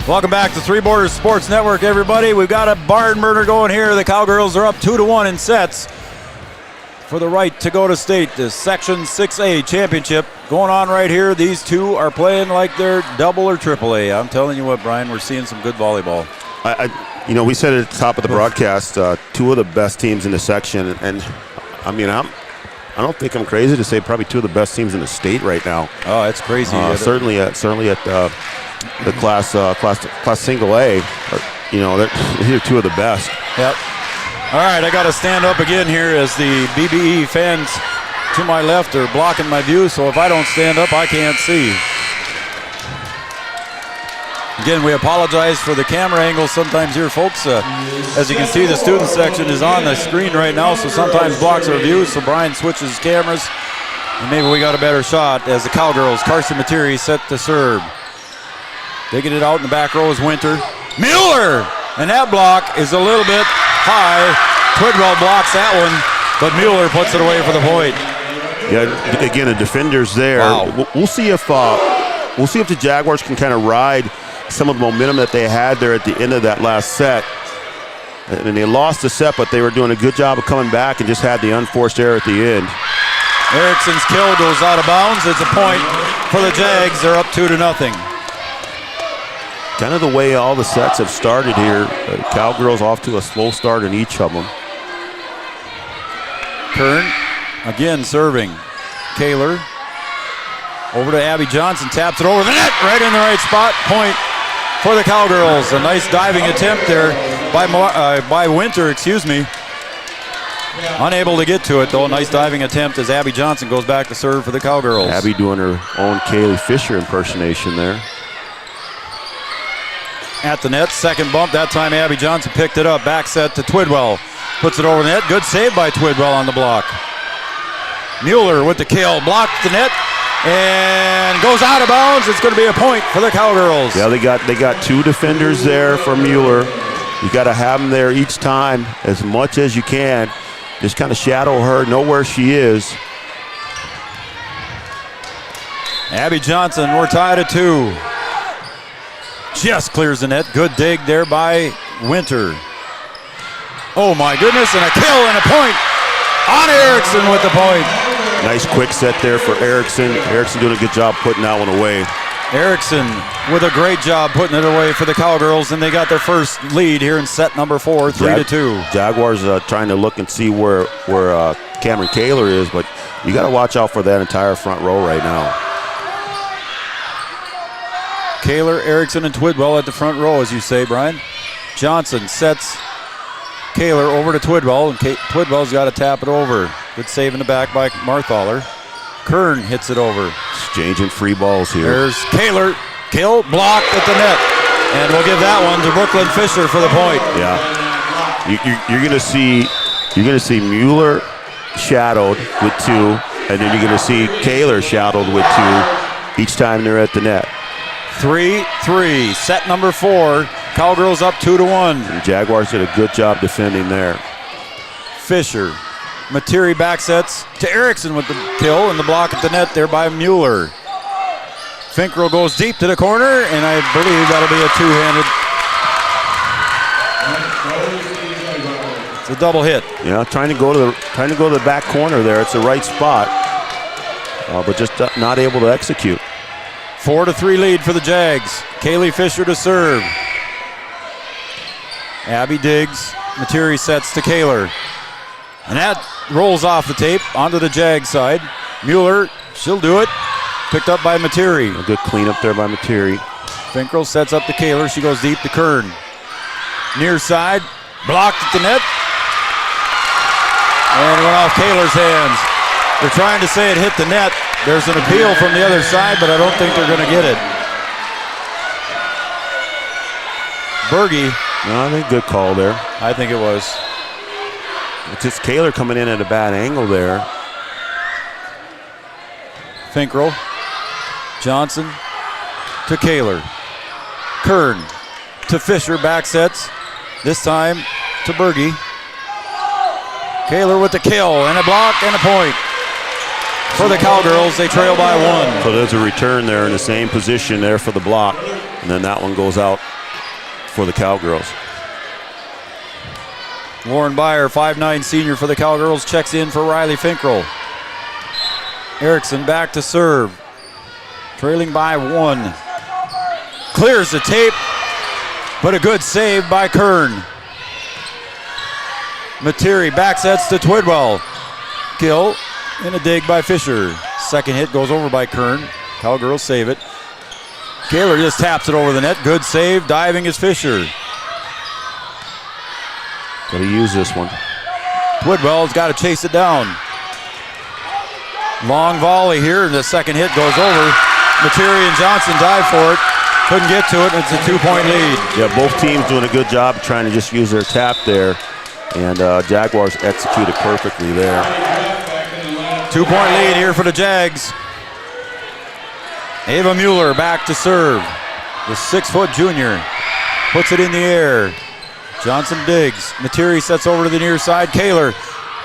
Welcome back to Three Borders Sports Network, everybody. We've got a barn burner going here. The Cowgirls are up 2-1 in sets for the right to go to state. The Section 6A championship going on right here. These two are playing like they're double or triple A. I'm telling you what, Brian, we're seeing some good volleyball. We said at the top of the broadcast, two of the best teams in the section, and I don't think I'm crazy to say probably two of the best teams in the state right now. Oh, it's crazy. Certainly at the class single A, they're two of the best. Yep. All right, I got to stand up again here as the BBE fans to my left are blocking my view, so if I don't stand up, I can't see. Again, we apologize for the camera angle sometimes here, folks. As you can see, the student section is on the screen right now, so sometimes blocks our view, so Brian switches cameras, and maybe we got a better shot as the Cowgirls, Carson Materi, set to serve. Digging it out in the back row is Winter. Mueller! And that block is a little bit high. Twidwell blocks that one, but Mueller puts it away for the point. Yeah, again, the defenders there. Wow. We'll see if the Jaguars can kind of ride some of the momentum that they had there at the end of that last set. And they lost the set, but they were doing a good job of coming back and just had the unforced error at the end. Erickson's kill goes out of bounds. It's a point for the Jags. They're up 2-0. Kind of the way all the sets have started here. Cowgirls off to a slow start in each of them. Kern again serving. Kaler over to Abby Johnson, taps it over the net, right in the right spot. Point for the Cowgirls. A nice diving attempt there by Winter, Unable to get to it, though. A nice diving attempt as Abby Johnson goes back to serve for the Cowgirls. Abby doing her own Kaylee Fisher impersonation there. At the net, second bump. That time Abby Johnson picked it up. Back set to Twidwell. Puts it over the net. Good save by Twidwell on the block. Mueller with the kill. Blocked the net and goes out of bounds. It's going to be a point for the Cowgirls. Yeah, they got two defenders there for Mueller. You got to have them there each time as much as you can. Just kind of shadow her, know where she is. Abby Johnson, we're tied at 2. Just clears the net. Good dig there by Winter. Oh my goodness, and a kill and a point on Erickson with the point. Nice quick set there for Erickson. Erickson doing a good job putting that one away. Erickson with a great job putting it away for the Cowgirls, and they got their first lead here in set number 4, 3-2. Jaguars trying to look and see where Cameron Kaler is, but you got to watch out for that entire front row right now. Kaler, Erickson, and Twidwell at the front row, as you say, Brian. Johnson sets Kaler over to Twidwell, and Twidwell's got to tap it over. Good save in the back by Marthaler. Kern hits it over. Exchanging free balls here. There's Kaler. Kill, blocked at the net. And we'll give that one to Brooklyn Fisher for the point. Yeah. You're gonna see Mueller shadowed with 2, and then you're gonna see Kaler shadowed with 2 each time they're at the net. 3-3. Set number 4. Cowgirls up 2-1. The Jaguars did a good job defending there. Fisher. Materi back sets to Erickson with the kill and the block at the net there by Mueller. Finkrell goes deep to the corner, and I believe that'll be a two-handed. It's a double hit. Yeah, trying to go to the back corner there. It's the right spot, but just not able to execute. 4-3 lead for the Jags. Kaylee Fisher to serve. Abby Diggs. Materi sets to Kaler. And that rolls off the tape onto the Jag side. Mueller, she'll do it. Picked up by Materi. A good cleanup there by Materi. Finkrell sets up to Kaler. She goes deep to Kern. Near side, blocked at the net. And it went off Kaler's hands. They're trying to say it hit the net. There's an appeal from the other side, but I don't think they're going to get it. Berge. No, I think good call there. I think it was. It's just Kaler coming in at a bad angle there. Finkrell. Johnson to Kaler. Kern to Fisher, back sets. This time to Berge. Kaler with the kill and a block and a point. For the Cowgirls, they trail by 1. So there's a return there in the same position there for the block. And then that one goes out for the Cowgirls. Lauren Byer, 5'9" senior for the Cowgirls, checks in for Riley Finkrell. Erickson back to serve. Trailing by 1. Clears the tape, but a good save by Kern. Materi back sets to Twidwell. Kill and a dig by Fisher. Second hit goes over by Kern. Cowgirls save it. Kaler just taps it over the net. Good save. Diving is Fisher. Got to use this one. Twidwell's got to chase it down. Long volley here, and the second hit goes over. Materi and Johnson dive for it. Couldn't get to it, and it's a 2-point lead. Yeah, both teams doing a good job trying to just use their tap there. And Jaguars executed perfectly there. 2-point lead here for the Jags. Ava Mueller back to serve. The 6-foot junior puts it in the air. Johnson digs. Materi sets over to the near side. Kaler,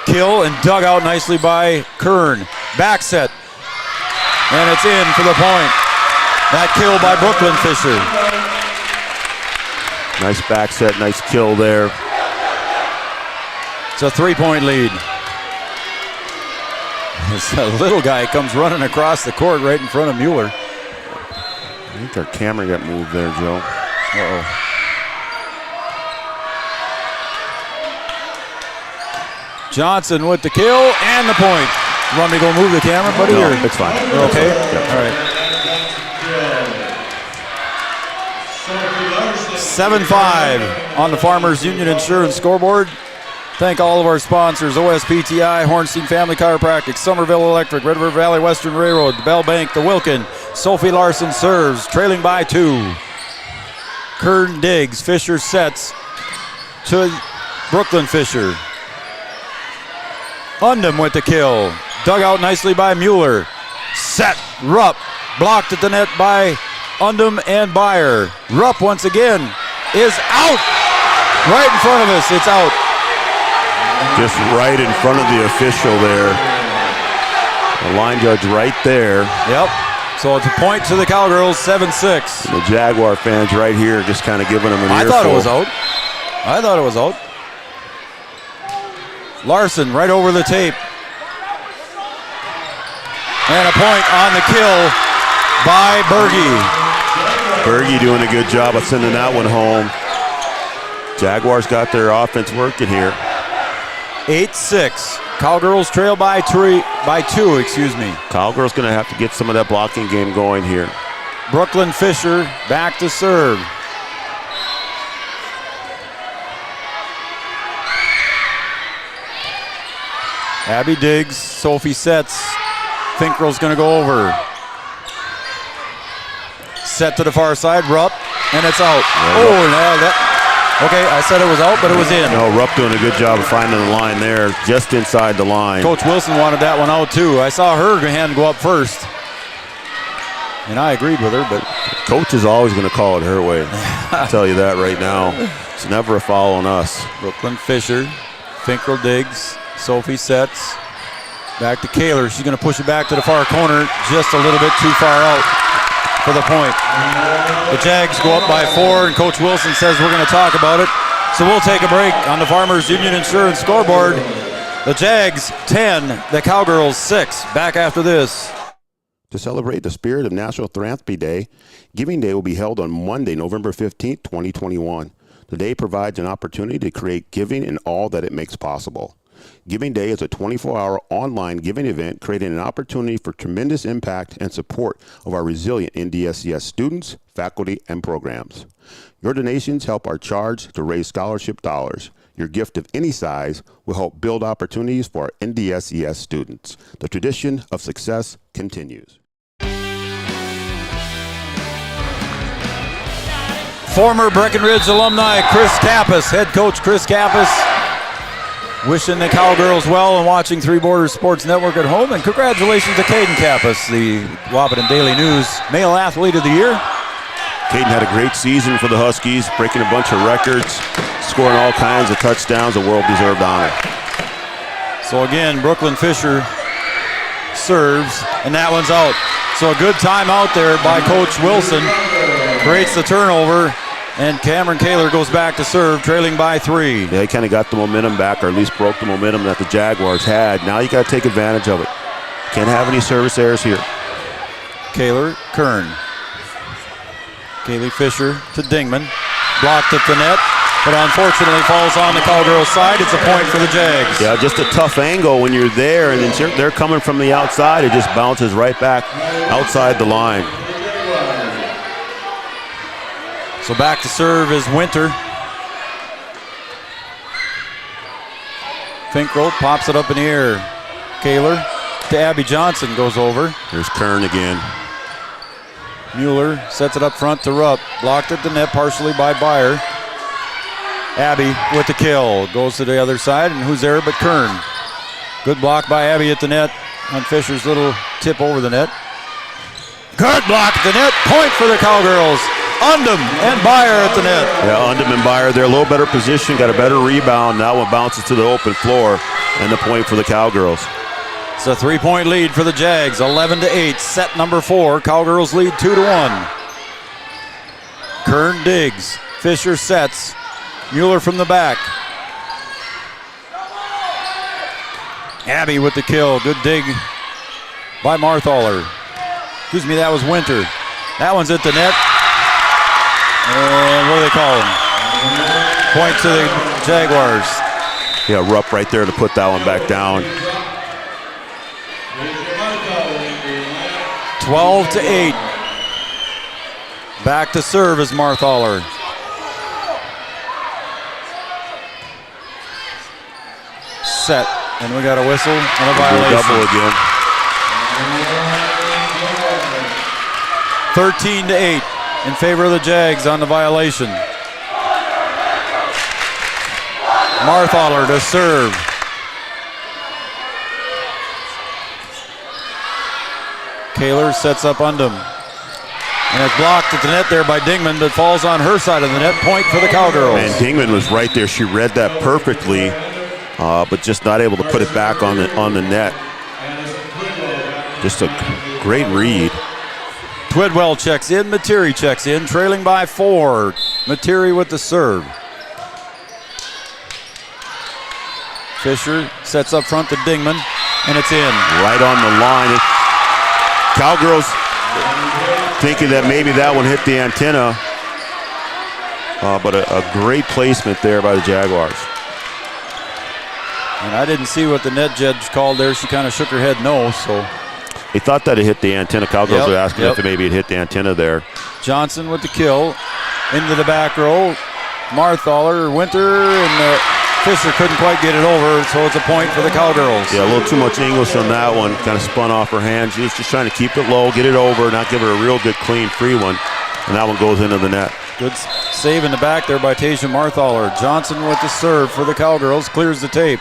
kill and dug out nicely by Kern. Back set. And it's in for the point. That kill by Brooklyn Fisher. Nice back set, nice kill there. It's a 3-point lead. This little guy comes running across the court right in front of Mueller. I think our camera got moved there, Joe. Uh-oh. Johnson with the kill and the point. You want me to go move the camera, buddy? No, or? it's fine. We're okay? Yeah. All right. 7-5 on the Farmers Union Insurance scoreboard. Thank all of our sponsors: OSPTI, Hornstein Family Chiropractic, Somerville Electric, Red River Valley Western Railroad, the Bell Bank, the Wilkin. Sophie Larson serves, trailing by 2. Kern digs. Fisher sets to Brooklyn Fisher. Undum with the kill. Dug out nicely by Mueller. Set. Rupp. Blocked at the net by Undum and Byer. Rupp once again is out. Right in front of us. It's out. Just right in front of the official there. The line judge right there. Yep. So it's a point to the Cowgirls, 7-6. The Jaguar fans right here just kind of giving them an earful. I thought it was out. Larson right over the tape. And a point on the kill by Berge. Berge doing a good job of sending that one home. Jaguars got their offense working here. 8-6. Cowgirls trail by 2, excuse me. Cowgirls going to have to get some of that blocking game going here. Brooklyn Fisher back to serve. Abby digs, Sophie sets. Finkrell's going to go over. Set to the far side, Rupp, and it's out. Okay, I said it was out, but it was in. No, Rupp doing a good job of finding the line there, just inside the line. Coach Wilson wanted that one out too. I saw her hand go up first, and I agreed with her, but Coach is always going to call it her way. I'll tell you that right now. It's never a foul on us. Brooklyn Fisher, Finkrell digs, Sophie sets. Back to Kaler. She's going to push it back to the far corner, just a little bit too far out for the point. The Jags go up by 4, and Coach Wilson says we're going to talk about it. So we'll take a break on the Farmers Union Insurance scoreboard. The Jags 10, the Cowgirls 6. Back after this. To celebrate the spirit of National Philanthropy Day, Giving Day will be held on Monday, November 15th, 2021. The day provides an opportunity to create giving in all that it makes possible. Giving Day is a 24-hour online giving event creating an opportunity for tremendous impact and support of our resilient NDSCS students, faculty, and programs. Your donations help our charge to raise scholarship dollars. Your gift of any size will help build opportunities for our NDSCS students. The tradition of success continues. Former Breckenridge alumni Chris Kappas, head coach Chris Kappas, wishing the Cowgirls well and watching Three Borders Sports Network at home. And congratulations to Caden Kappas, the Wahpeton Daily News Male Athlete of the Year. Caden had a great season for the Huskies, breaking a bunch of records, scoring all kinds of touchdowns, a well-deserved honor. So again, Brooklyn Fisher serves, and that one's out. So a good time out there by Coach Wilson. Creates the turnover, and Cameron Kaler goes back to serve, trailing by 3. Yeah, he kind of got the momentum back, or at least broke the momentum that the Jaguars had. Now you got to take advantage of it. Can't have any service errors here. Kaler, Kern. Kaylee Fisher to Dingman. Blocked at the net, but unfortunately falls on the Cowgirls side. It's a point for the Jags. Yeah, just a tough angle when you're there, and then they're coming from the outside. It just bounces right back outside the line. So back to serve is Winter. Finkrell pops it up in the air. Kaler to Abby Johnson, goes over. Here's Kern again. Mueller sets it up front to Rupp. Blocked at the net partially by Byer. Abby with the kill. Goes to the other side, and who's there but Kern? Good block by Abby at the net on Fisher's little tip over the net. Good block at the net. Point for the Cowgirls. Undum and Byer at the net. Yeah, Undum and Byer, they're a little better position, got a better rebound. That one bounces to the open floor, and the point for the Cowgirls. It's a 3-point lead for the Jags, 11-8. Set number 4. Cowgirls lead 2-1. Kern digs. Fisher sets. Mueller from the back. Abby with the kill. Good dig by Marthaler. Excuse me, that was Winter. That one's at the net. And what do they call him? Point to the Jaguars. Yeah, Rupp right there to put that one back down. 12-8. Back to serve is Marthaler. Set, and we got a whistle and a violation. Double again. 13-8 in favor of the Jags on the violation. Marthaler to serve. Kaler sets up Undum. And it's blocked at the net there by Dingman, but falls on her side of the net. Point for the Cowgirls. And Dingman was right there. She read that perfectly, but just not able to put it back on the net. Just a great read. Twidwell checks in, Materi checks in, trailing by 4. Materi with the serve. Fisher sets up front to Dingman, and it's in. Right on the line. Cowgirls thinking that maybe that one hit the antenna. But a great placement there by the Jaguars. And I didn't see what the net judge called there. She kind of shook her head no, so. They thought that it hit the antenna. Cowgirls were asking if maybe it hit the antenna there. Johnson with the kill. Into the back row. Marthaler, Winter, and Fisher couldn't quite get it over, so it's a point for the Cowgirls. Yeah, a little too much English on that one. Kind of spun off her hand. She was just trying to keep it low, get it over, not give her a real good, clean, free one. And that one goes into the net. Good save in the back there by Tasia Marthaler. Johnson with the serve for the Cowgirls, clears the tape.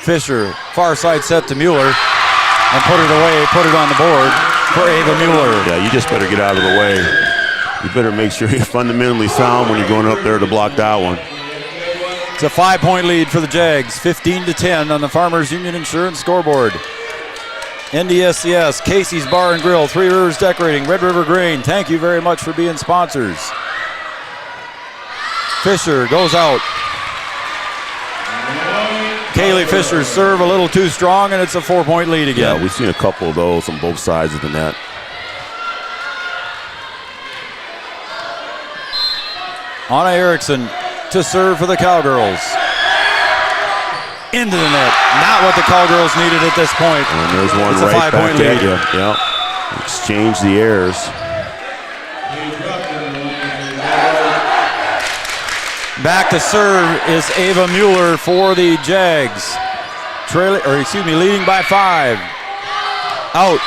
Fisher, far side set to Mueller, and put it away, put it on the board for Ava Mueller. Yeah, you just better get out of the way. You better make sure you're fundamentally sound when you're going up there to block that one. It's a 5-point lead for the Jags, 15-10 on the Farmers Union Insurance scoreboard. NDSCS, Casey's Bar and Grill, Three Rivers Decorating, Red River Grain, thank you very much for being sponsors. Fisher goes out. Kaylee Fisher's serve a little too strong, and it's a 4-point lead again. Yeah, we've seen a couple of those on both sides of the net. Anna Erickson to serve for the Cowgirls. Into the net. Not what the Cowgirls needed at this point. And there's one it's right a 5-point back lead. at you. Yep. Exchange the errors. Back to serve is Ava Mueller for the Jags. Leading by 5. Out.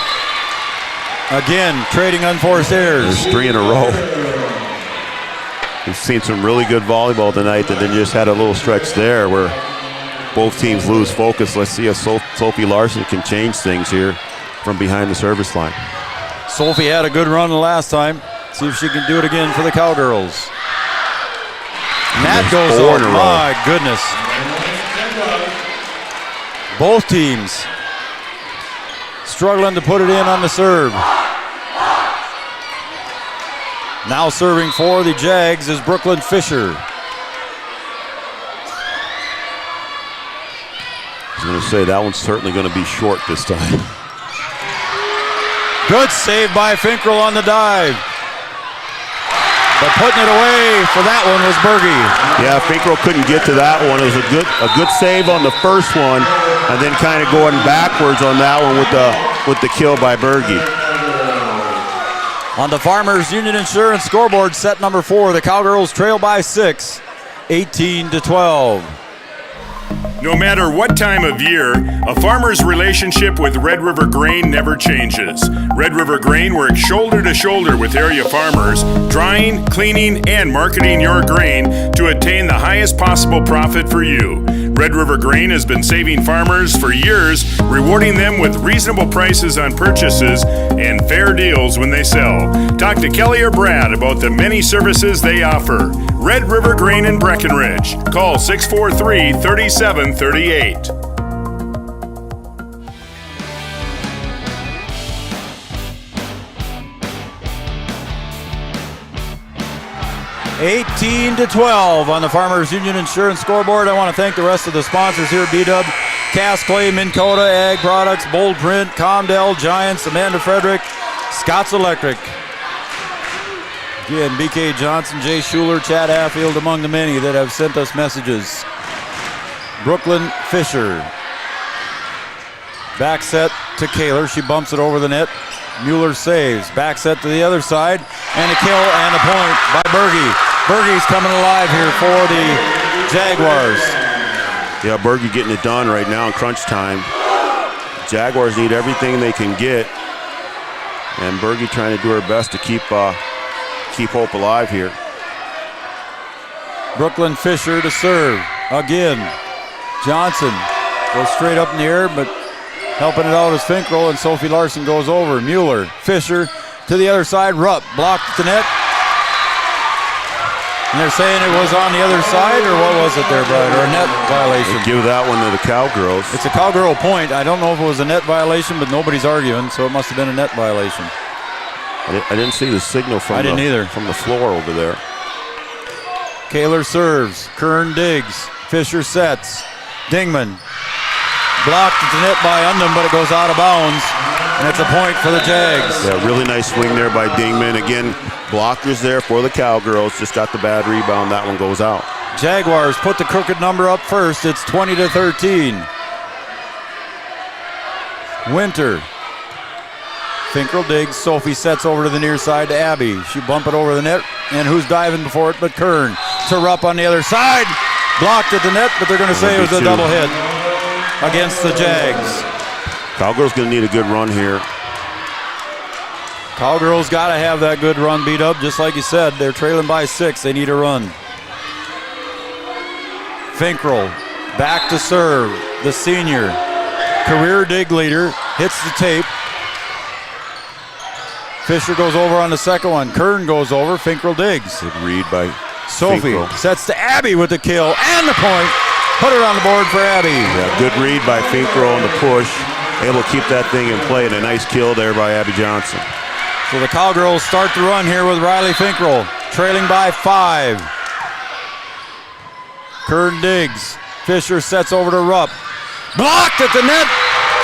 Again, trading unforced errors. There's 3 in a row. We've seen some really good volleyball tonight that then just had a little stretch there where both teams lose focus. Let's see if Sophie Larson can change things here from behind the service line. Sophie had a good run the last time. See if she can do it again for the Cowgirls. And that goes over. My goodness. Both teams struggling to put it in on the serve. Now serving for the Jags is Brooklyn Fisher. I was going to say that one's certainly going to be short this time. Good save by Finkrell on the dive. But putting it away for that one was Berge. Yeah, Finkrell couldn't get to that one. It was a good save on the first one, and then kind of going backwards on that one with the kill by Berge. On the Farmers Union Insurance scoreboard, set number 4, the Cowgirls trail by 6, 18-12. No matter what time of year, a farmer's relationship with Red River Grain never changes. Red River Grain works shoulder to shoulder with area farmers, drying, cleaning, and marketing your grain to attain the highest possible profit for you. Red River Grain has been saving farmers for years, rewarding them with reasonable prices on purchases and fair deals when they sell. Talk to Kelly or Brad about the many services they offer. Red River Grain in Breckenridge. Call 643-3738. $18-12 on the Farmers Union Insurance scoreboard. I want to thank the rest of the sponsors here at B-Dub. Cass Clay, Minn Kota, Ag Products, Bold Print, Comdell, Giants, Amanda Frederick, Scott's Electric. Again, BK Johnson, Jay Schuler, Chad Affield among the many that have sent us messages. Brooklyn Fisher. Back set to Kaler. She bumps it over the net. Mueller saves. Back set to the other side. And a kill and a point by Berge. Berge's coming alive here for the Jaguars. Yeah, Berge getting it done right now in crunch time. Jaguars need everything they can get. And Berge trying to do her best to keep hope alive here. Brooklyn Fisher to serve. Again. Johnson goes straight up in the air, but helping it out is Finkrell, and Sophie Larson goes over. Mueller, Fisher to the other side. Rupp blocked at the net. And they're saying it was on the other side, or what was it there, Brian? Or a net violation? We'll give that one to the Cowgirls. It's a Cowgirl point. I don't know if it was a net violation, but nobody's arguing, so it must have been a net violation. I didn't see the signal from the floor over there. Kaler serves. Kern digs. Fisher sets. Dingman blocked at the net by Undham, but it goes out of bounds. And it's a point for the Jags. Yeah, really nice swing there by Dingman. Again, blockers there for the Cowgirls. Just got the bad rebound. That one goes out. Jaguars put the crooked number up first. It's 20-13. Winter. Finkel digs. Sophie sets over to the near side to Abby. She bump it over the net. And who's diving before it but Kern. To Rupp on the other side. Blocked at the net, but they're going to say it was a double hit against the Jags. Cowgirls going to need a good run here. Cowgirls got to have that good run beat up, just like you said. They're trailing by 6. They need a run. Finkel back to serve. The senior. Career dig leader. Hits the tape. Fisher goes over on the second one. Kern goes over. Finkel digs. Good read by Sophie Finkel. sets to Abby with the kill and the point. Put it on the board for Abby. Yeah, good read by Finkel on the push. Able to keep that thing in play, and a nice kill there by Abby Johnson. So the Cowgirls start the run here with Riley Finkel, trailing by 5. Kern digs. Fisher sets over to Rupp. Blocked at the net.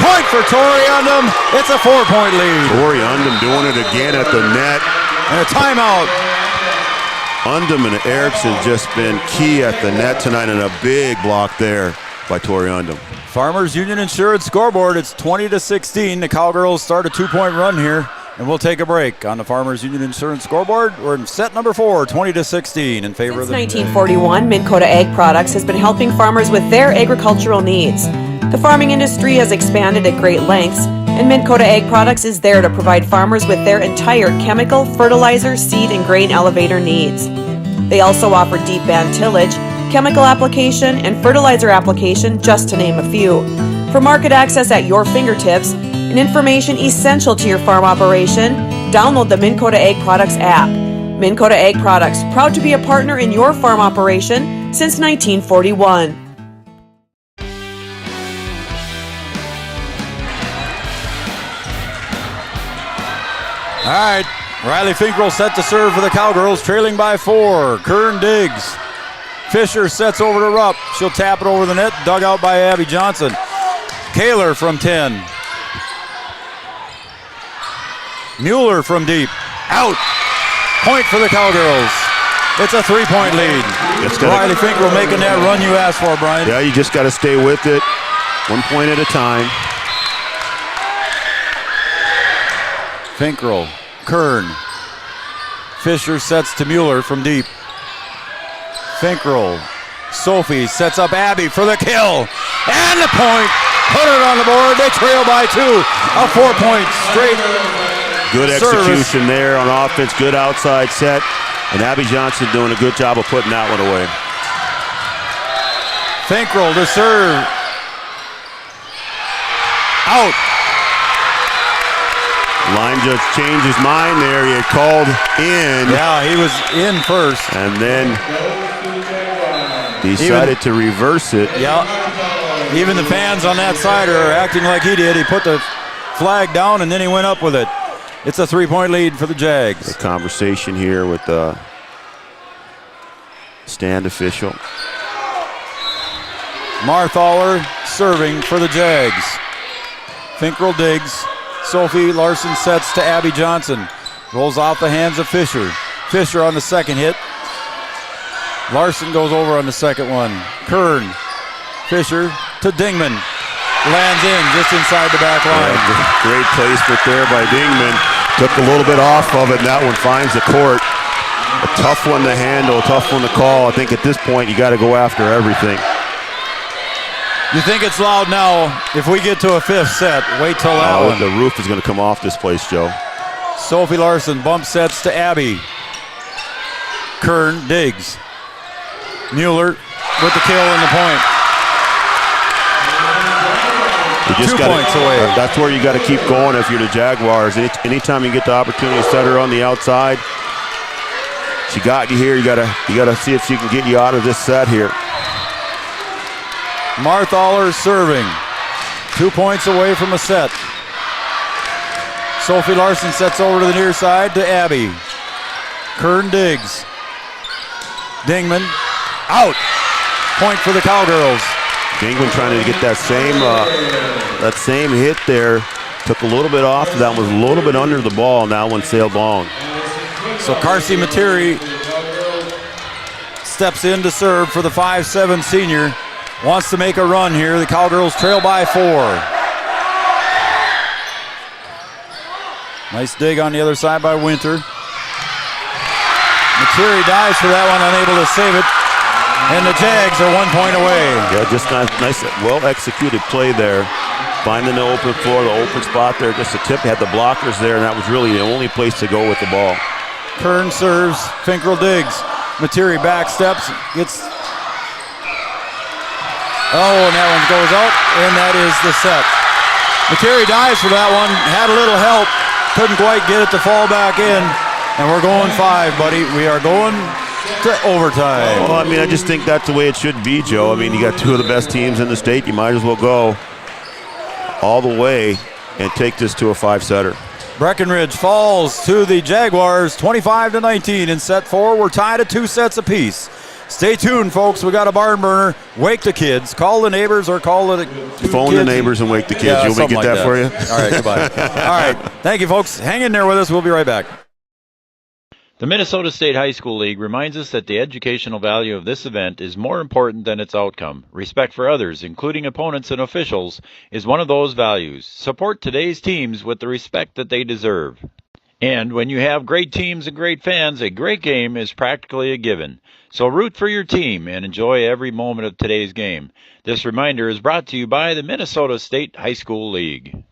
Point for Tori Undum. It's a 4-point lead. Tori Undum doing it again at the net. And a timeout. Undum and Erickson just been key at the net tonight, and a big block there by Tori Undum. Farmers Union Insurance scoreboard. It's 20-16. The Cowgirls start a 2-point run here, and we'll take a break on the Farmers Union Insurance scoreboard. We're in set number 4, 20-16 in favor of the... Since 1941, Minn Kota Ag Products has been helping farmers with their agricultural needs. The farming industry has expanded at great lengths, and Minn Kota Ag Products is there to provide farmers with their entire chemical, fertilizer, seed, and grain elevator needs. They also offer deep band tillage, chemical application, and fertilizer application, just to name a few. For market access at your fingertips and information essential to your farm operation, download the Minn Kota Ag Products app. Minn Kota Ag Products, proud to be a partner in your farm operation since 1941. All right, Riley Finkel set to serve for the Cowgirls, trailing by 4. Kern digs. Fisher sets over to Rupp. She'll tap it over the net, dug out by Abby Johnson. Kaler from 10. Mueller from deep. Out. Point for the Cowgirls. It's a 3-point lead. Riley Finkel making that run you asked for, Brian. Yeah, you just got to stay with it. 1 point at a time. Finkel, Kern. Fisher sets to Mueller from deep. Finkel, Sophie sets up Abby for the kill. And the point. Put it on the board. They trail by 2. A 4-point straight. Good execution service there on offense. Good outside set. And Abby Johnson doing a good job of putting that one away. Finkel to serve. Out. Line judge changed his mind there. He had called in. Yeah, he was in first. And then decided to reverse it. Yeah. Even the fans on that side are acting like he did. He put the flag down and then he went up with it. It's a 3-point lead for the Jags. A conversation here with the stand official. Marthaler serving for the Jags. Finkel digs. Sophie Larson sets to Abby Johnson. Rolls off the hands of Fisher. Fisher on the second hit. Larson goes over on the second one. Kern. Fisher to Dingman. Lands in just inside the back line. Yeah, great placement there by Dingman. Took a little bit off of it, and that one finds the court. A tough one to handle, a tough one to call. I think at this point you got to go after everything. You think it's loud now? If we get to a 5th set, wait till that one. The roof is going to come off this place, Joe. Sophie Larson bump sets to Abby. Kern digs. Mueller with the kill and the point. 2 points away. That's where you got to keep going if you're the Jaguars. Anytime you get the opportunity to set her on the outside, she got you here. You got to see if she can get you out of this set here. Marthaler serving. 2 points away from a set. Sophie Larson sets over to the near side to Abby. Kern digs. Dingman out. Point for the Cowgirls. Dingman trying to get that same hit there Took a little bit off. That was a little bit under the ball, and that one sailed long. So Carsey Materi steps in to serve for the 5'7" senior. Wants to make a run here. The Cowgirls trail by 4. Nice dig on the other side by Winter. Materi dives for that one, unable to save it. And the Jags are 1 point away. Yeah, just nice, well-executed play there. Finding the open floor, the open spot there. Just a tip, had the blockers there, and that was really the only place to go with the ball. Kern serves, Finkrell digs. Materi back steps, gets... Oh, and that one goes out, and that is the set. Materi dives for that one, had a little help, couldn't quite get it to fall back in, and we're going 5, buddy. We are going to overtime. Well, I mean, I just think that's the way it should be, Joe. I mean, you got 2 of the best teams in the state. You might as well go all the way and take this to a 5-setter. Breckenridge falls to the Jaguars 25-19 in set 4. We're tied at 2 sets apiece. Stay tuned, folks. We got a barn burner. Wake the kids. Call the neighbors or call the phone kids. The neighbors and wake the kids. Yeah, You want me to get that for you? All right, goodbye. All right. Thank you, folks. Hang in there with us. We'll be right back. The Minnesota State High School League reminds us that the educational value of this event is more important than its outcome. Respect for others, including opponents and officials, is one of those values. Support today's teams with the respect that they deserve. And when you have great teams and great fans, a great game is practically a given. So root for your team and enjoy every moment of today's game. This reminder is brought to you by the Minnesota State High School League.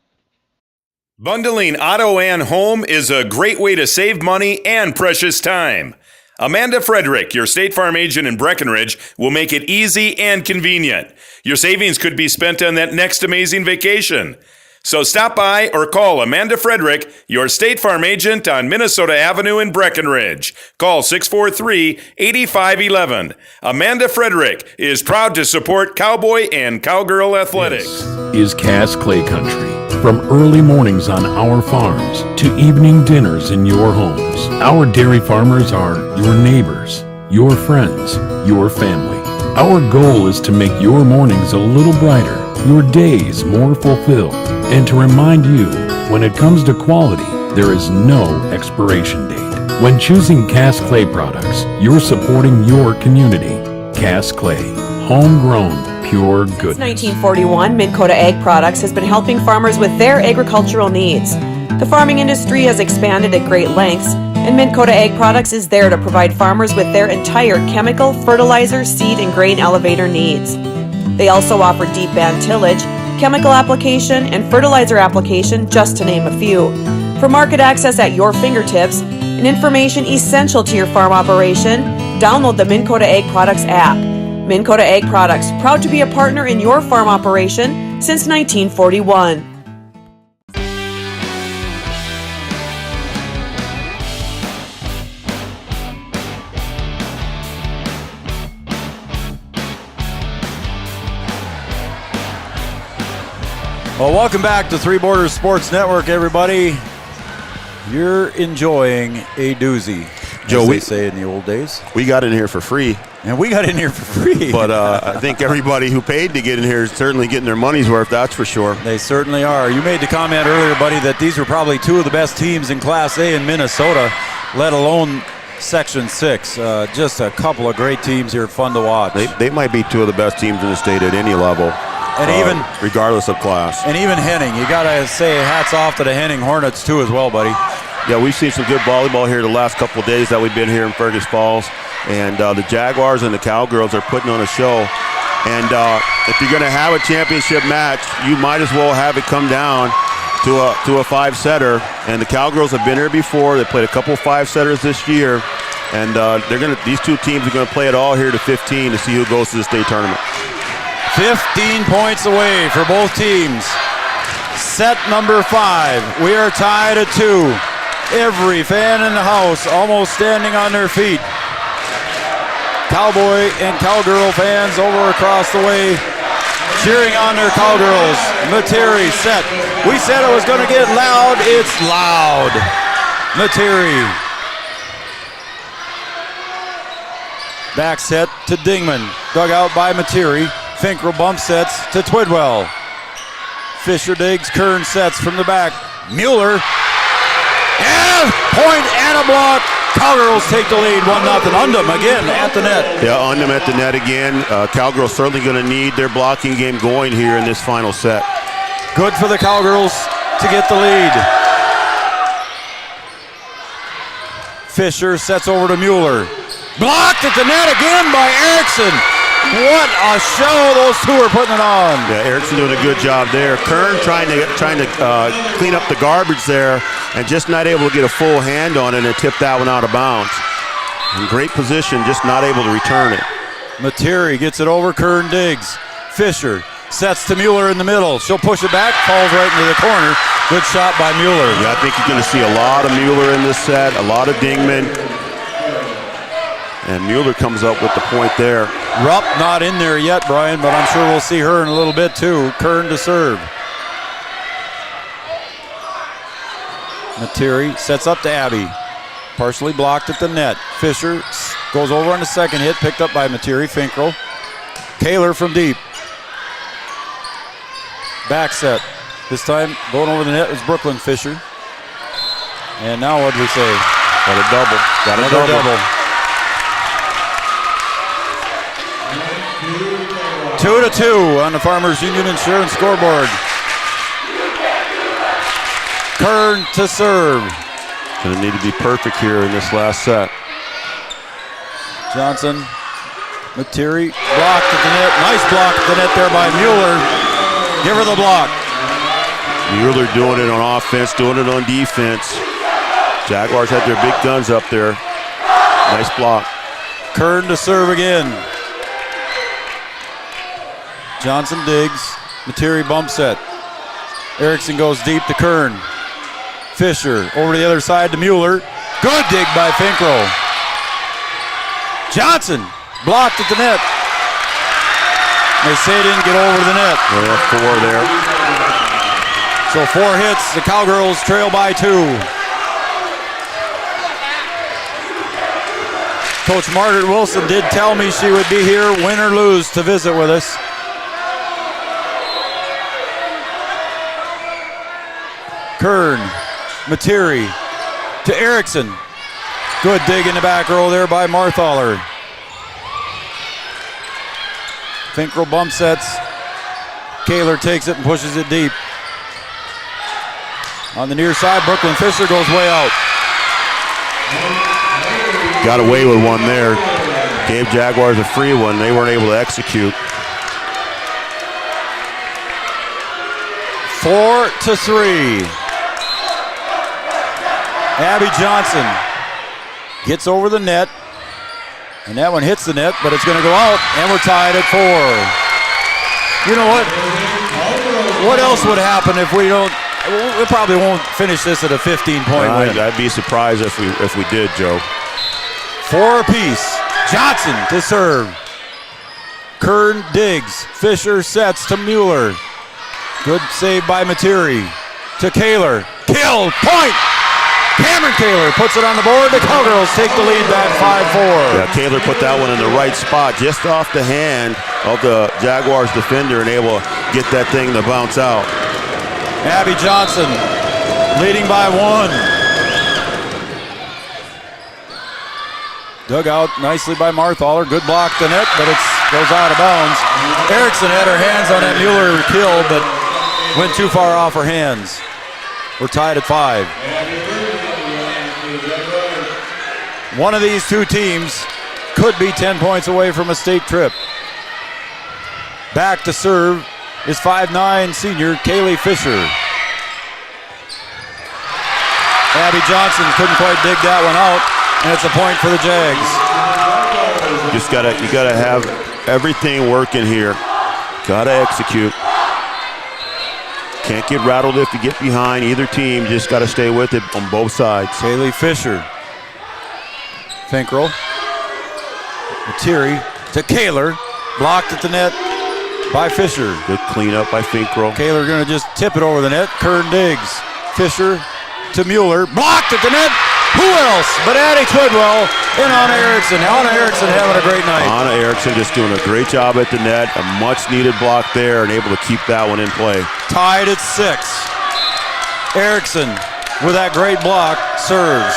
Bundling auto and home is a great way to save money and precious time. Amanda Frederick, your State Farm agent in Breckenridge, will make it easy and convenient. Your savings could be spent on that next amazing vacation. So stop by or call Amanda Frederick, your State Farm agent on Minnesota Avenue in Breckenridge. Call 643-8511. Amanda Frederick is proud to support Cowboy and Cowgirl athletics. This is Cass Clay Country. From early mornings on our farms to evening dinners in your homes, our dairy farmers are your neighbors, your friends, your family. Our goal is to make your mornings a little brighter, your days more fulfilled, and to remind you, when it comes to quality, there is no expiration date. When choosing Cass Clay products, you're supporting your community. Cass Clay, homegrown, pure goodness. Since 1941, Minn Kota Ag Products has been helping farmers with their agricultural needs. The farming industry has expanded at great lengths, and Minn Kota Ag Products is there to provide farmers with their entire chemical, fertilizer, seed, and grain elevator needs. They also offer deep band tillage, chemical application, and fertilizer application, just to name a few. For market access at your fingertips and information essential to your farm operation, download the Minn Kota Ag Products app. Minn Kota Ag Products, proud to be a partner in your farm operation since 1941. Well, welcome back to Three Borders Sports Network, everybody. You're enjoying a doozy, Joe, as they say in the old days. We got in here for free. And we got in here for free. But I think everybody who paid to get in here is certainly getting their money's worth, that's for sure. They certainly are. You made the comment earlier, buddy, that these are probably 2 of the best teams in Class A in Minnesota, let alone Section 6. Just a couple of great teams here, fun to watch. They might be 2 of the best teams in the state at any level. And even regardless of class. And even Henning. You got to say hats off to the Henning Hornets, too, as well, buddy. Yeah, we've seen some good volleyball here the last couple of days that we've been here in Fergus Falls. And the Jaguars and the Cowgirls are putting on a show. And if you're going to have a championship match, you might as well have it come down to a 5-setter. And the Cowgirls have been here before. They played a couple 5-setters this year. And these 2 teams are going to play it all here to 15 to see who goes to the state tournament. 15 points away for both teams. Set number 5. We are tied at 2. Every fan in the house almost standing on their feet. Cowboy and Cowgirl fans over across the way cheering on their Cowgirls. Materi set. We said it was going to get loud. It's loud. Materi. Back set to Dingman. Dug out by Materi. Finkrell bump sets to Twidwell. Fisher digs, Kern sets from the back. Mueller. And point and a block. Cowgirls take the lead 1-0. Undham again at the net. Yeah, Undham at the net again. Cowgirls certainly going to need their blocking game going here in this final set. Good for the Cowgirls to get the lead. Fisher sets over to Mueller. Blocked at the net again by Erickson. What a show those two are putting it on. Yeah, Erickson doing a good job there. Kern trying to clean up the garbage there and just not able to get a full hand on it and tip that one out of bounds. In great position, just not able to return it. Materi gets it over, Kern digs. Fisher sets to Mueller in the middle. She'll push it back, falls right into the corner. Good shot by Mueller. Yeah, I think you're going to see a lot of Mueller in this set, a lot of Dingman. And Mueller comes up with the point there. Rupp not in there yet, Brian, but I'm sure we'll see her in a little bit too. Kern to serve. Materi sets up to Abby. Partially blocked at the net. Fisher goes over on the second hit, picked up by Materi. Finkel. Kaler from deep. Back set. This time going over the net is Brooklyn Fisher. And now what do we say? Got a double. Got a double. 2-2 on the Farmers Union Insurance scoreboard. Kern to serve. Going to need to be perfect here in this last set. Johnson, Materi, blocked at the net. Nice block at the net there by Mueller. Give her the block. Mueller doing it on offense, doing it on defense. Jaguars had their big guns up there. Nice block. Kern to serve again. Johnson digs. Materi bump set. Erickson goes deep to Kern. Fisher over to the other side to Mueller. Good dig by Finkel. Johnson blocked at the net. They say didn't get over the net. Yeah, 4 there. So 4 hits. The Cowgirls trail by 2. Coach Margaret Wilson did tell me she would be here, win or lose, to visit with us. Kern, Materi to Erickson. Good dig in the back row there by Marthaler. Finkel bump sets. Kaler takes it and pushes it deep. On the near side, Brooklyn Fisher goes way out. Got away with one there. Gave Jaguars a free one. They weren't able to execute. 4-3. Abby Johnson gets over the net, and that one hits the net, but it's going to go out, and we're tied at 4. You know what? What else would happen if we don't? We probably won't finish this at a 15-point win. I'd be surprised if we did, Joe. 4 apiece. Johnson to serve. Kern digs. Fisher sets to Mueller. Good save by Materi. To Kaler. Kill. Point. Cameron Kaler puts it on the board. The Cowgirls take the lead back 5-4. Yeah, Kaler put that one in the right spot, just off the hand of the Jaguars defender, and able to get that thing to bounce out. Abby Johnson leading by 1. Dug out nicely by Marthaler. Good block to net, but it goes out of bounds. Erickson had her hands on that Mueller kill, but went too far off her hands. We're tied at 5. One of these two teams could be 10 points away from a state trip. Back to serve is 5'9" senior Kaylee Fisher. Abby Johnson couldn't quite dig that one out, and it's a point for the Jags. You gotta have everything working here. Gotta execute. Can't get rattled if you get behind either team. Just gotta stay with it on both sides. Kaylee Fisher. Finkel. Materi to Kaler. Blocked at the net by Fisher. Good cleanup by Finkel. Kaler going to just tip it over the net. Kern digs. Fisher to Mueller. Blocked at the net. Who else but Addie Twidwell And Anna Erickson. Anna Erickson having a great night. Anna Erickson just doing a great job at the net. A much-needed block there and able to keep that one in play. Tied at 6. Erickson with that great block serves.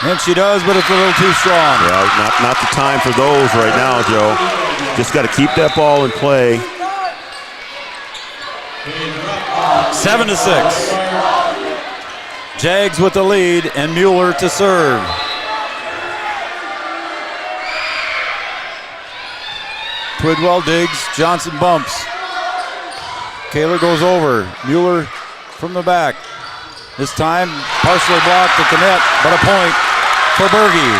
And she does, but it's a little too strong. Yeah, not the time for those right now, Joe. Just got to keep that ball in play. 7-6. Jags with the lead and Mueller to serve. Twidwell digs, Johnson bumps. Kaler goes over. Mueller from the back. This time partially blocked at the net, but a point for Berge.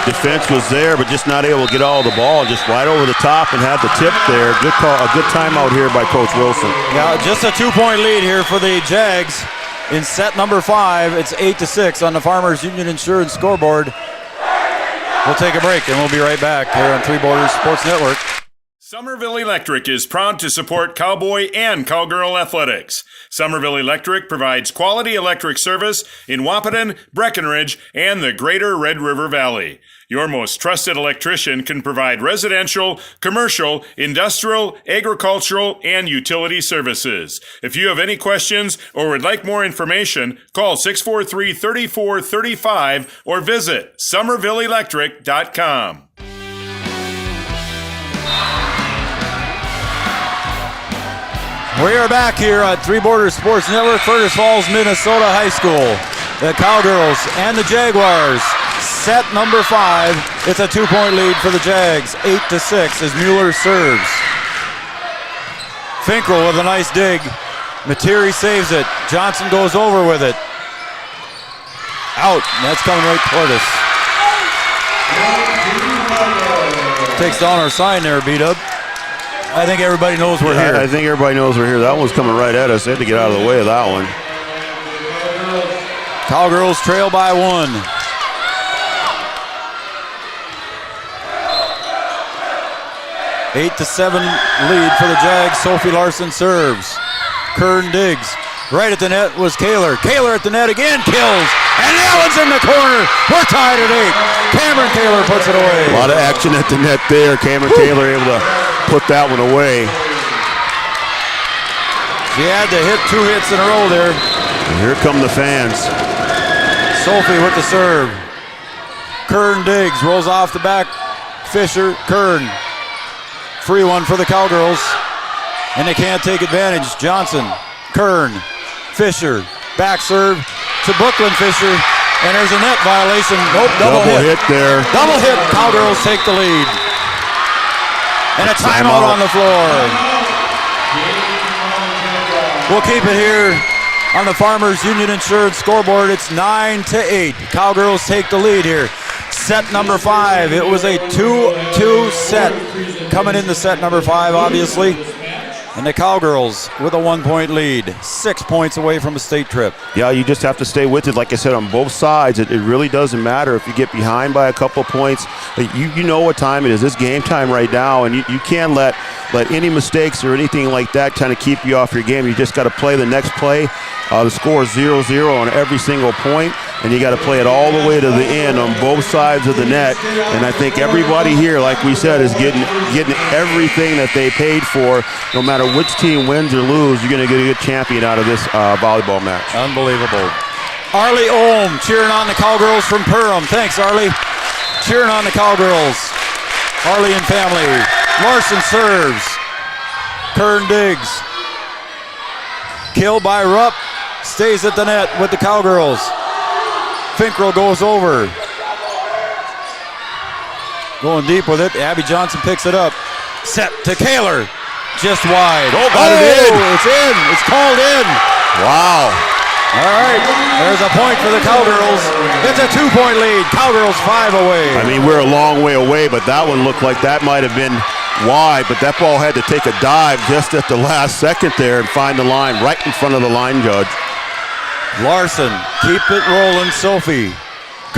Defense was there, but just not able to get all the ball, just right over the top and had the tip there. Good call, a good timeout here by Coach Wilson. Yeah, just a 2-point lead here for the Jags in set number 5. It's 8-6 on the Farmers Union Insurance scoreboard. We'll take a break and we'll be right back here on Three Borders Sports Network. Somerville Electric is proud to support Cowboy and Cowgirl athletics. Somerville Electric provides quality electric service in Wahpeton, Breckenridge, and the greater Red River Valley. Your most trusted electrician can provide residential, commercial, industrial, agricultural, and utility services. If you have any questions or would like more information, call 643-3435 or visit somervilleelectric.com. We are back here at Three Borders Sports Network, Fergus Falls, Minnesota High School. The Cowgirls and the Jaguars. Set number 5. It's a 2-point lead for the Jags. 8-6 as Mueller serves. Finkel with a nice dig. Materi saves it. Johnson goes over with it. Out. And that's coming right toward us. Takes down our sign there, B-Dub. I think everybody knows we're here. I think everybody knows we're here. That one's coming right at us. They had to get out of the way of that one. Cowgirls trail by 1. Eight to 7 lead for the Jags. Sophie Larson serves. Kern digs. Right at the net was Kaler. Kaler at the net again, kills. And that one's in the corner. We're tied at 8. Cameron Kaler puts it away. A lot of action at the net there. Cameron Kaler able to put that one away. She had to hit 2 hits in a row there. And here come the fans. Sophie with the serve. Kern digs, rolls off the back. Fisher, Kern. Free one for the Cowgirls. And they can't take advantage. Johnson, Kern, Fisher, back serve to Brooklyn Fisher. And there's a net violation. Nope, double hit there. Double hit. Cowgirls take the lead. And a timeout on the floor. We'll keep it here on the Farmers Union Insurance scoreboard. It's 9-8. Cowgirls take the lead here. Set number 5. It was a 2-2 set. Coming into set number 5, obviously. And the Cowgirls with a 1-point lead. 6 points away from a state trip. Yeah, you just have to stay with it. Like I said, on both sides, it really doesn't matter if you get behind by a couple points. You know what time it is. It's game time right now, and you can't let any mistakes or anything like that kind of keep you off your game. You just got to play the next play. The score is 0-0 on every single point, and you got to play it all the way to the end on both sides of the net. And I think everybody here, like we said, is getting everything that they paid for. No matter which team wins or lose, you're going to get a good champion out of this volleyball match. Unbelievable. Arlie Ohm cheering on the Cowgirls from Perham. Thanks, Arlie. Cheering on the Cowgirls. Arlie and family. Larson serves. Kern digs. Killed by Rupp. Stays at the net with the Cowgirls. Finkel goes over. Going deep with it. Abby Johnson picks it up. Set to Kaler. Just wide. Oh, got it in. It's in. It's called in. Wow. All right. There's a point for the Cowgirls. It's a 2-point lead. Cowgirls 5 away. I mean, we're a long way away, but that one looked like that might have been wide, but that ball had to take a dive just at the last second there and find the line right in front of the line judge. Larson, keep it rolling, Sophie.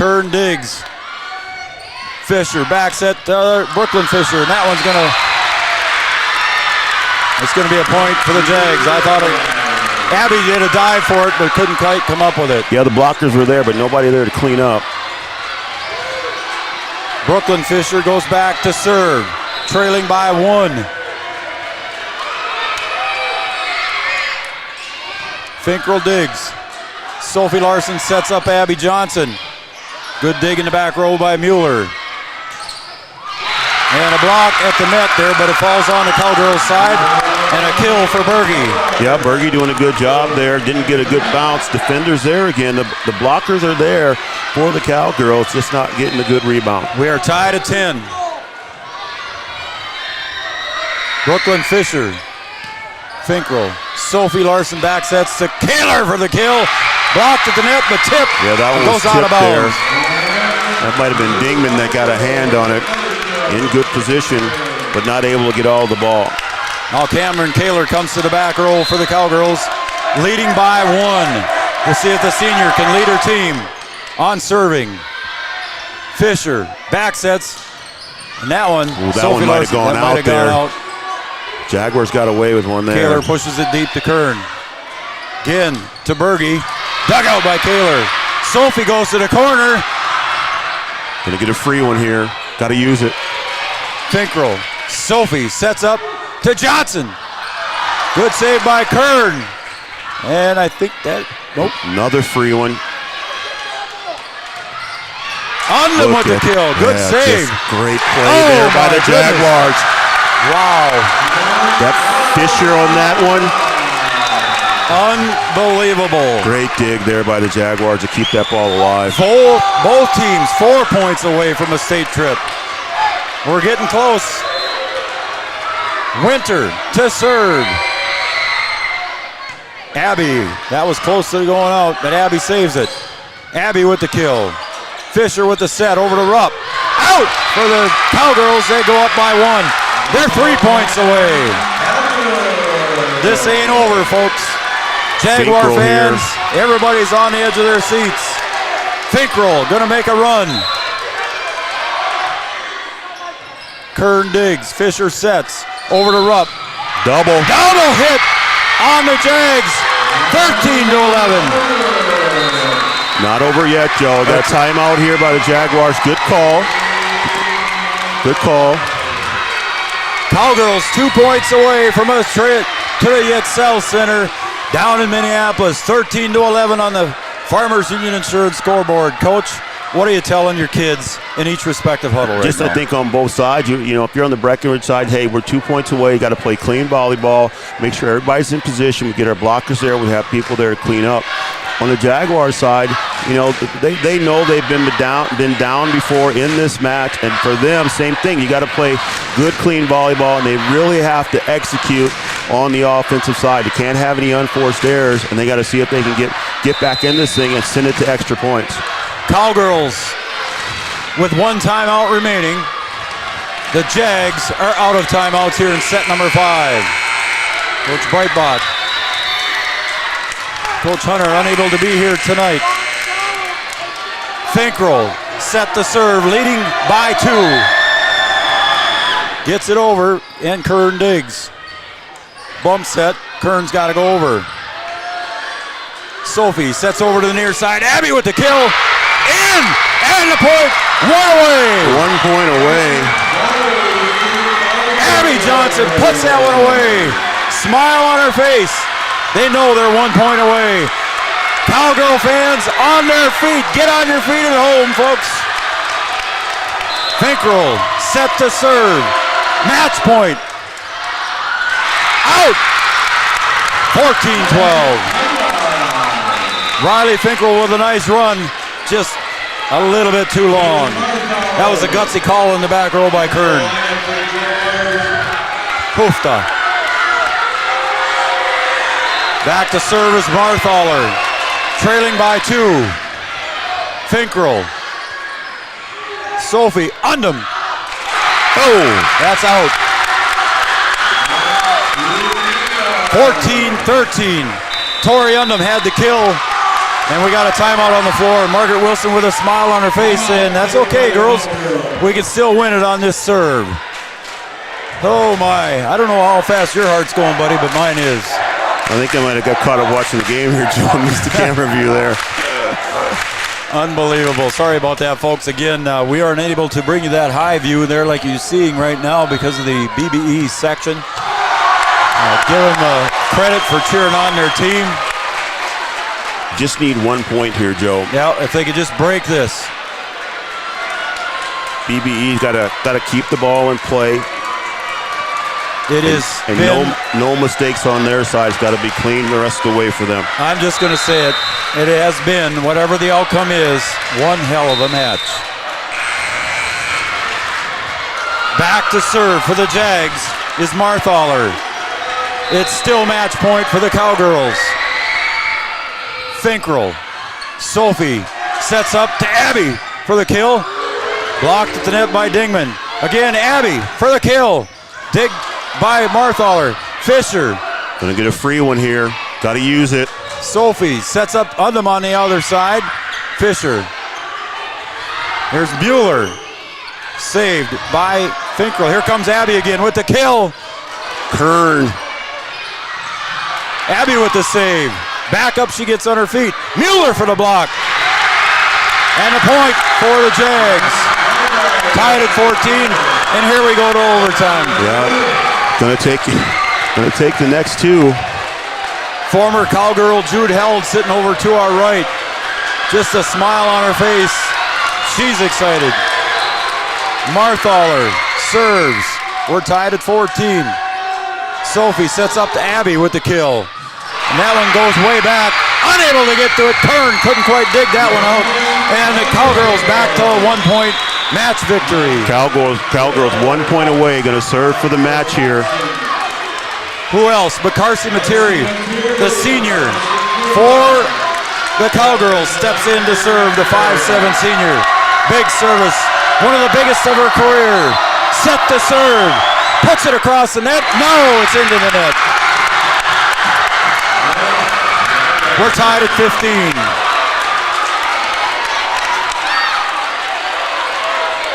Kern digs. Fisher backs at Brooklyn Fisher, and that one's it's gonna be a point for the Jags. I thought Abby did a dive for it, but couldn't quite come up with it. Yeah, the blockers were there, but nobody there to clean up. Brooklyn Fisher goes back to serve, trailing by 1. Finkrell digs. Sophie Larson sets up Abby Johnson. Good dig in the back row by Mueller. And a block at the net there, but it falls on the Cowgirls side. And a kill for Berge. Yeah, Berge doing a good job there. Didn't get a good bounce. Defenders there again. The blockers are there for the Cowgirls, just not getting a good rebound. We are tied at 10. Brooklyn Fisher. Finkrell. Sophie Larson back sets to Kaler for the kill. Blocked at the net, but tip. Yeah, that one was goes out of tipped there. bounds. That might have been Dingman that got a hand on it. In good position, but not able to get all the ball. Now Cameron Kaler comes to the back row for the Cowgirls, leading by 1. We'll see if the senior can lead her team on serving. Fisher back sets, and that one, that Sophie one might have Larson, gone that might out have gone there. out. Jaguars got away with one there. Kaler pushes it deep to Kern. Again to Berge, dug out by Kaler. Sophie goes to the corner. Gonna get a free one here. Got to use it. Finkrell. Sophie sets up to Johnson. Good save by Kern. And I think that, nope. Another free one. Undham with the kill. Good save. Great play there by the Jaguars. Wow. That Fisher on that one. Unbelievable. Great dig there by the Jaguars to keep that ball alive. Both teams 4 points away from a state trip. We're getting close. Winter to serve. Abby, that was close to going out, but Abby saves it. Abby with the kill. Fisher with the set over to Rupp. Out for the Cowgirls. They go up by 1. They're 3 points away. This ain't over, folks. Jaguar Finkrell fans, everybody's on the edge of their seats. Finkrell gonna make a run. Kern digs, Fisher sets, over to Rupp. Double hit on the Jags, 13-11. Not over yet, Joe. That timeout here by the Jaguars. Good call. Good call. Cowgirls 2 points away from a trip to the Excel Center down in Minneapolis. 13-11 on the Farmers Union Insurance scoreboard. Coach, what are you telling your kids in each respective huddle right Just now? I think on both sides, you know, if you're on the Breckenridge side, hey, we're 2 points away. You got to play clean volleyball. Make sure everybody's in position. We get our blockers there. We have people there to clean up. On the Jaguar side, you know, they know they've been down before in this match, and for them, same thing. You got to play good, clean volleyball, and they really have to execute on the offensive side. They can't have any unforced errors, and they got to see if they can get back in this thing and send it to extra points. Cowgirls with 1 timeout remaining. The Jags are out of timeouts here in set number 5. Coach Breitbach. Coach Hunter unable to be here tonight. Finkrell set the serve, leading by 2. Gets it over, and Kern digs. Bump set, Kern's got to go over. Sophie sets over to the near side. Abby with the kill. In! And the point! 1 away! 1 point away. Abby Johnson puts that one away. Smile on her face. They know they're 1 point away. Cowgirl fans on their feet. Get on your feet at home, folks. Finkrell set to serve. Match point. Out. 14-12. Riley Finkrell with a nice run. Just a little bit too long. That was a gutsy call in the back row by Kern. Hoofda. Back to service, Barthaler. Trailing by 2. Finkrell. Sophie Undham. Oh, that's out. 14-13. Tori Undham had the kill. And we got a timeout on the floor. Margaret Wilson with a smile on her face saying, that's okay, girls. We can still win it on this serve. Oh, my. I don't know how fast your heart's going, buddy, but mine is. I think I might have got caught up watching the game here, Joe. I missed the camera view there. Unbelievable. Sorry about that, folks. Again, we aren't able to bring you that high view there like you're seeing right now because of the BBE section. Give them credit for cheering on their team. Just need 1 point here, Joe. Yeah, if they could just break this. BBE's got to keep the ball in play. It is and no mistakes on their side. It's got to be clean the rest of the way for them. I'm just going to say it. It has been, whatever the outcome is, one hell of a match. Back to serve for the Jags is Marthaler. It's still match point for the Cowgirls. Finkrell. Sophie sets up to Abby for the kill. Blocked at the net by Dingman. Again, Abby for the kill. Dig by Marthaler. Fisher. Gonna get a free one here. Got to use it. Sophie sets up on them on the other side. Fisher. Here's Bueller. Saved by Finkrell. Here comes Abby again with the kill. Kern. Abby with the save. Back up she gets on her feet. Mueller for the block. And a point for the Jags. Tied at 14, and here we go to overtime. Yeah, gonna take the next two. Former Cowgirl Jude Held sitting over to our right. Just a smile on her face. She's excited. Marthaler serves. We're tied at 14. Sophie sets up to Abby with the kill. And that one goes way back. Unable to get to it. Kern couldn't quite dig that one out. And the Cowgirls back to a 1 point match victory. Cowgirls 1 point away. Going to serve for the match here. Who else but Carsey Materi, the senior for the Cowgirls, steps in to serve, the 5'7" senior. Big service. One of the biggest of her career. Set to serve. Puts it across the net. No, it's into the net. We're tied at 15.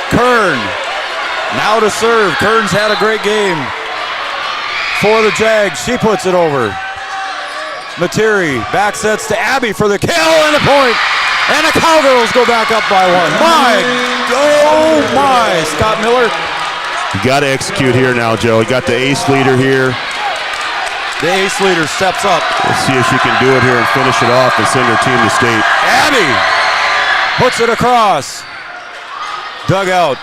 Kern now to serve. Kern's had a great game for the Jags. She puts it over. Materi back sets to Abby for the kill and a point. And the Cowgirls go back up by one. Oh my, Scott Miller. You got to execute here now, Joe. You got the ace leader here. The ace leader steps up. Let's see if she can do it here and finish it off and send her team to state. Abby puts it across. Dug out.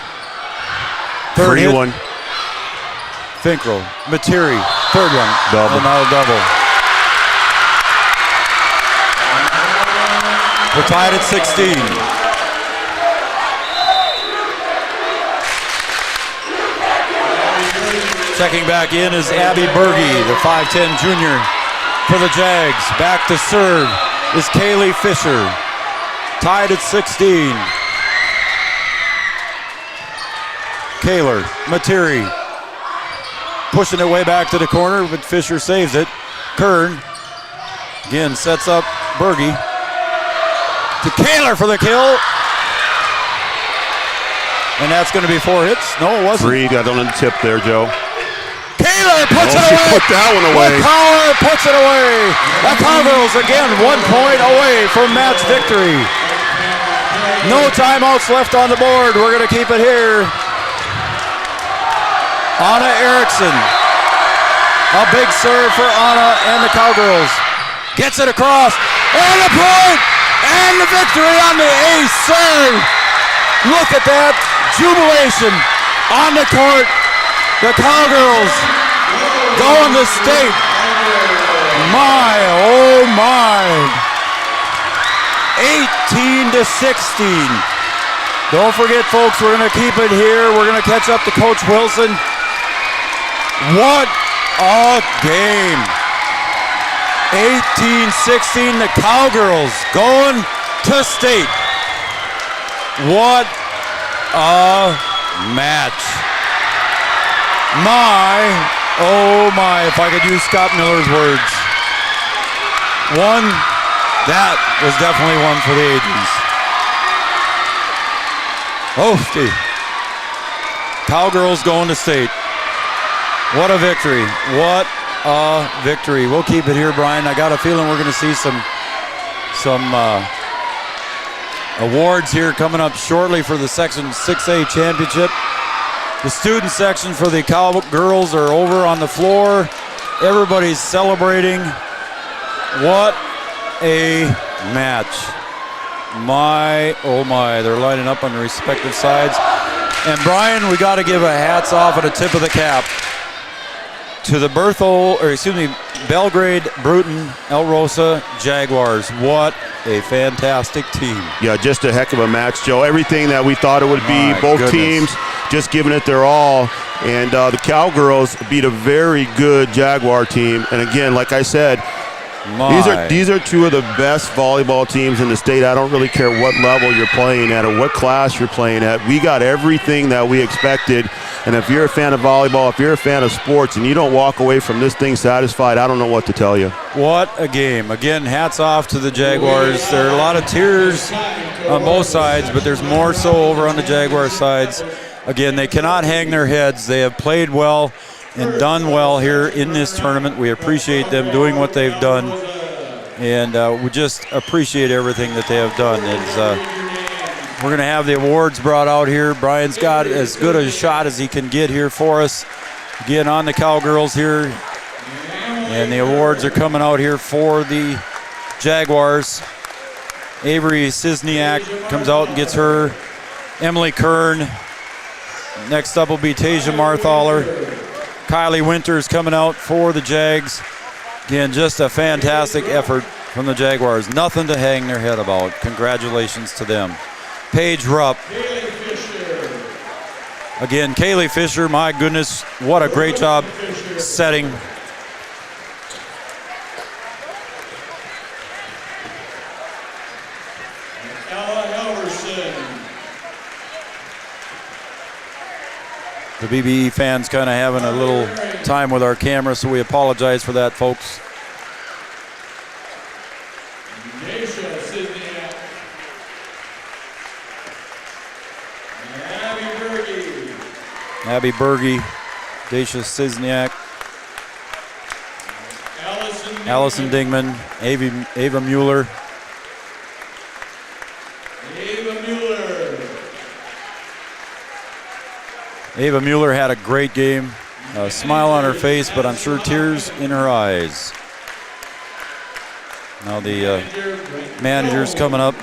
Third Free hit. one. Finkrell. Materi. Third one. Double. And now double. We're tied at 16. Checking back in is Abby Berge, the 5'10" junior for the Jags. Back to serve is Kaylee Fisher. Tied at 16. Kaler, Materi, pushing it way back to the corner, but Fisher saves it. Kern, again, sets up Berge. To Kaler for the kill. And that's going to be 4 hits. No, it wasn't. 3 got on the tip there, Joe. Kaler puts it she away. put that one away. Kaler puts it away. The Cowgirls again 1 point away from match victory. No timeouts left on the board. We're going to keep it here. Anna Erickson. A big serve for Anna and the Cowgirls. Gets it across. And a point. And the victory on the ace serve. Look at that jubilation on the court. The Cowgirls going to state. My, oh my. 18 to 16. Don't forget, folks, we're going to keep it here. We're going to catch up to Coach Wilson. What a game. 18-16, the Cowgirls going to state. What a match. My, oh my, if I could use Scott Miller's words. That was definitely one for the ages. Oh, gee. Cowgirls going to state. What a victory. What a victory. We'll keep it here, Brian. I got a feeling we're going to see some awards here coming up shortly for the Section 6A championship. The student section for the Cowgirls are over on the floor. Everybody's celebrating. What a match. My, oh my, they're lining up on the respective sides. And Brian, we got to give a hats off and a tip of the cap to the Belgrade Bruton El Rosa Jaguars. What a fantastic team. Yeah, just a heck of a match, Joe. Everything that we thought it would be. Both teams just giving it their all. And the Cowgirls beat a very good Jaguar team. And again, like I said, these are two of the best volleyball teams in the state. I don't really care what level you're playing at or what class you're playing at. We got everything that we expected. And if you're a fan of volleyball, if you're a fan of sports, and you don't walk away from this thing satisfied, I don't know what to tell you. What a game. Again, hats off to the Jaguars. There are a lot of tears on both sides, but there's more so over on the Jaguar sides. Again, they cannot hang their heads. They have played well and done well here in this tournament. We appreciate them doing what they've done, and we just appreciate everything that they have done. We're going to have the awards brought out here. Brian's got as good a shot as he can get here for us. Again, on the Cowgirls here, and the awards are coming out here for the Jaguars. Avery Cisniak comes out and gets her. Emily Kern. Next up will be Tasia Marthaler. Kylie Winters coming out for the Jags. Again, just a fantastic effort from the Jaguars. Nothing to hang their head about. Congratulations to them. Paige Rupp. Again, Kaylee Fisher, my goodness, what a great job setting. The BBE fans kind of having a little time with our camera, so we apologize for that, folks. Abby Berge, Dacia Cisniak, Allison Dingman, Ava Mueller. Ava Mueller had a great game. A smile on her face, but I'm sure tears in her eyes. Now the managers coming up.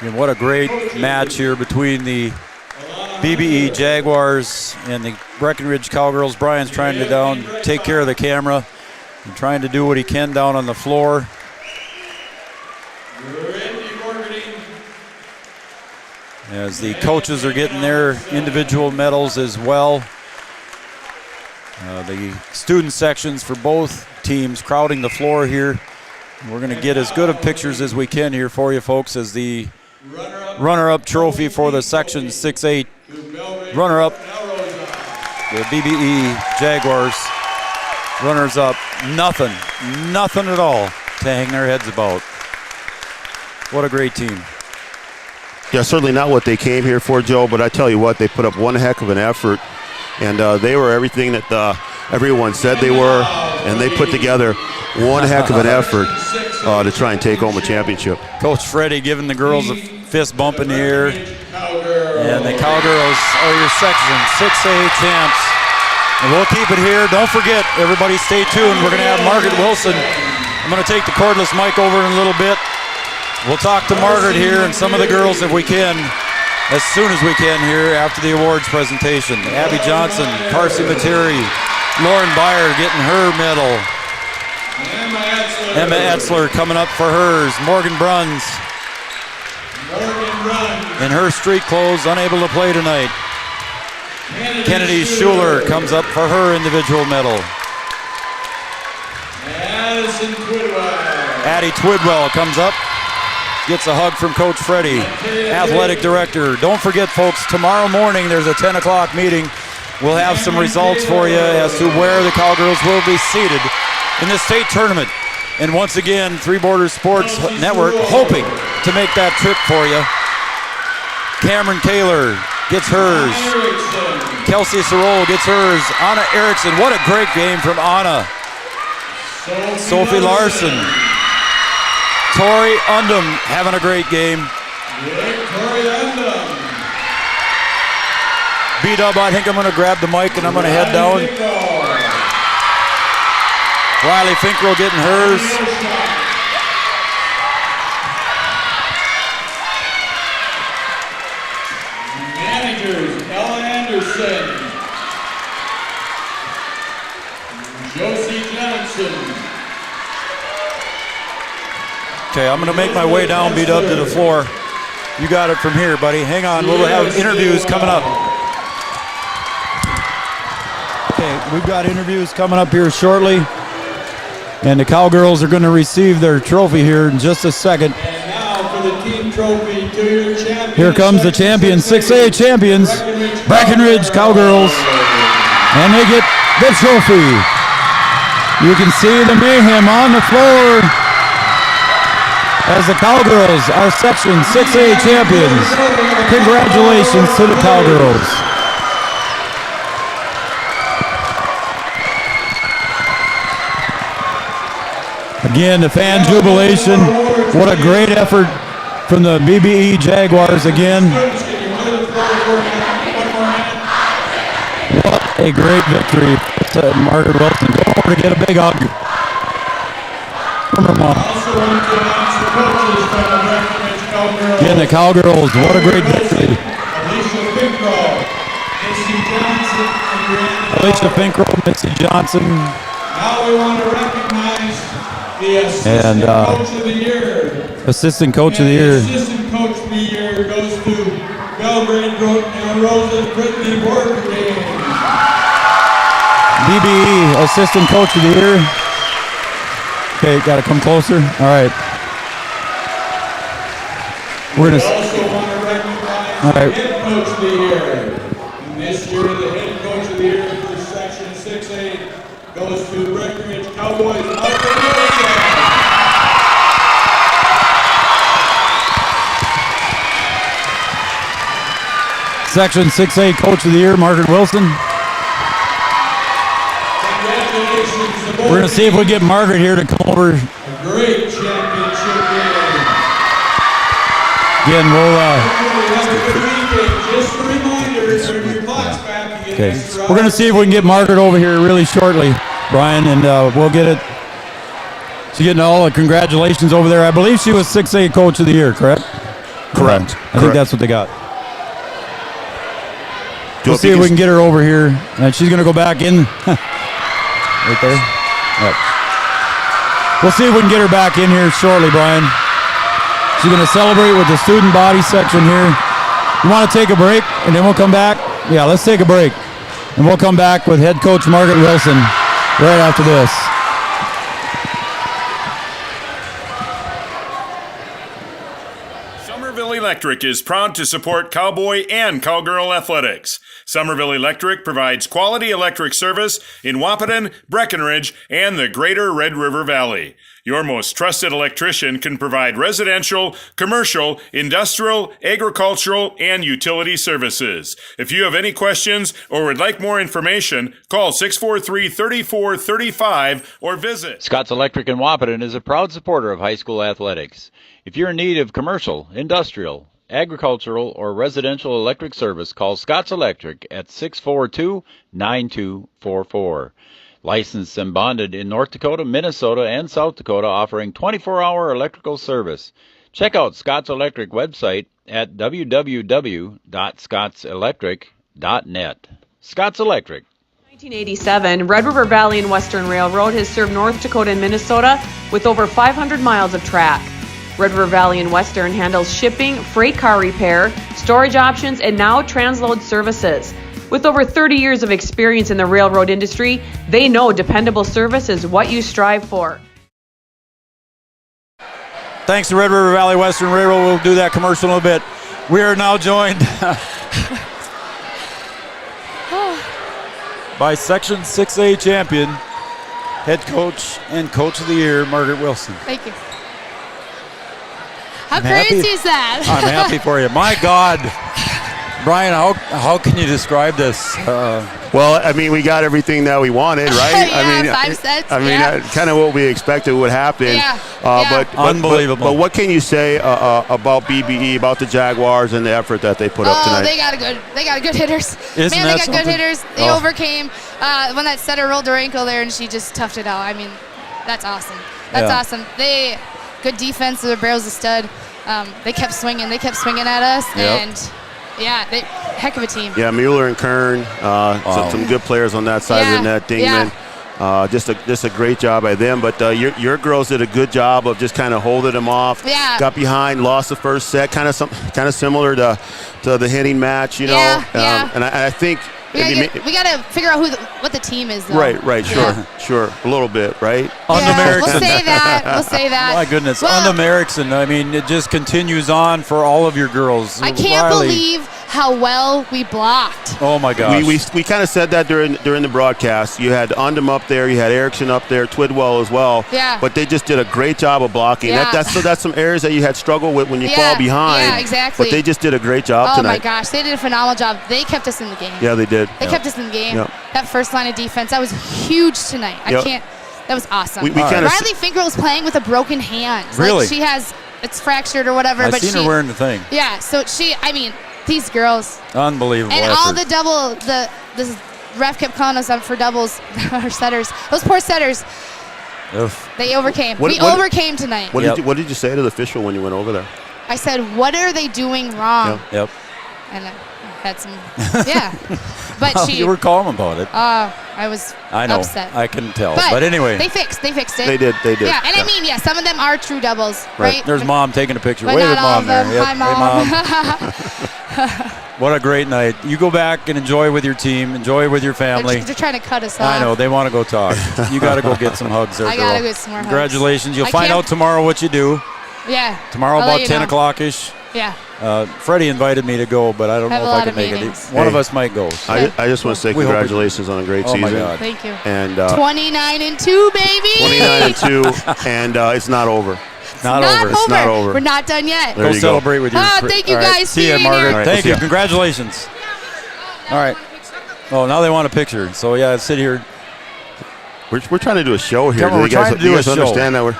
And what a great match here between the BBE Jaguars and the Breckenridge Cowgirls. Brian's trying to take care of the camera and trying to do what he can down on the floor. As the coaches are getting their individual medals as well. The student sections for both teams crowding the floor here. We're going to get as good of pictures as we can here for you folks as the runner-up trophy for the Section 6A runner-up, the BBE Jaguars. Runners-up, nothing at all to hang their heads about. What a great team. Yeah, certainly not what they came here for, Joe, but I tell you what, they put up one heck of an effort, and they were everything that everyone said they were, and they put together one heck of an effort to try and take home a championship. Coach Freddie giving the girls a fist bump in the air, and the Cowgirls are your Section 6A champs. And we'll keep it here. Don't forget, everybody stay tuned. We're going to have Margaret Wilson. I'm going to take the cordless mic over in a little bit. We'll talk to Margaret here and some of the girls if we can, as soon as we can here after the awards presentation. Abby Johnson, Carsey Materi, Lauren Byer getting her medal. Emma Etzler coming up for hers. Morgan Bruns in her street clothes, unable to play tonight. Kennedy Schuler comes up for her individual medal. Addie Twidwell comes up. Gets a hug from Coach Freddie, athletic director. Don't forget, folks, tomorrow morning there's a 10 o'clock meeting. We'll have some results for you as to where the Cowgirls will be seated in the state tournament. And once again, Three Borders Sports Network hoping to make that trip for you. Cameron Kaler gets hers. Kelsey Sorol gets hers. Anna Erickson. What a great game from Anna. Sophie Larson. Tori Undum having a great game. B-Dub, I think I'm going to grab the mic and I'm going to head down. Riley Finkrell getting hers. Managers, Ella Anderson, Josie Johnson. Okay, I'm going to make my way down, B-Dub, to the floor. You got it from here, buddy. Hang on, we'll have interviews coming up. Okay, we've got interviews coming up here shortly. And the Cowgirls are going to receive their trophy here in just a second. And now for the team trophy to your champion. Here comes the champions, 6A champions, Breckenridge Cowgirls. And they get the trophy. You can see the mayhem on the floor as the Cowgirls are Section 6A champions. Congratulations to the Cowgirls. Again, the fan jubilation. What a great effort from the BBE Jaguars again. What a great victory to Margaret Wilson. Go over to get a big hug from her mom. Again, the Cowgirls, what a great victory. Alicia Finkrell, Missy Johnson. Now we want to recognize the assistant coach of the year. Assistant coach of the year. Assistant coach of the year goes to Belgrade and Rosa Brittany Pregame. BBE assistant coach of the year. Okay, got to come closer. All right. We're gonna. We also want to recognize the head coach of the year. And this year, the head coach of the year for Section 6A goes to Breckenridge Cowboys. Section 6A Coach of the Year, Margaret Wilson. We're going to see if we get Margaret here to come over. A great championship game. Again, we'll... Just a reminder, turn your clocks back. Okay, we're going to see if we can get Margaret over here really shortly, Brian, and we'll get it. She's getting all the congratulations over there. I believe she was 6A Coach of the Year, correct? Correct. I think that's what they got. We'll see if we can get her over here. And she's going to go back in. Right there. Right. We'll see if we can get her back in here shortly, Brian. She's going to celebrate with the student body section here. You want to take a break, and then we'll come back? Yeah, let's take a break. And we'll come back with head coach Margaret Wilson right after this. Somerville Electric is proud to support Cowboy and Cowgirl athletics. Somerville Electric provides quality electric service in Wahpeton, Breckenridge, and the greater Red River Valley. Your most trusted electrician can provide residential, commercial, industrial, agricultural, and utility services. If you have any questions or would like more information, call 643-3435 or visit. Scott's Electric in Wahpeton is a proud supporter of high school athletics. If you're in need of commercial, industrial, agricultural, or residential electric service, call Scott's Electric at 642-9244. Licensed and bonded in North Dakota, Minnesota, and South Dakota, offering 24-hour electrical service. Check out Scott's Electric website at www.scottselectric.net. Scott's Electric. 1987, Red River Valley and Western Railroad has served North Dakota and Minnesota with over 500 miles of track. Red River Valley and Western handles shipping, freight car repair, storage options, and now transload services. With over 30 years of experience in the railroad industry, they know dependable service is what you strive for. Thanks to Red River Valley Western Railroad. We'll do that commercial in a bit. We are now joined by Section 6A champion, head coach and coach of the year, Margaret Wilson. Thank you. How crazy is that? I'm happy for you. My God. Brian, how can you describe this? Well, I mean, we got everything that we wanted, right? Yeah, I mean, 5 sets. I mean, kind of what we expected would happen. Yeah. But Unbelievable. But what can you say about BBE, about the Jaguars, and the effort that they put up tonight? They got good hitters. Isn't Man, that they got something? good hitters. They overcame when that setter rolled her ankle there, and she just toughed it out. I mean, that's awesome. That's awesome. They good defense. Their barrels of stud. They kept swinging. They kept swinging at us, and heck of a team. Yeah, Mueller and Kern, some good players on that side of the net. Dingman, just a great job by them. But your girls did a good job of just kind of holding them off. Yeah. Got behind, lost the first set, kind of similar to the hitting match, you know. Yeah. And I think. We gotta figure out what the team is, though. Right, sure, a little bit, right? We'll say that. My goodness, well, Undam Erickson. I mean, it just continues on for all of your girls. I can't believe how well we blocked. Oh my gosh. We kind of said that during the broadcast. You had Undam up there, you had Erickson up there, Twidwell as well. Yeah. But they just did a great job of blocking. Yeah. That's some areas that you had struggled with when you fall behind. Yeah, exactly. But they just did a great job tonight. Oh my gosh, they did a phenomenal job. They kept us in the game. Yeah, they did. They kept us in the game. Yep. That first line of defense, that was huge tonight. Yep. That was awesome. Riley Finkel was playing with a broken hand. Really? Like it's fractured or whatever. I've seen her wearing the thing. Yeah, so these girls. Unbelievable And effort. all the ref kept calling us up for doubles, our setters. Those poor setters. Oof. They overcame. We overcame tonight. What did you say to the official when you went over there? I said, what are they doing wrong? Yep. And I had some, But you were calm about it. I was upset. I can tell. But anyway. They fixed it. They did. Yeah, and I mean, some of them are true doubles, right? There's Mom taking a picture. But Wave not at all Mom of them. there. Yep. Hi, Mom. Hey, Mom. What a great night. You go back and enjoy with your team. Enjoy with your family. They're trying to cut us off. I know. They want to go talk. You got to go get some hugs there, I got to get some more hugs. Congratulations. You'll find out tomorrow what you do. Yeah. Tomorrow about 10 o'clock-ish. Yeah. Freddie invited me to go, but I don't know if I can make it. One of us might go. So. I just want to say congratulations on a great season. Oh, my God. Thank you. And 29-2, baby. 29-2, and it's not over. It's not over. We're not done yet. Go celebrate with your thank you guys. See you, Margaret. Right, thank you. Congratulations. All right. Oh, now they want a picture. So, sit here. We're trying to do a show here. We're trying to do a show. Understand that we're...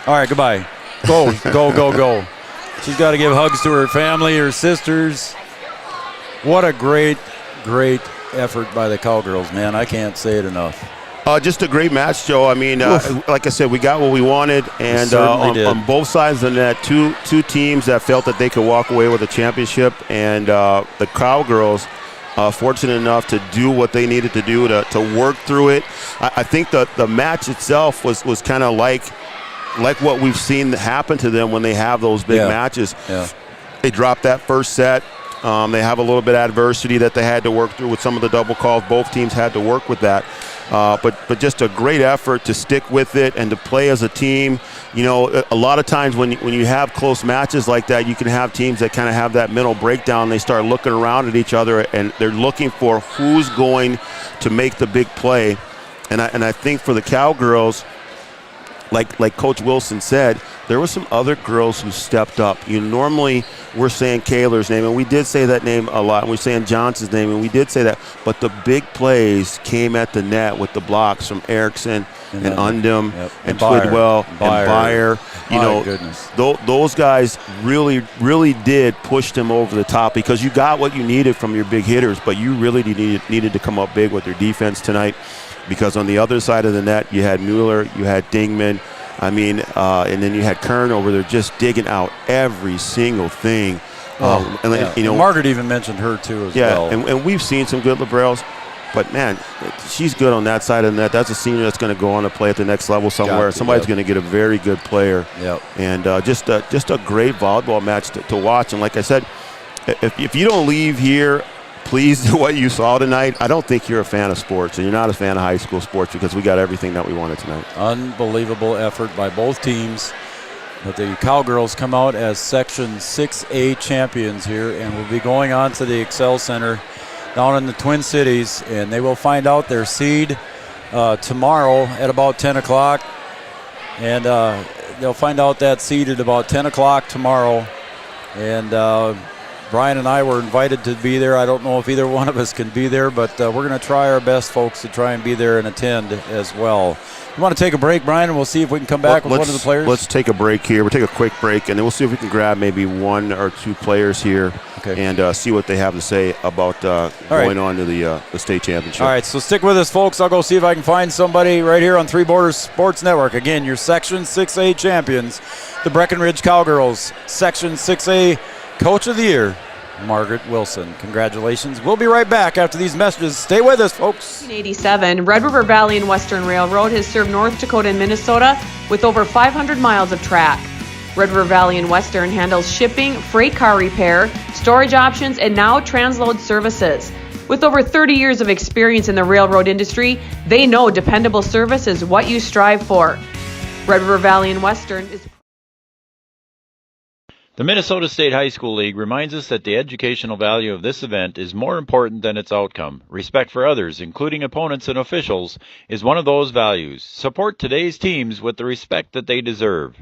All right, goodbye. Go. She's got to give hugs to her family, her sisters. What a great effort by the Cowgirls, man. I can't say it enough. Just a great match, Joe. I mean, like I said, we got what we wanted, and on both sides of the net, two teams that felt that they could walk away with a championship, and the Cowgirls fortunate enough to do what they needed to do to work through it. I think the match itself was kind of like what we've seen happen to them when they have those big matches. Yeah. They dropped that first set. They have a little bit of adversity that they had to work through with some of the double calls. Both teams had to work with that. But just a great effort to stick with it and to play as a team. You know, a lot of times when you have close matches like that, you can have teams that kind of have that mental breakdown. They start looking around at each other and they're looking for who's going to make the big play. And I think for the Cowgirls, like Coach Wilson said, there were some other girls who stepped up. Normally we're saying Kaler's name, and we did say that name a lot, and we're saying Johnson's name, and we did say that. But the big plays came at the net with the blocks from Erickson and Undam and Twidwell and Byer. Goodness. Those guys really, really did push them over the top because you got what you needed from your big hitters, but you really needed to come up big with your defense tonight. Because on the other side of the net, you had Mueller, you had Dingman, and then you had Kern over there just digging out every single thing. Margaret even mentioned her too as well. Yeah, and we've seen some good liberals, but man, she's good on that side of the net. That's a senior that's going to go on to play at the next level somewhere. Somebody's going to get a very good player. Yep. And just a great volleyball match to watch. And like I said, if you don't leave here pleased with what you saw tonight, I don't think you're a fan of sports, and you're not a fan of high school sports because we got everything that we wanted tonight. Unbelievable effort by both teams. But the Cowgirls come out as Section 6A champions here and will be going on to the Excel Center down in the Twin Cities, and they will find out their seed tomorrow at about 10 o'clock. And they'll find out that seed at about 10 o'clock tomorrow. And Brian and I were invited to be there. I don't know if either one of us can be there, but we're going to try our best, folks, to try and be there and attend as well. You want to take a break, Brian, and we'll see if we can come back with one of the players? Let's take a break here. We'll take a quick break, and then we'll see if we can grab maybe one or two players here and see what they have to say about going on to the state championship. All right, so stick with us, folks. I'll go see if I can find somebody right here on Three Borders Sports Network. Again, your Section 6A champions, the Breckenridge Cowgirls, Section 6A Coach of the Year, Margaret Wilson. Congratulations. We'll be right back after these messages. Stay with us, folks. 1987, Red River Valley and Western Railroad has served North Dakota and Minnesota with over 500 miles of track. Red River Valley and Western handles shipping, freight car repair, storage options, and now transload services. With over 30 years of experience in the railroad industry, they know dependable service is what you strive for. Red River Valley and Western is... The Minnesota State High School League reminds us that the educational value of this event is more important than its outcome. Respect for others, including opponents and officials, is one of those values. Support today's teams with the respect that they deserve.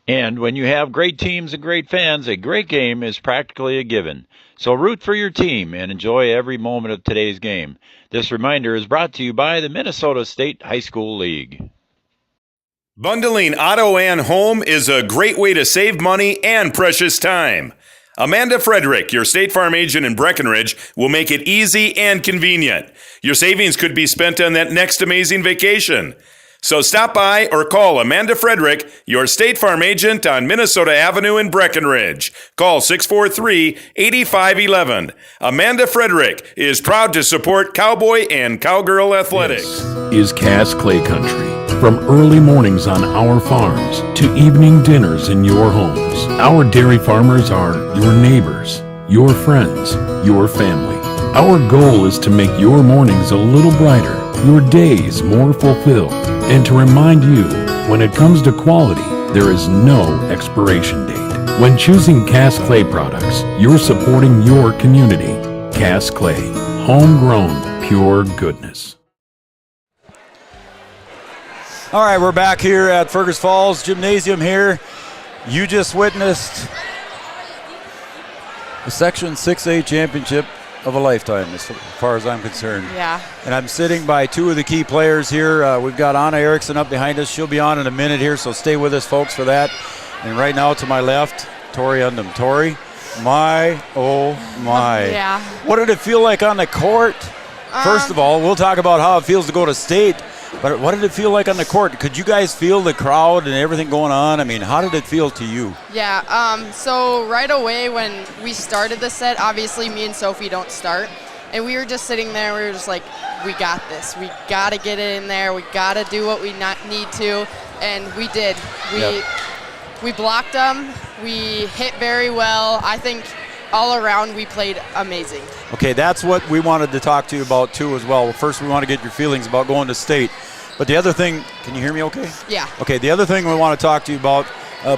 And when you have great teams and great fans, a great game is practically a given. So root for your team and enjoy every moment of today's game. This reminder is brought to you by the Minnesota State High School League. Bundling auto and home is a great way to save money and precious time. Amanda Frederick, your State Farm agent in Breckenridge, will make it easy and convenient. Your savings could be spent on that next amazing vacation. So stop by or call Amanda Frederick, your State Farm agent on Minnesota Avenue in Breckenridge. Call 643-8511. Amanda Frederick is proud to support Cowboy and Cowgirl athletics. This is Cass Clay Country. From early mornings on our farms to evening dinners in your homes, our dairy farmers are your neighbors, your friends, your family. Our goal is to make your mornings a little brighter, your days more fulfilled, and to remind you, when it comes to quality, there is no expiration date. When choosing Cass Clay products, you're supporting your community. Cass Clay, homegrown, pure goodness. All right, we're back here at Fergus Falls Gymnasium here. You just witnessed the Section 6A championship of a lifetime, as far as I'm concerned. Yeah. And I'm sitting by two of the key players here. We've got Anna Erickson up behind us. She'll be on in a minute here, so stay with us, folks, for that. And right now to my left, Tori Undum. Tori, my, oh my. Yeah. What did it feel like on the court? First of all, we'll talk about how it feels to go to state. But what did it feel like on the court? Could you guys feel the crowd and everything going on? I mean, how did it feel to you? Yeah, so right away when we started the set, obviously me and Sophie don't start. And we were just sitting there, we were just like, we got this. We got to get it in there. We got to do what we need to. And we did. We blocked them. We hit very well. I think all around we played amazing. Okay, that's what we wanted to talk to you about too as well. First, we want to get your feelings about going to state. But the other thing, can you hear me okay? Yeah. Okay, the other thing we want to talk to you about,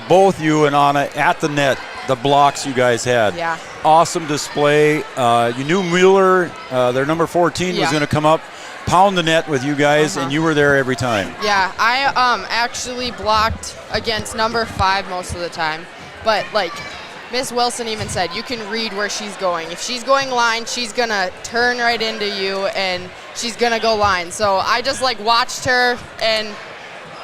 both you and Anna at the net, the blocks you guys had. Yeah. Awesome display. You knew Mueller, their number 14, was going to come up, pound the net with you guys, and you were there every time. Yeah, I actually blocked against number 5 most of the time. But, like, Miss Wilson even said, you can read where she's going. If she's going line, she's going to turn right into you, and she's going to go line. So I just, like, watched her, and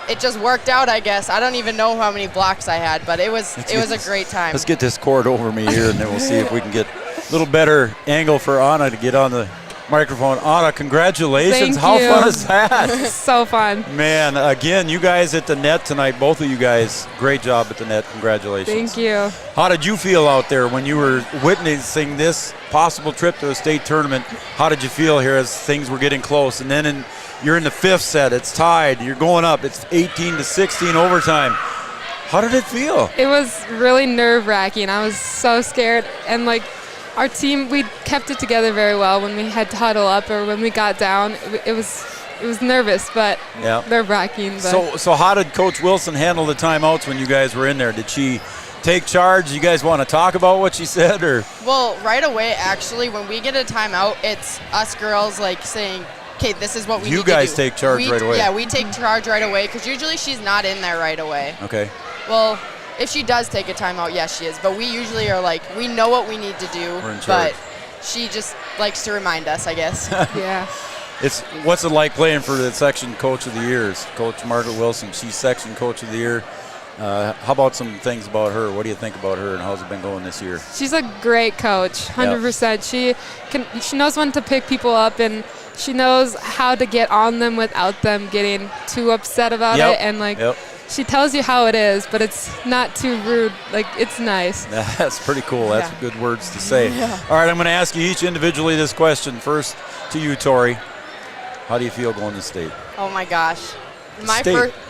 it just worked out, I guess. I don't even know how many blocks I had, but it was a great time. Let's get this cord over me here, and then we'll see if we can get a little better angle for Anna to get on the microphone. Anna, congratulations. Thank How you. fun is that? So fun. Man, again, you guys at the net tonight, both of you guys, great job at the net. Congratulations. Thank you. How did you feel out there when you were witnessing this possible trip to a state tournament? How did you feel here as things were getting close? And then you're in the 5th set. It's tied. You're going up. It's 18-16 overtime. How did it feel? It was really nerve-wracking. I was so scared. And, like, our team, we kept it together very well when we had to huddle up or when we got down. It was nervous, but nerve-wracking. So how did Coach Wilson handle the timeouts when you guys were in there? Did she take charge? You guys want to talk about what she said? Or? Well, right away, actually, when we get a timeout, it's us girls, like, saying, okay, this is what we need to do. You guys take charge right away. Yeah, we take charge right away because usually she's not in there right away. Okay. Well, if she does take a timeout, yes, she is. But we usually are like, we know what we need to do. We're in charge. But she just likes to remind us, I guess. Yeah. What's it like playing for the section coach of the year? Coach Margaret Wilson, she's section coach of the year. How about some things about her? What do you think about her, and how's it been going this year? She's a great coach, 100%. She knows when to pick people up, and she knows how to get on them without them getting too upset about it. And she tells you how it is, but it's not too rude. Like, it's nice. That's pretty cool. That's good words to say. All right, I'm going to ask you each individually this question. First to you, Tori. How do you feel going to state? Oh my gosh.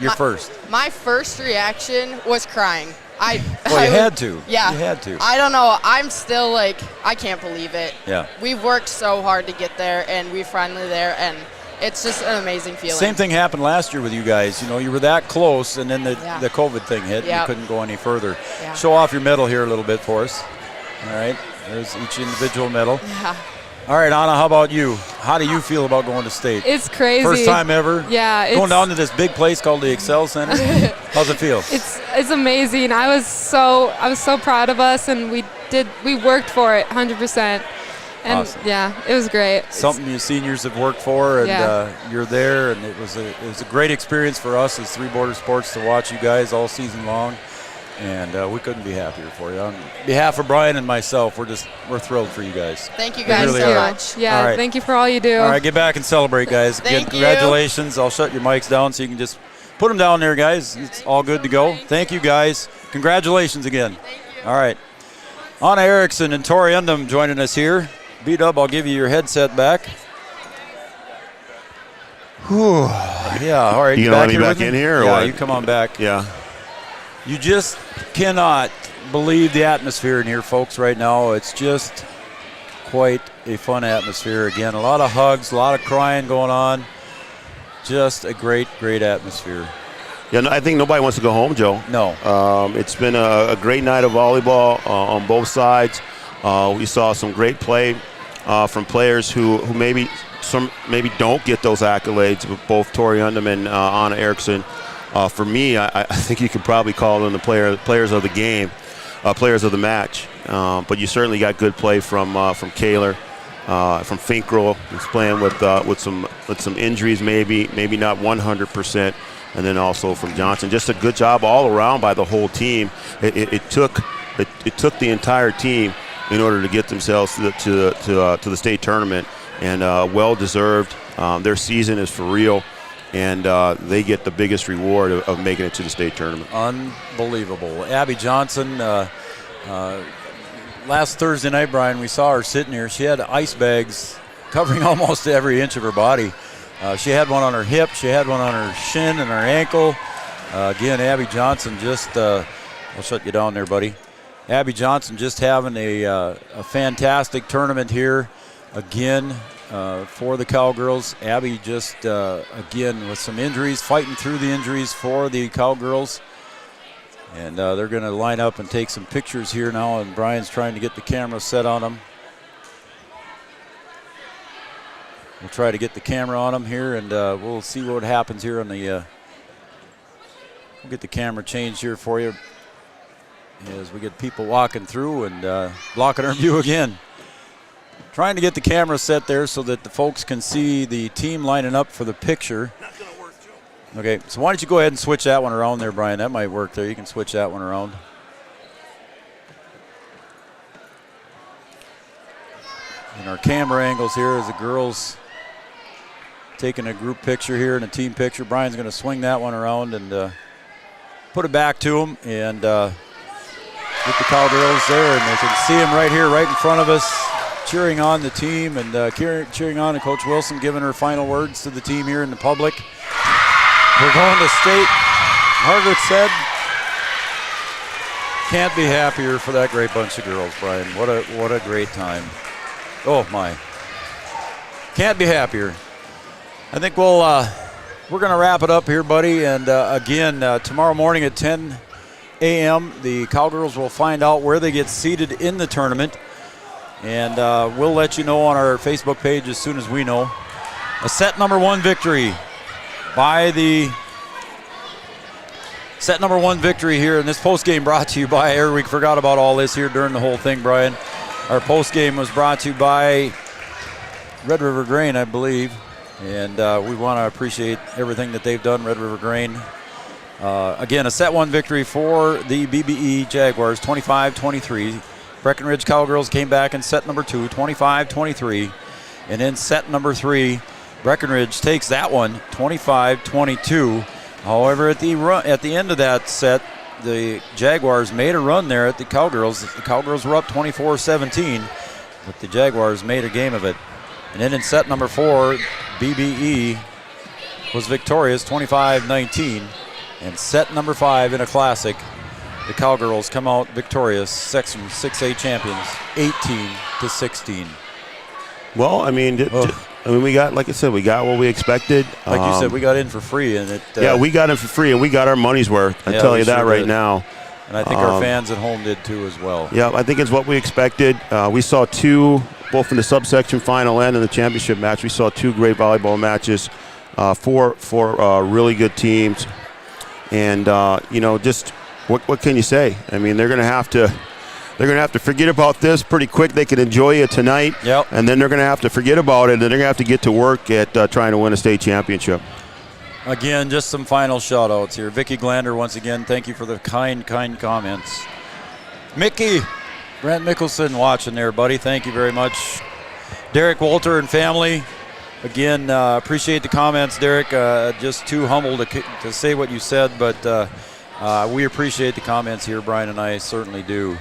Your first. My first reaction was crying. You had to. Yeah. You had to. I don't know. I'm still like, I can't believe it. Yeah. We've worked so hard to get there, and we're finally there, and it's just an amazing feeling. Same thing happened last year with you guys. You know, you were that close, and then the COVID thing hit, and you couldn't go any further. Yeah. Show off your medal here a little bit for us. All right. There's each individual medal. Yeah. All right, Anna, how about you? How do you feel about going to state? It's crazy. First time ever? Yeah. Going down to this big place called the Excel Center? How's it feel? It's amazing. I was so proud of us, and we worked for it 100%. And awesome. it was great. Something you seniors have worked for, and you're there, and it was a great experience for us as Three Border Sports to watch you guys all season long. And we couldn't be happier for you. On behalf of Brian and myself, we're thrilled for you guys. Thank you guys really so are. much. Yeah, right. Thank you for all you do. All right, get back and celebrate, guys. Again, Thank you. congratulations. I'll shut your mics down so you can just put them down there, guys. It's all good to go. Thank you, guys. Congratulations again. All right. Anna Erickson and Tori Undum joining us here. B-Dub, I'll give you your headset back. Whew. Yeah, all right. You gonna let me back in here, or yeah, what? you come on back. Yeah. You just cannot believe the atmosphere in here, folks, right now. It's just quite a fun atmosphere. Again, a lot of hugs, a lot of crying going on. Just a great, great atmosphere. Yeah, no, I think nobody wants to go home, Joe. No. It's been a great night of volleyball on both sides. We saw some great play from players who maybe don't get those accolades, but both Tori Undum and Anna Erickson. For me, I think you could probably call them the players of the game, players of the match. But you certainly got good play from Kaler, from Finkrel, who's playing with some injuries, maybe not 100%, and then also from Johnson. Just a good job all around by the whole team. It took the entire team in order to get themselves to the state tournament, and well deserved. Their season is for real. And they get the biggest reward of making it to the state tournament. Unbelievable. Abby Johnson, last Thursday night, Brian, we saw her sitting here. She had ice bags covering almost every inch of her body. She had one on her hip. She had one on her shin and her ankle. Again, Abby Johnson just, I'll shut you down there, buddy. Abby Johnson just having a fantastic tournament here. Again, for the Cowgirls. Abby just, again, with some injuries, fighting through the injuries for the Cowgirls. And they're going to line up and take some pictures here now, and Brian's trying to get the camera set on them. We'll try to get the camera on them here, and we'll see what happens here on the we'll get the camera changed here for you as we get people walking through and blocking our view again. Trying to get the camera set there so that the folks can see the team lining up for the picture. Okay, so why don't you go ahead and switch that one around there, Brian? That might work there. You can switch that one around. And our camera angles here as the girls taking a group picture here and a team picture. Brian's going to swing that one around and put it back to them and get the Cowgirls there, and they can see them right here, right in front of us, cheering on the team and cheering on Coach Wilson, giving her final words to the team here in the public. We're going to state. Margaret said, can't be happier for that great bunch of girls, Brian. What a great time. Oh my. Can't be happier. I think we're going to wrap it up here, buddy. And again, tomorrow morning at 10 a.m., the Cowgirls will find out where they get seated in the tournament. And we'll let you know on our Facebook page as soon as we know. A set number 1 victory by the Set number 1 victory here, and this postgame brought to you by, we forgot about all this here during the whole thing, Brian. Our postgame was brought to you by Red River Grain, I believe, and we want to appreciate everything that they've done, Red River Grain. Again, a set 1 victory for the BBE Jaguars, 25-23. Breckenridge Cowgirls came back in set number 2, 25-23. And in set number 3, Breckenridge takes that one, 25-22. However, at the end of that set, the Jaguars made a run there at the Cowgirls. The Cowgirls were up 24-17, but the Jaguars made a game of it. And then in set number 4, BBE was victorious, 25-19. And set number 5 in a classic, the Cowgirls come out victorious, Section 6A champions, 18-16. Well, I mean, we got, like I said, we got what we expected. Like you said, we got in for free, and it. We got in for free, and we got our money's worth. I tell you that right now. And I think our fans at home did too as well. Yeah, I think it's what we expected. We saw 2, both in the subsection final and in the championship match. We saw 2 great volleyball matches, 4 really good teams. And just what can you say? I mean, they're going to have to forget about this pretty quick. They can enjoy it tonight, and then they're going to have to forget about it, and they're going to have to get to work at trying to win a state championship. Again, just some final shout-outs here. Vicky Glander, once again, thank you for the kind comments. Mickey, Brent Mickelson watching there, buddy. Thank you very much. Derek Walter and family. Again, appreciate the comments, Derek. Just too humble to say what you said, but we appreciate the comments here. Brian and I certainly do.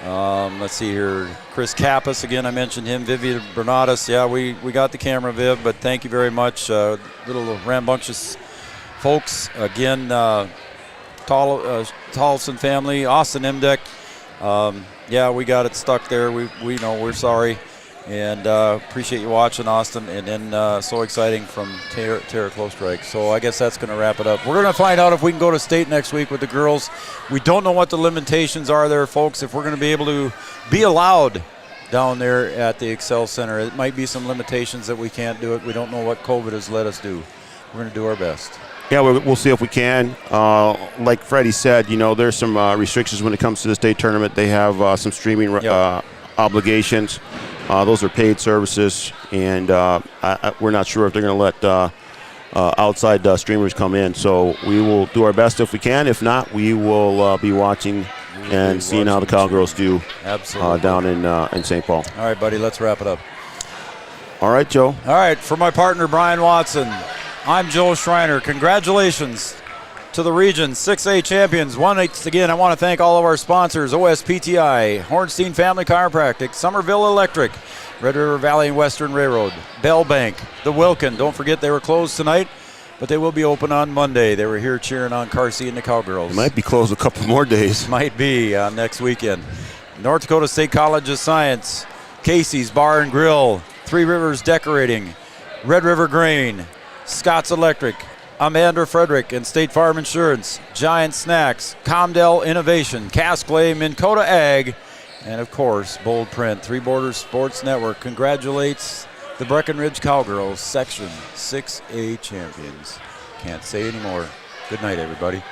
Let's see here. Chris Kappas, again, I mentioned him. Vivian Bernatus, yeah, we got the camera, Viv, but thank you very much. Little rambunctious folks. Again, Tolson family, Austin Imdeck. Yeah, we got it stuck there. We know, we're sorry. And appreciate you watching, Austin. And then so exciting from Tara Klostrike. So I guess that's going to wrap it up. We're going to find out if we can go to state next week with the girls. We don't know what the limitations are there, folks, if we're going to be able to be allowed down there at the Excel Center. It might be some limitations that we can't do it. We don't know what COVID has let us do. We're going to do our best. Yeah, we'll see if we can. Like Freddie said, there's some restrictions when it comes to the state tournament. They have some streaming obligations. Those are paid services, and we're not sure if they're going to let outside streamers come in. So we will do our best if we can. If not, we will be watching and seeing how the Cowgirls do down in St. Paul. All right, buddy, let's wrap it up. All right, Joe. All right, for my partner, Brian Watson, I'm Joe Schreiner. Congratulations to the region 6A champions. Once again, I want to thank all of our sponsors: OSPTI, Hornstein Family Chiropractic, Somerville Electric, Red River Valley and Western Railroad, Bell Bank, the Wilkin. Don't forget they were closed tonight, but they will be open on Monday. They were here cheering on Carsey and the Cowgirls. They might be closed a couple more days. Might be next weekend. North Dakota State College of Science, Casey's Bar and Grill, Three Rivers Decorating, Red River Grain, Scott's Electric, Amanda Frederick and State Farm Insurance, Giant Snacks, Comdell Innovation, Casclay, Minn Kota Ag, and of course, Bold Print. Three Borders Sports Network congratulates the Breckenridge Cowgirls, Section 6A champions. Can't say anymore. Good night, everybody.